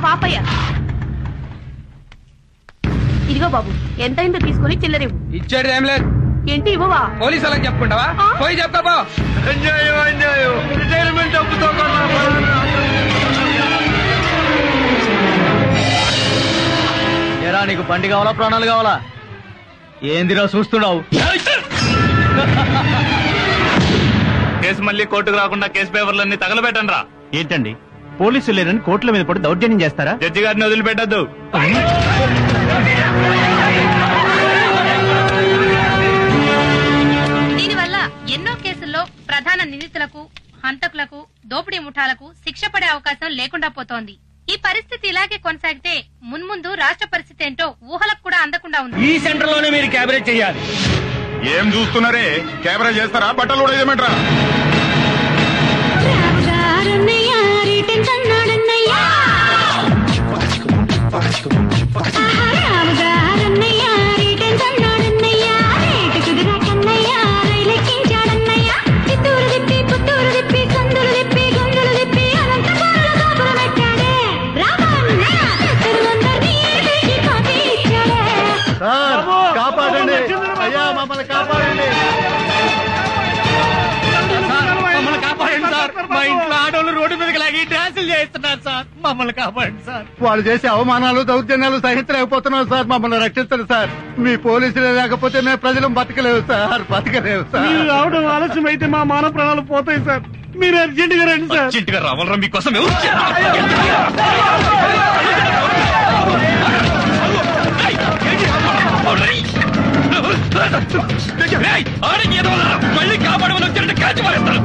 పాపయ్య ఇదిగో బాబు, ఎంతైందో తీసుకుని చిల్లరివ్వు. ఇచ్చాడు ఏం లేదు. ఏంటి ఇవ్వవా? పోలీసు వాళ్ళకి చెప్పుకుంటావా? పోయి చెప్తావా? రిటైర్మెంట్ డబ్బుతో ఎరా నీకు బండి కావాలా ప్రాణాలు కావాలా? ఏందిరా చూస్తున్నావు? కేసు మళ్ళీ కోర్టుకు రాకుండా కేసు పేపర్లన్నీ తగలబెట్టండి రా. ఏంటండి పోలీసులు లేరని కోర్టుల మీద పడి దౌర్జన్యం చేస్తారా? జడ్జి గారిని వదిలిపెట్టద్దు. దీనివల్ల ఎన్నో కేసుల్లో ప్రధాన నిందితులకు, హంతకులకు, దోపిడీ ముఠాలకు శిక్ష పడే అవకాశం లేకుండా పోతోంది. ఈ పరిస్థితి ఇలాగే కొనసాగితే మున్ముందు రాష్ట్ర పరిస్థితి ఏంటో ఊహలకు కూడా అందకుండా ఉంది. ఈ సెంటర్ లోనే మీరు క్యాబరేజ్ చేయాలి. ఏం చూస్తున్నారే? కెమెరా చేస్తారా? బట్టలు కూడా ఏమంటారా? ఆడోళ్ళు రోడ్డు మీదకి లాగి డ్యాన్సులు చేస్తున్నారు సార్. మమ్మల్ని కాపాడండి సార్. వాళ్ళు చేసే అవమానాలు దౌర్జన్యాలు సహించలేకపోతున్నాం సార్. మమ్మల్ని రక్షించండి సార్. మీ పోలీసులే లేకపోతే మేము ప్రజలు బతకలేవు సార్. బతకలేవు సార్. మీరు రావడం ఆలస్యం అయితే మా మానవ ప్రాణాలు పోతాయి సార్. మీరు అర్జెంట్ గా రండి సార్. అర్జెంట్ గా రావాలరా మీకోసం. మళ్ళీ కాపాడమని వచ్చారంటే కాల్చి మారేస్తారు.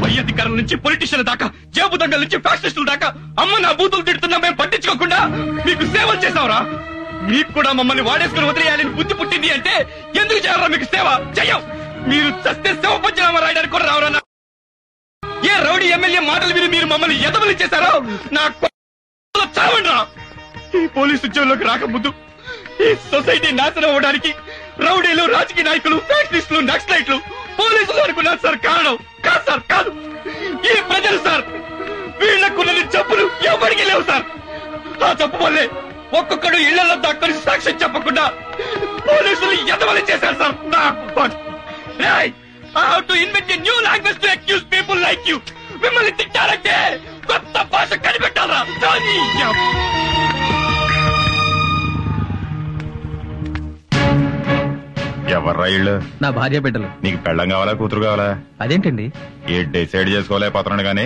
పై అధికారుల నుంచి పొలిటీషియన్ల దాకా, జేబు దండల నుంచి ఫ్యాక్షనిస్టుల దాకా అమ్మ నా బూతులు తిడుతున్నా మేము పట్టించుకోకుండా మీకు సేవలు చేసావురా. మీకు కూడా మమ్మల్ని వాడేసుకుని వదిలేయాలని బుద్ధి పుట్టింది అంటే ఎందుకు చేయాలరా మీకు సేవ? చెయ్యం. మీరు చస్తే సేవ పంచనామా రాయడానికి కూడా రావరన్నా. ఏ రౌడీ ఎమ్మెల్యే మాటలు విని మీరు మమ్మల్ని ఎదవలు చేశారో నా చావండి రా. ఈ పోలీసు ఉద్యోగంలోకి రాకముందు ఈ సొసైటీ నాశనం అవ్వడానికి రౌడీలు, రాజకీయ నాయకులు, ఫ్యాక్షనిస్టులు, నక్సలైట్లు, పోలీసులు అనుకున్నారు సార్. కారణం కాదు సార్, కాదు. ఈ ప్రజలు సార్. వీళ్లకున్నది జబ్బులు ఎవరికి లేవు సార్. ఆ జబ్బు వల్లే ఒక్కొక్కడు ఇళ్లలో దాక్కుని సాక్ష్యం చెప్పకుండా పోలీసులు ఎదవలు చేశారు sir. I have to invent a new language to accuse people like you. మిమ్మల్ని తిట్టారంటే కొత్త భాష కనిపెట్టారా? ఎవర్రా ఇళ్ళు? నా భార్య బిడ్డలు. నీకు పెళ్ళం కావాలా, కూతురు కావాలా? అదేంటండి? ఏ డిసైడ్ చేసుకోలేకపోతున్నాడు గానీ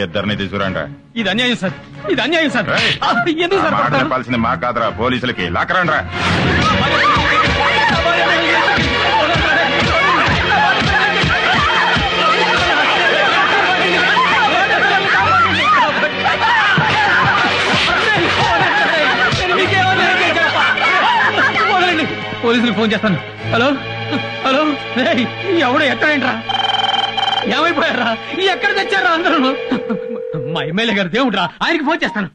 ఇద్దరిని తీసుకురండి. ఇది అన్యాయం సార్. ఇది అన్యాయం సార్. ఎందుకు సార్ మాట చెప్పాల్సింది మా కాదురా, పోలీసులకి. లాక్కరండ్రా. పోలీసులకు ఫోన్ చేస్తాను. హలో హలో, ఎవడో ఎక్కడేంట్రా? ఏమైపోయారా? ఎక్కడ తెచ్చారా అందరూ? మా ఎమ్మెల్యే గారు దేవుడ్రా, ఆయనకి ఫోన్ చేస్తాను.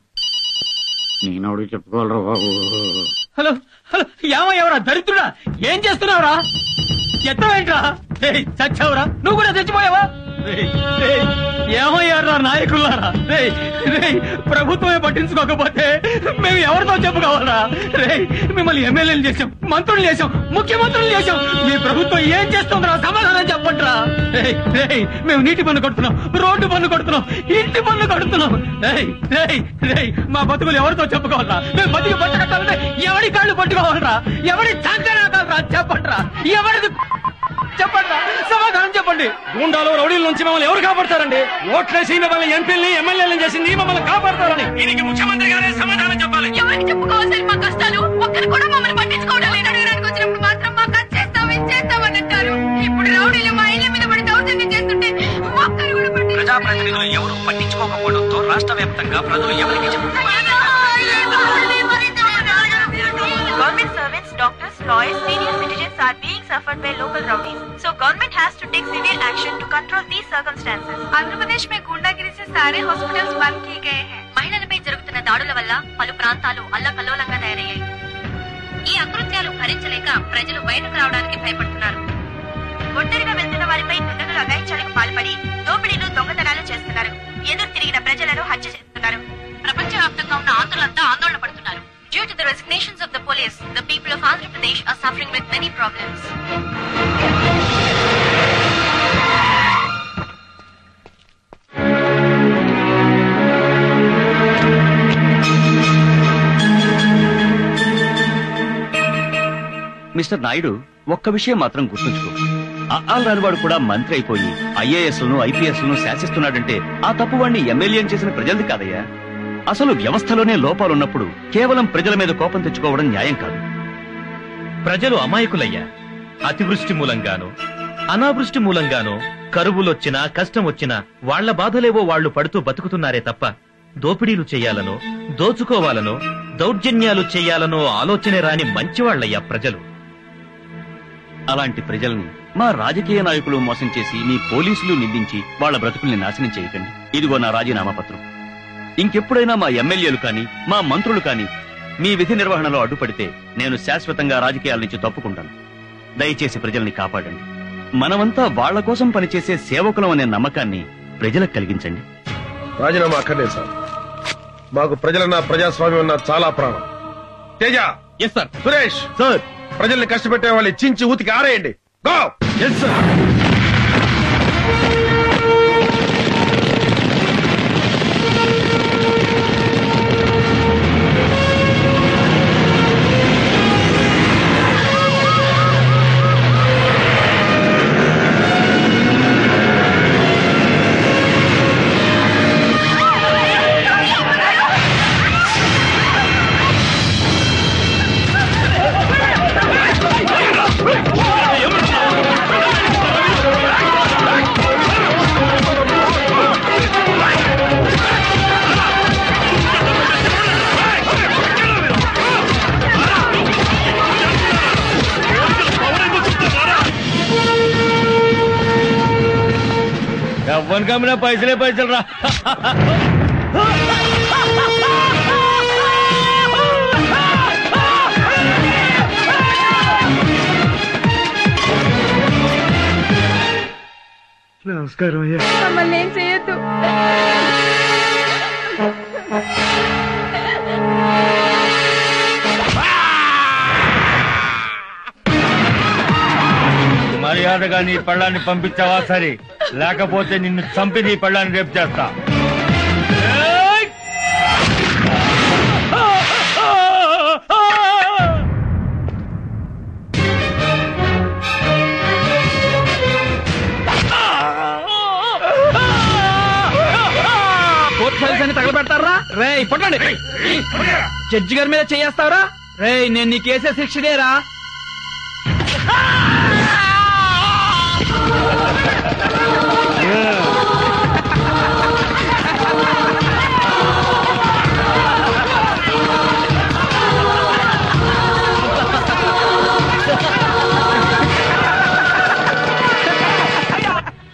నేను చెప్పుకోవాలరా బాబు. హలో హలో, ఏమయ్యావరా దరిద్రుడా? ఏం చేస్తున్నావురా? ఎత్తవేంట్రా? చచ్చావురా? నువ్వు కూడా చచ్చిపోయావా? ఏమయ్యారా నాయకులారా? ప్రభుత్వమే పట్టించుకోకపోతే మేము ఎవరితో చెప్పుకోవాలరా? మిమ్మల్ని ఎమ్మెల్యేలు చేశాం, మంత్రులు చేశాం, ముఖ్యమంత్రులు చేశాం. మీ ప్రభుత్వం ఏం చేస్తుందిరా? సమాధానం చెప్పండిరా. మేము నీటి పన్ను కడుతున్నాం, రోడ్డు పన్ను కడుతున్నాం, ఇంటి పన్ను కడుతున్నాం. మా బతుకులు ఎవరితో చెప్పుకోవాలరా? మేము బతికి బట్ట కట్టాలంటే ఎవరి కాళ్ళు పట్టుకోవాలరా? ఎవరి చాంకరాకాలరా? చెప్పండిరా. ఎవరిది చెప్పండి, సమాధానం చెప్పండి. గుండాలు, రౌడీల నుంచి మమ్మల్ని ఎవరు కాపాడతారండి? ఓట్లేసి మిమ్మల్ని ఎంపీలని, ఎమ్మెల్యేలను చేసింది మమ్మల్ని కాపాడతారని దీనికి ముఖ్యమంత్రి గారే సమాధానం చెప్పాలి. ఎవరికి చెప్పుకోవాలి మా కష్టాలు? ఒక్కరు కూడా మమ్మల్ని పట్టించుకోవడం లేదు. అడగడానికి వచ్చినప్పుడు మాత్రం మాకు అది చేస్తాం, ఇది చేస్తామని అంటారు. ఇప్పుడు రౌడీలు మా ఇళ్ల మీద పడి దౌర్జన్యం చేస్తుంటే ఒక్కరు కూడా ప్రజాప్రతినిధులు ఎవరు పట్టించుకోకపోవడంతో రాష్ట్ర వ్యాప్తంగా ప్రజలు ఎవరికి చెప్పుకోవాలి? Government servants, doctors, lawyers, senior citizens are being suffered by local rowdies. So government has to take severe action to control these circumstances. Andhra Pradesh में गुंडागिरी से सारे हॉस्पिटल्स बंद किए गए हैं. మహిళలపై జరుగుతున్న దాడుల వల్ల పలు ప్రాంతాలు అల్లకల్లోలంగా తయారయ్యాయి. ఈ అకృత్యాలు భరించలేక ప్రజలు బయటకు రావడానికి భయపడుతున్నారు. ఒంటరిగా వెళ్తున్న వారిపై దుండగులు అఘాయిత్యాలకు పాల్పడి దోపిడీలు, దొంగతనాలు చేస్తున్నారు. ఎదురు తిరిగిన ప్రజలను హత్య చేస్తున్నారు. ప్రపంచవ్యాప్తంగా ఉన్న ఆంధ్రులంతా ఆందోళన పడుతున్నారు. Due to the resignations of the police, the people of Andhra Pradesh are suffering with many problems. Mister Naidu, ఒక్క విషయం మాత్రం గుర్తుంచుకో. అఆల్ రానివాడు కూడా మంత్రి అయిపోయి ఐఏఎస్లను, ఐపీఎస్లను శాసిస్తున్నాడంటే ఆ తప్పు వాడిని ఎమ్మెల్యే చేసిన ప్రజలది కాదయ్యా. అసలు వ్యవస్థలోనే లోపాలున్నప్పుడు కేవలం ప్రజల మీద కోపం తెచ్చుకోవడం న్యాయం కాదు. ప్రజలు అమాయకులయ్యా. అతివృష్టి మూలంగానో, అనావృష్టి మూలంగానో కరువులొచ్చినా, కష్టం వచ్చినా వాళ్ల బాధలేవో వాళ్లు పడుతూ బతుకుతున్నారే తప్ప దోపిడీలు చెయ్యాలనో, దోచుకోవాలనో, దౌర్జన్యాలు చెయ్యాలనో ఆలోచనే రాని మంచివాళ్లయ్యా ప్రజలు. అలాంటి ప్రజల్ని మా రాజకీయ నాయకులు మోసం చేసి, మీ పోలీసులు నిందించి వాళ్ల బ్రతుకుల్ని నాశనం చేయకండి. ఇదిగో నా రాజీనామా పత్రం. ఇంకెప్పుడైనా మా ఎమ్మెల్యేలు కాని, మా మంత్రులు కాని మీ విధి నిర్వహణలో అడ్డుపడితే నేను శాశ్వతంగా రాజకీయాల నుంచి తప్పుకుంటాను. దయచేసి ప్రజల్ని కాపాడండి. మనమంతా వాళ్ల కోసం పనిచేసే సేవకులం అనే నమ్మకాన్ని ప్రజలకు కలిగించండి. రాజీనామా అక్కర్లేదు సార్. మాకు ప్రజలన్నా, ప్రజాస్వామ్యం అన్నా చాలా ప్రాణం. Teja, yes sir. Suresh sir, ప్రజల్ని కష్టపెట్టే వాళ్ళు చించి ఊతికి ఆరేయండి. గో. Yes sir. కమ్మినా పైసలే పైసలు రా. నమస్కారం అయ్యా. మమ్మల్ని ఏం చేయొద్దు. మర్యాదగా నీ పళ్ళాన్ని పంపించావా సరే, లేకపోతే నిన్ను చంపి నీ పళ్ళాన్ని రేపు చేస్తా. కోర్టు ఫైల్స్ అని తగలబెడతారా రే? పట్టండి. జడ్జి గారి మీద చేస్తావరా రే? నేను నీ కేసే శిక్షదేరా.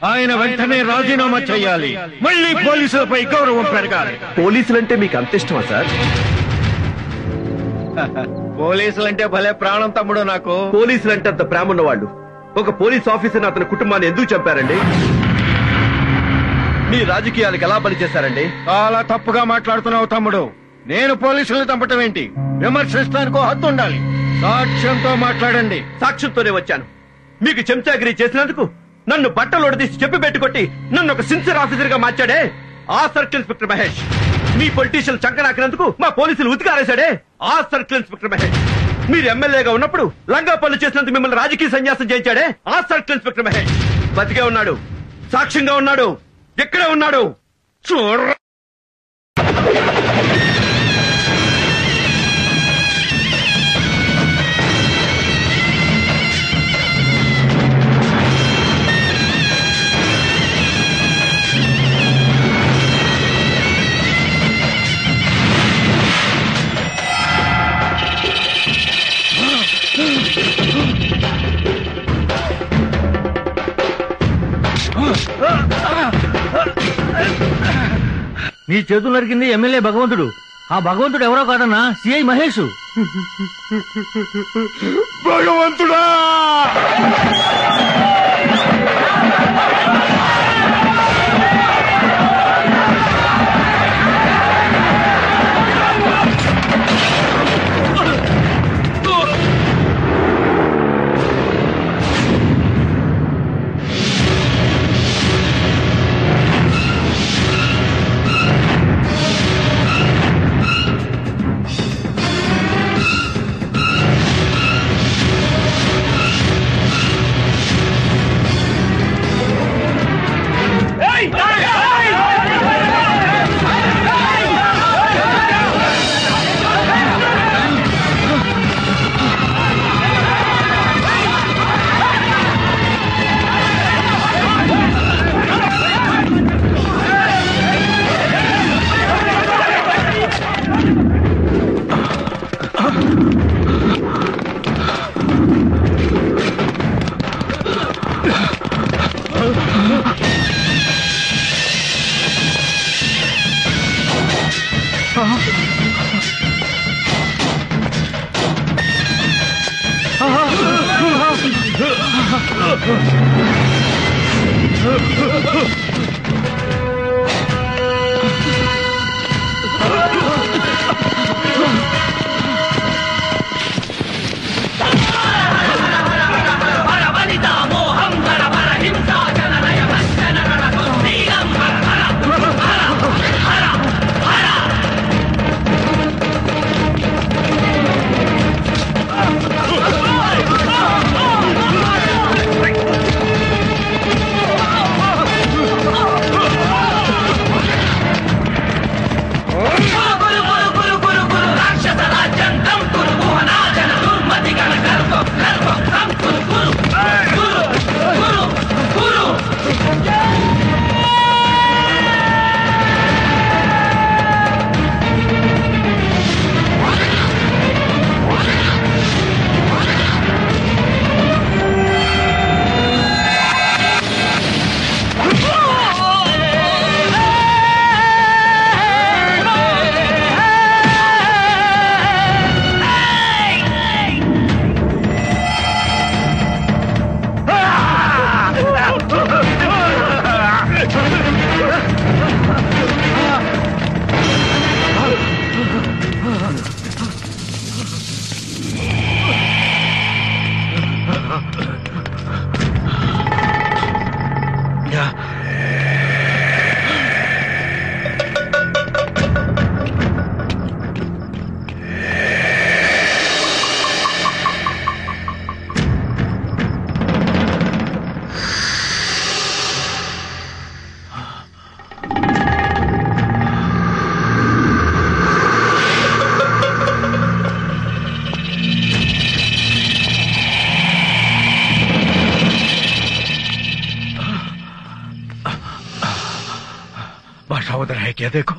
ఆయన వెంటనే రాజీనామా చేయాలి. మళ్ళీ పోలీసులపై గౌరవం పెరగాలి. పోలీసులంటే మీకు అంత ఇష్టమా సార్? పోలీసులంటే భలే ప్రాణం తమ్ముడు నాకు. పోలీసులంటే అంత ప్రేమ ఉన్నవాళ్ళు ఒక పోలీస్ ఆఫీసర్ అతని కుటుంబాన్ని ఎందుకు చంపారండి? మీ రాజకీయాలకు ఎలా బలి చేశారండి? చాలా తప్పుగా మాట్లాడుతున్నావు తమ్ముడు. నేను పోలీసులను చంపటం ఏంటి? విమర్శించడానికి హద్దు ఉండాలి. సాక్ష్యంతో మాట్లాడండి. సాక్ష్యంతోనే వచ్చాను. మీకు చెంచాగిరి చేసినందుకు నన్ను బట్టలోడ తీసి చెప్పి పెట్టుకొట్టి నన్ను ఒక సిన్సియర్ ఆఫీసర్ గా మార్చాడే ఆ సర్కిల్ ఇన్స్పెక్టర్ మహేష్. మీ పొలిటీషియన్ చంకనాకినందుకు మా పోలీసులు ఉతికారేశాడే ఆ సర్కిల్ ఇన్స్పెక్టర్ మహేష్. మీరు ఎమ్మెల్యేగా ఉన్నప్పుడు లంగా పనులు చేసినందుకు మిమ్మల్ని రాజకీయ సన్యాసం చేయించాడే ఆ సర్కిల్ ఇన్స్పెక్టర్ మహేష్. బతికే ఉన్నాడు, సాక్ష్యంగా ఉన్నాడు, ఎక్కడే ఉన్నాడు చూడ. నీ చేతులు నరికింది ఎమ్మెల్యే భగవంతుడు. ఆ భగవంతుడు ఎవరో కాదన్నా, సిఐ మహేష్. భగవంతుడా! उधर है क्या देखो।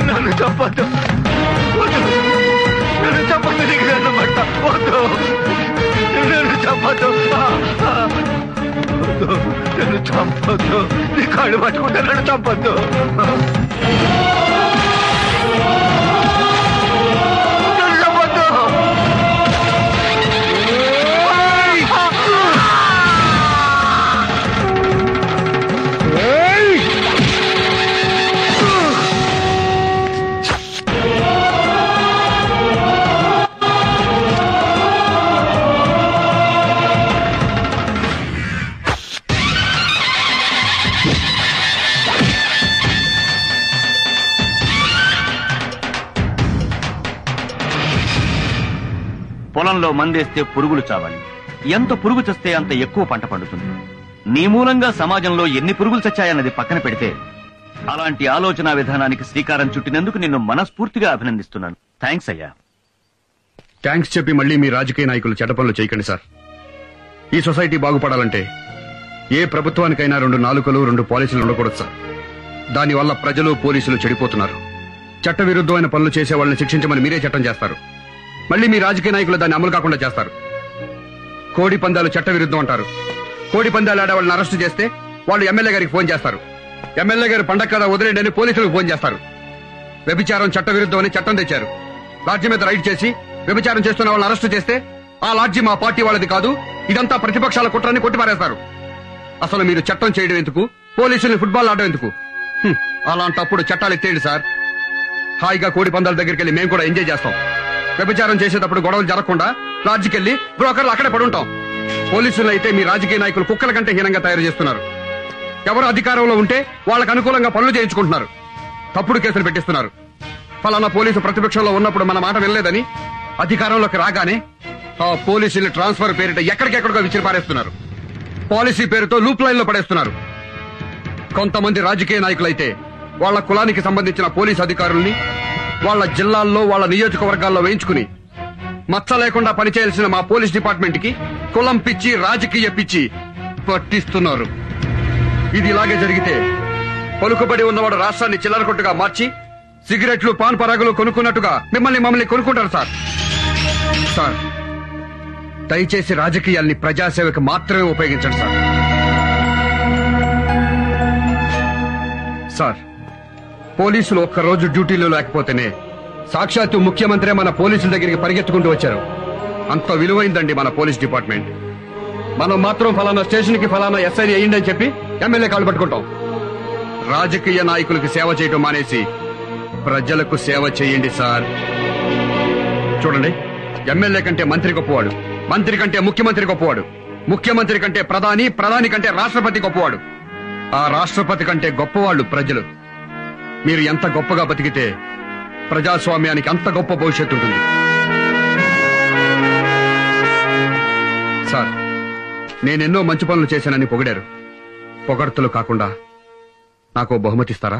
నన్ను చంపొద్దు, నన్ను చంపొద్దు, నీకు నన్ను పట్ట వద్దు, నన్ను చంపొద్దు, నన్ను చంపొద్దు, నీ కాళ్ళు పట్టుకుంటే నన్ను చంపొద్దు. పొలంలో మందేస్తే పురుగులు చావాలి, ఎంత పురుగు చస్తే అంత ఎక్కువ పంట పండుతుంది. నీ మూలంగా సమాజంలో ఎన్ని పురుగులు చచ్చాయన్నది పక్కన పెడితే అలాంటి ఆలోచన విధానానికి శ్రీకారం చుట్టినందుకు నిన్ను మనస్ఫూర్తిగా అభినందిస్తున్నాను. థ్యాంక్స్ అయ్యా. థ్యాంక్స్ చెప్పి మళ్ళీ మీ రాజకీయ నాయకులు చెడ్డ పనులు చేయకండి సార్. ఈ సొసైటీ బాగుపడాలంటే ఏ ప్రభుత్వానికైనా 2 నాలుకలు 2 పాలసీలు ఉండకూడదు సార్. దానివల్ల ప్రజలు పోలీసులు చెడిపోతున్నారు. చట్ట విరుద్ధమైన పనులు చేసే వాళ్ళని శిక్షించమని మీరే చట్టం చేస్తారు, మళ్ళీ మీ రాజకీయ నాయకులు దాన్ని అమలు కాకుండా చేస్తారు. కోడి పందాలు చట్ట విరుద్ధం అంటారు. కోడి పందాలు ఆడే వాళ్ళని అరెస్టు చేస్తే వాళ్ళు ఎమ్మెల్యే గారికి ఫోన్ చేస్తారు. ఎమ్మెల్యే గారు పండగ కదా వదిలేండి అని పోలీసులకు ఫోన్ చేస్తారు. వ్యభిచారం చట్ట విరుద్ధం అని చట్టం తెచ్చారు. లాడ్జి మీద రైడ్ చేసి వ్యభిచారం చేస్తున్న వాళ్ళని అరెస్టు చేస్తే ఆ లాడ్జి మా పార్టీ వాళ్ళది కాదు, ఇదంతా ప్రతిపక్షాల కుట్రని కొట్టిపారేస్తారు. అసలు మీరు చట్టం చేయడం ఎందుకు, పోలీసుల్ని ఫుట్బాల్ ఆడడం ఎందుకు? అలాంటప్పుడు చట్టాలు ఎత్తేయండి సార్. హాయిగా కోడి పందాల దగ్గరికి వెళ్ళి మేము కూడా ఎంజాయ్ చేస్తాం. వ్యభిచారం చేసేటప్పుడు గొడవలు జరగకుండా లాడ్జికెళ్లి బ్రోకర్లు అక్కడే పడుంటాం. పోలీసులు అయితే మీ రాజకీయ నాయకులు కుక్కల కంటే హీనంగా తయారు చేస్తున్నారు. ఎవరు అధికారంలో ఉంటే వాళ్ళకు అనుకూలంగా పనులు చేయించుకుంటున్నారు, తప్పుడు కేసులు పెట్టిస్తున్నారు. ఫలానా పోలీసు ప్రతిపక్షంలో ఉన్నప్పుడు మన మాట వినలేదని అధికారంలోకి రాగానే ఆ పోలీసులు ట్రాన్స్ఫర్ పేరిట ఎక్కడికెక్కడికో విసిరి పారేస్తున్నారు. పాలసీ పేరుతో లూప్ లైన్ లో పడేస్తున్నారు. కొంతమంది రాజకీయ నాయకులైతే వాళ్ల కులానికి సంబంధించిన పోలీసు అధికారుల్ని వాళ్ల జిల్లాల్లో వాళ్ల నియోజకవర్గాల్లో వేయించుకుని మచ్చ లేకుండా పనిచేయాల్సిన మా పోలీస్ డిపార్ట్మెంట్ కి కులం పిచ్చి రాజకీయ పిచ్చి పట్టిస్తున్నారు. ఇది ఇలాగే జరిగితే పలుకుబడి ఉన్నవాడు రాష్ట్రాన్ని చిల్లర కొట్టుగా మార్చి సిగరెట్లు పాన్ పరాగులు కొనుక్కున్నట్టుగా మమ్మల్ని కొనుక్కుంటారు సార్. సార్ దయచేసి రాజకీయాల్ని ప్రజాసేవకు మాత్రమే ఉపయోగించండి సార్. సార్ పోలీసులు ఒక్కరోజు డ్యూటీలో లేకపోతేనే సాక్షాత్తు ముఖ్యమంత్రి మన పోలీసుల దగ్గరికి పరిగెత్తుకుంటూ వచ్చారు. అంత విలువైందండి మన పోలీస్ డిపార్ట్మెంట్. మనం మాత్రం ఫలానా స్టేషన్ కి ఫలానా ఎస్ఐని అయ్యిందని చెప్పి ఎమ్మెల్యే కాళ్ళు పట్టుకుంటాం. రాజకీయ నాయకులకు సేవ చేయడం మానేసి ప్రజలకు సేవ చేయండి సార్. చూడండి, ఎమ్మెల్యే కంటే మంత్రి గొప్పవాడు, మంత్రి కంటే ముఖ్యమంత్రి గొప్పవాడు, ముఖ్యమంత్రి కంటే ప్రధాని కంటే రాష్ట్రపతి గొప్పవాడు, ఆ రాష్ట్రపతి కంటే గొప్పవాళ్ళు ప్రజలు. మీరు ఎంత గొప్పగా బతికితే ప్రజాస్వామ్యానికి అంత గొప్ప భవిష్యత్తు ఉంటుంది. సార్ నేనెన్నో మంచి పనులు చేశానని పొగిడారు. పొగడ్తలు కాకుండా నాకు బహుమతిస్తారా?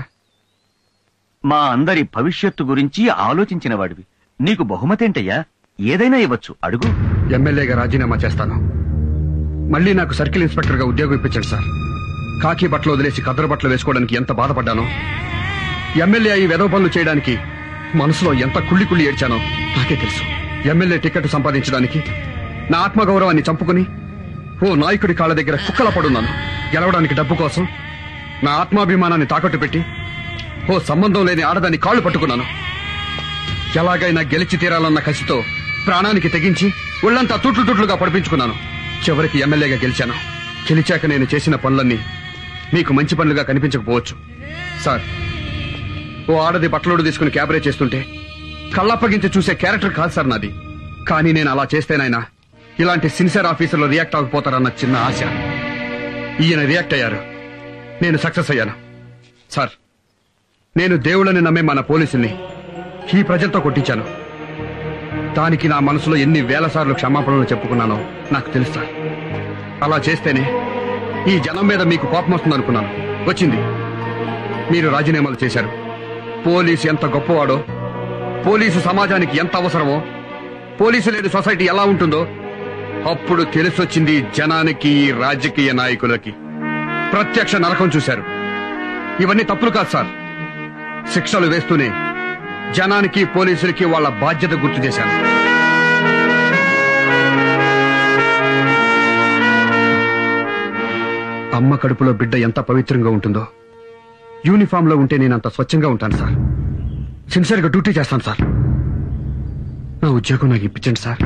మా అందరి భవిష్యత్తు గురించి ఆలోచించిన వాడివి, నీకు బహుమతి ఏంటయ్యా? ఏదైనా ఇవ్వచ్చు, అడుగు. ఎమ్మెల్యేగా రాజీనామా చేస్తాను. మళ్ళీ నాకు సర్కిల్ ఇన్స్పెక్టర్ గా ఉద్యోగం ఇప్పించండి సార్. కాకి బట్టలు వదిలేసి కద్దరు బట్టలు వేసుకోవడానికి ఎంత బాధపడ్డానో, ఎమ్మెల్యే అయి వెధవ పనులు చేయడానికి మనసులో ఎంత కుళ్ళి ఏడ్చానో నాకే తెలుసు. ఎమ్మెల్యే టికెట్ సంపాదించడానికి నా ఆత్మగౌరవాన్ని చంపుకుని ఓ నాయకుడి కాళ్ళ దగ్గర కుక్కల పడున్నాను. గెలవడానికి డబ్బు కోసం నా ఆత్మాభిమానాన్ని తాకట్టు పెట్టి ఓ సంబంధం లేని ఆడదాన్ని కాళ్లు పట్టుకున్నాను. ఎలాగైనా గెలిచి తీరాలన్న కసితో ప్రాణానికి తెగించి ఒళ్లంతా తుట్లుగా పడిపించుకున్నాను. చివరికి ఎమ్మెల్యేగా గెలిచాను. గెలిచాక నేను చేసిన పనులన్నీ మీకు మంచి పనులుగా కనిపించకపోవచ్చు సార్. ఓ ఆడది బట్టలోడు తీసుకుని క్యాబరే చేస్తుంటే కళ్ళప్పగించి చూసే క్యారెక్టర్ కాదు సార్ నాది. కానీ నేను అలా చేస్తేనైనా ఇలాంటి సిన్సియర్ ఆఫీసర్లు రియాక్ట్ అవ్వకపోతారన్న చిన్న ఆశ. ఈయన రియాక్ట్ అయ్యారు, నేను సక్సెస్ అయ్యాను. సార్ నేను దేవుళ్ళని నమ్మే మన పోలీసుల్ని ఈ ప్రజలతో కొట్టించాను. దానికి నా మనసులో ఎన్ని వేల సార్లు క్షమాపణలు చెప్పుకున్నానో నాకు తెలుసు సార్. అలా చేస్తేనే ఈ జనం మీద మీకు కోపం వస్తుందనుకున్నాను. వచ్చింది. మీరు రాజీనామాలు చేశారు. పోలీసు ఎంత గొప్పవాడో, పోలీసు సమాజానికి ఎంత అవసరమో, పోలీసు లేని సొసైటీ ఎలా ఉంటుందో అప్పుడు తెలిసొచ్చింది జనానికి, రాజకీయ నాయకులకి. ప్రత్యక్ష నరకం చూశారు. ఇవన్నీ తప్పులు కాదు సార్. శిక్షలు వేస్తూనే జనానికి, పోలీసులకి వాళ్ళ బాధ్యత గుర్తు చేశాను. అమ్మ కడుపులో బిడ్డ ఎంత పవిత్రంగా ఉంటుందో యూనిఫామ్ లో ఉంటే నేనంత స్వచ్ఛంగా ఉంటాను సార్. సిన్సియర్గా డ్యూటీ చేస్తాను సార్. నా ఉద్యోగం నాకు ఇప్పించండి సార్.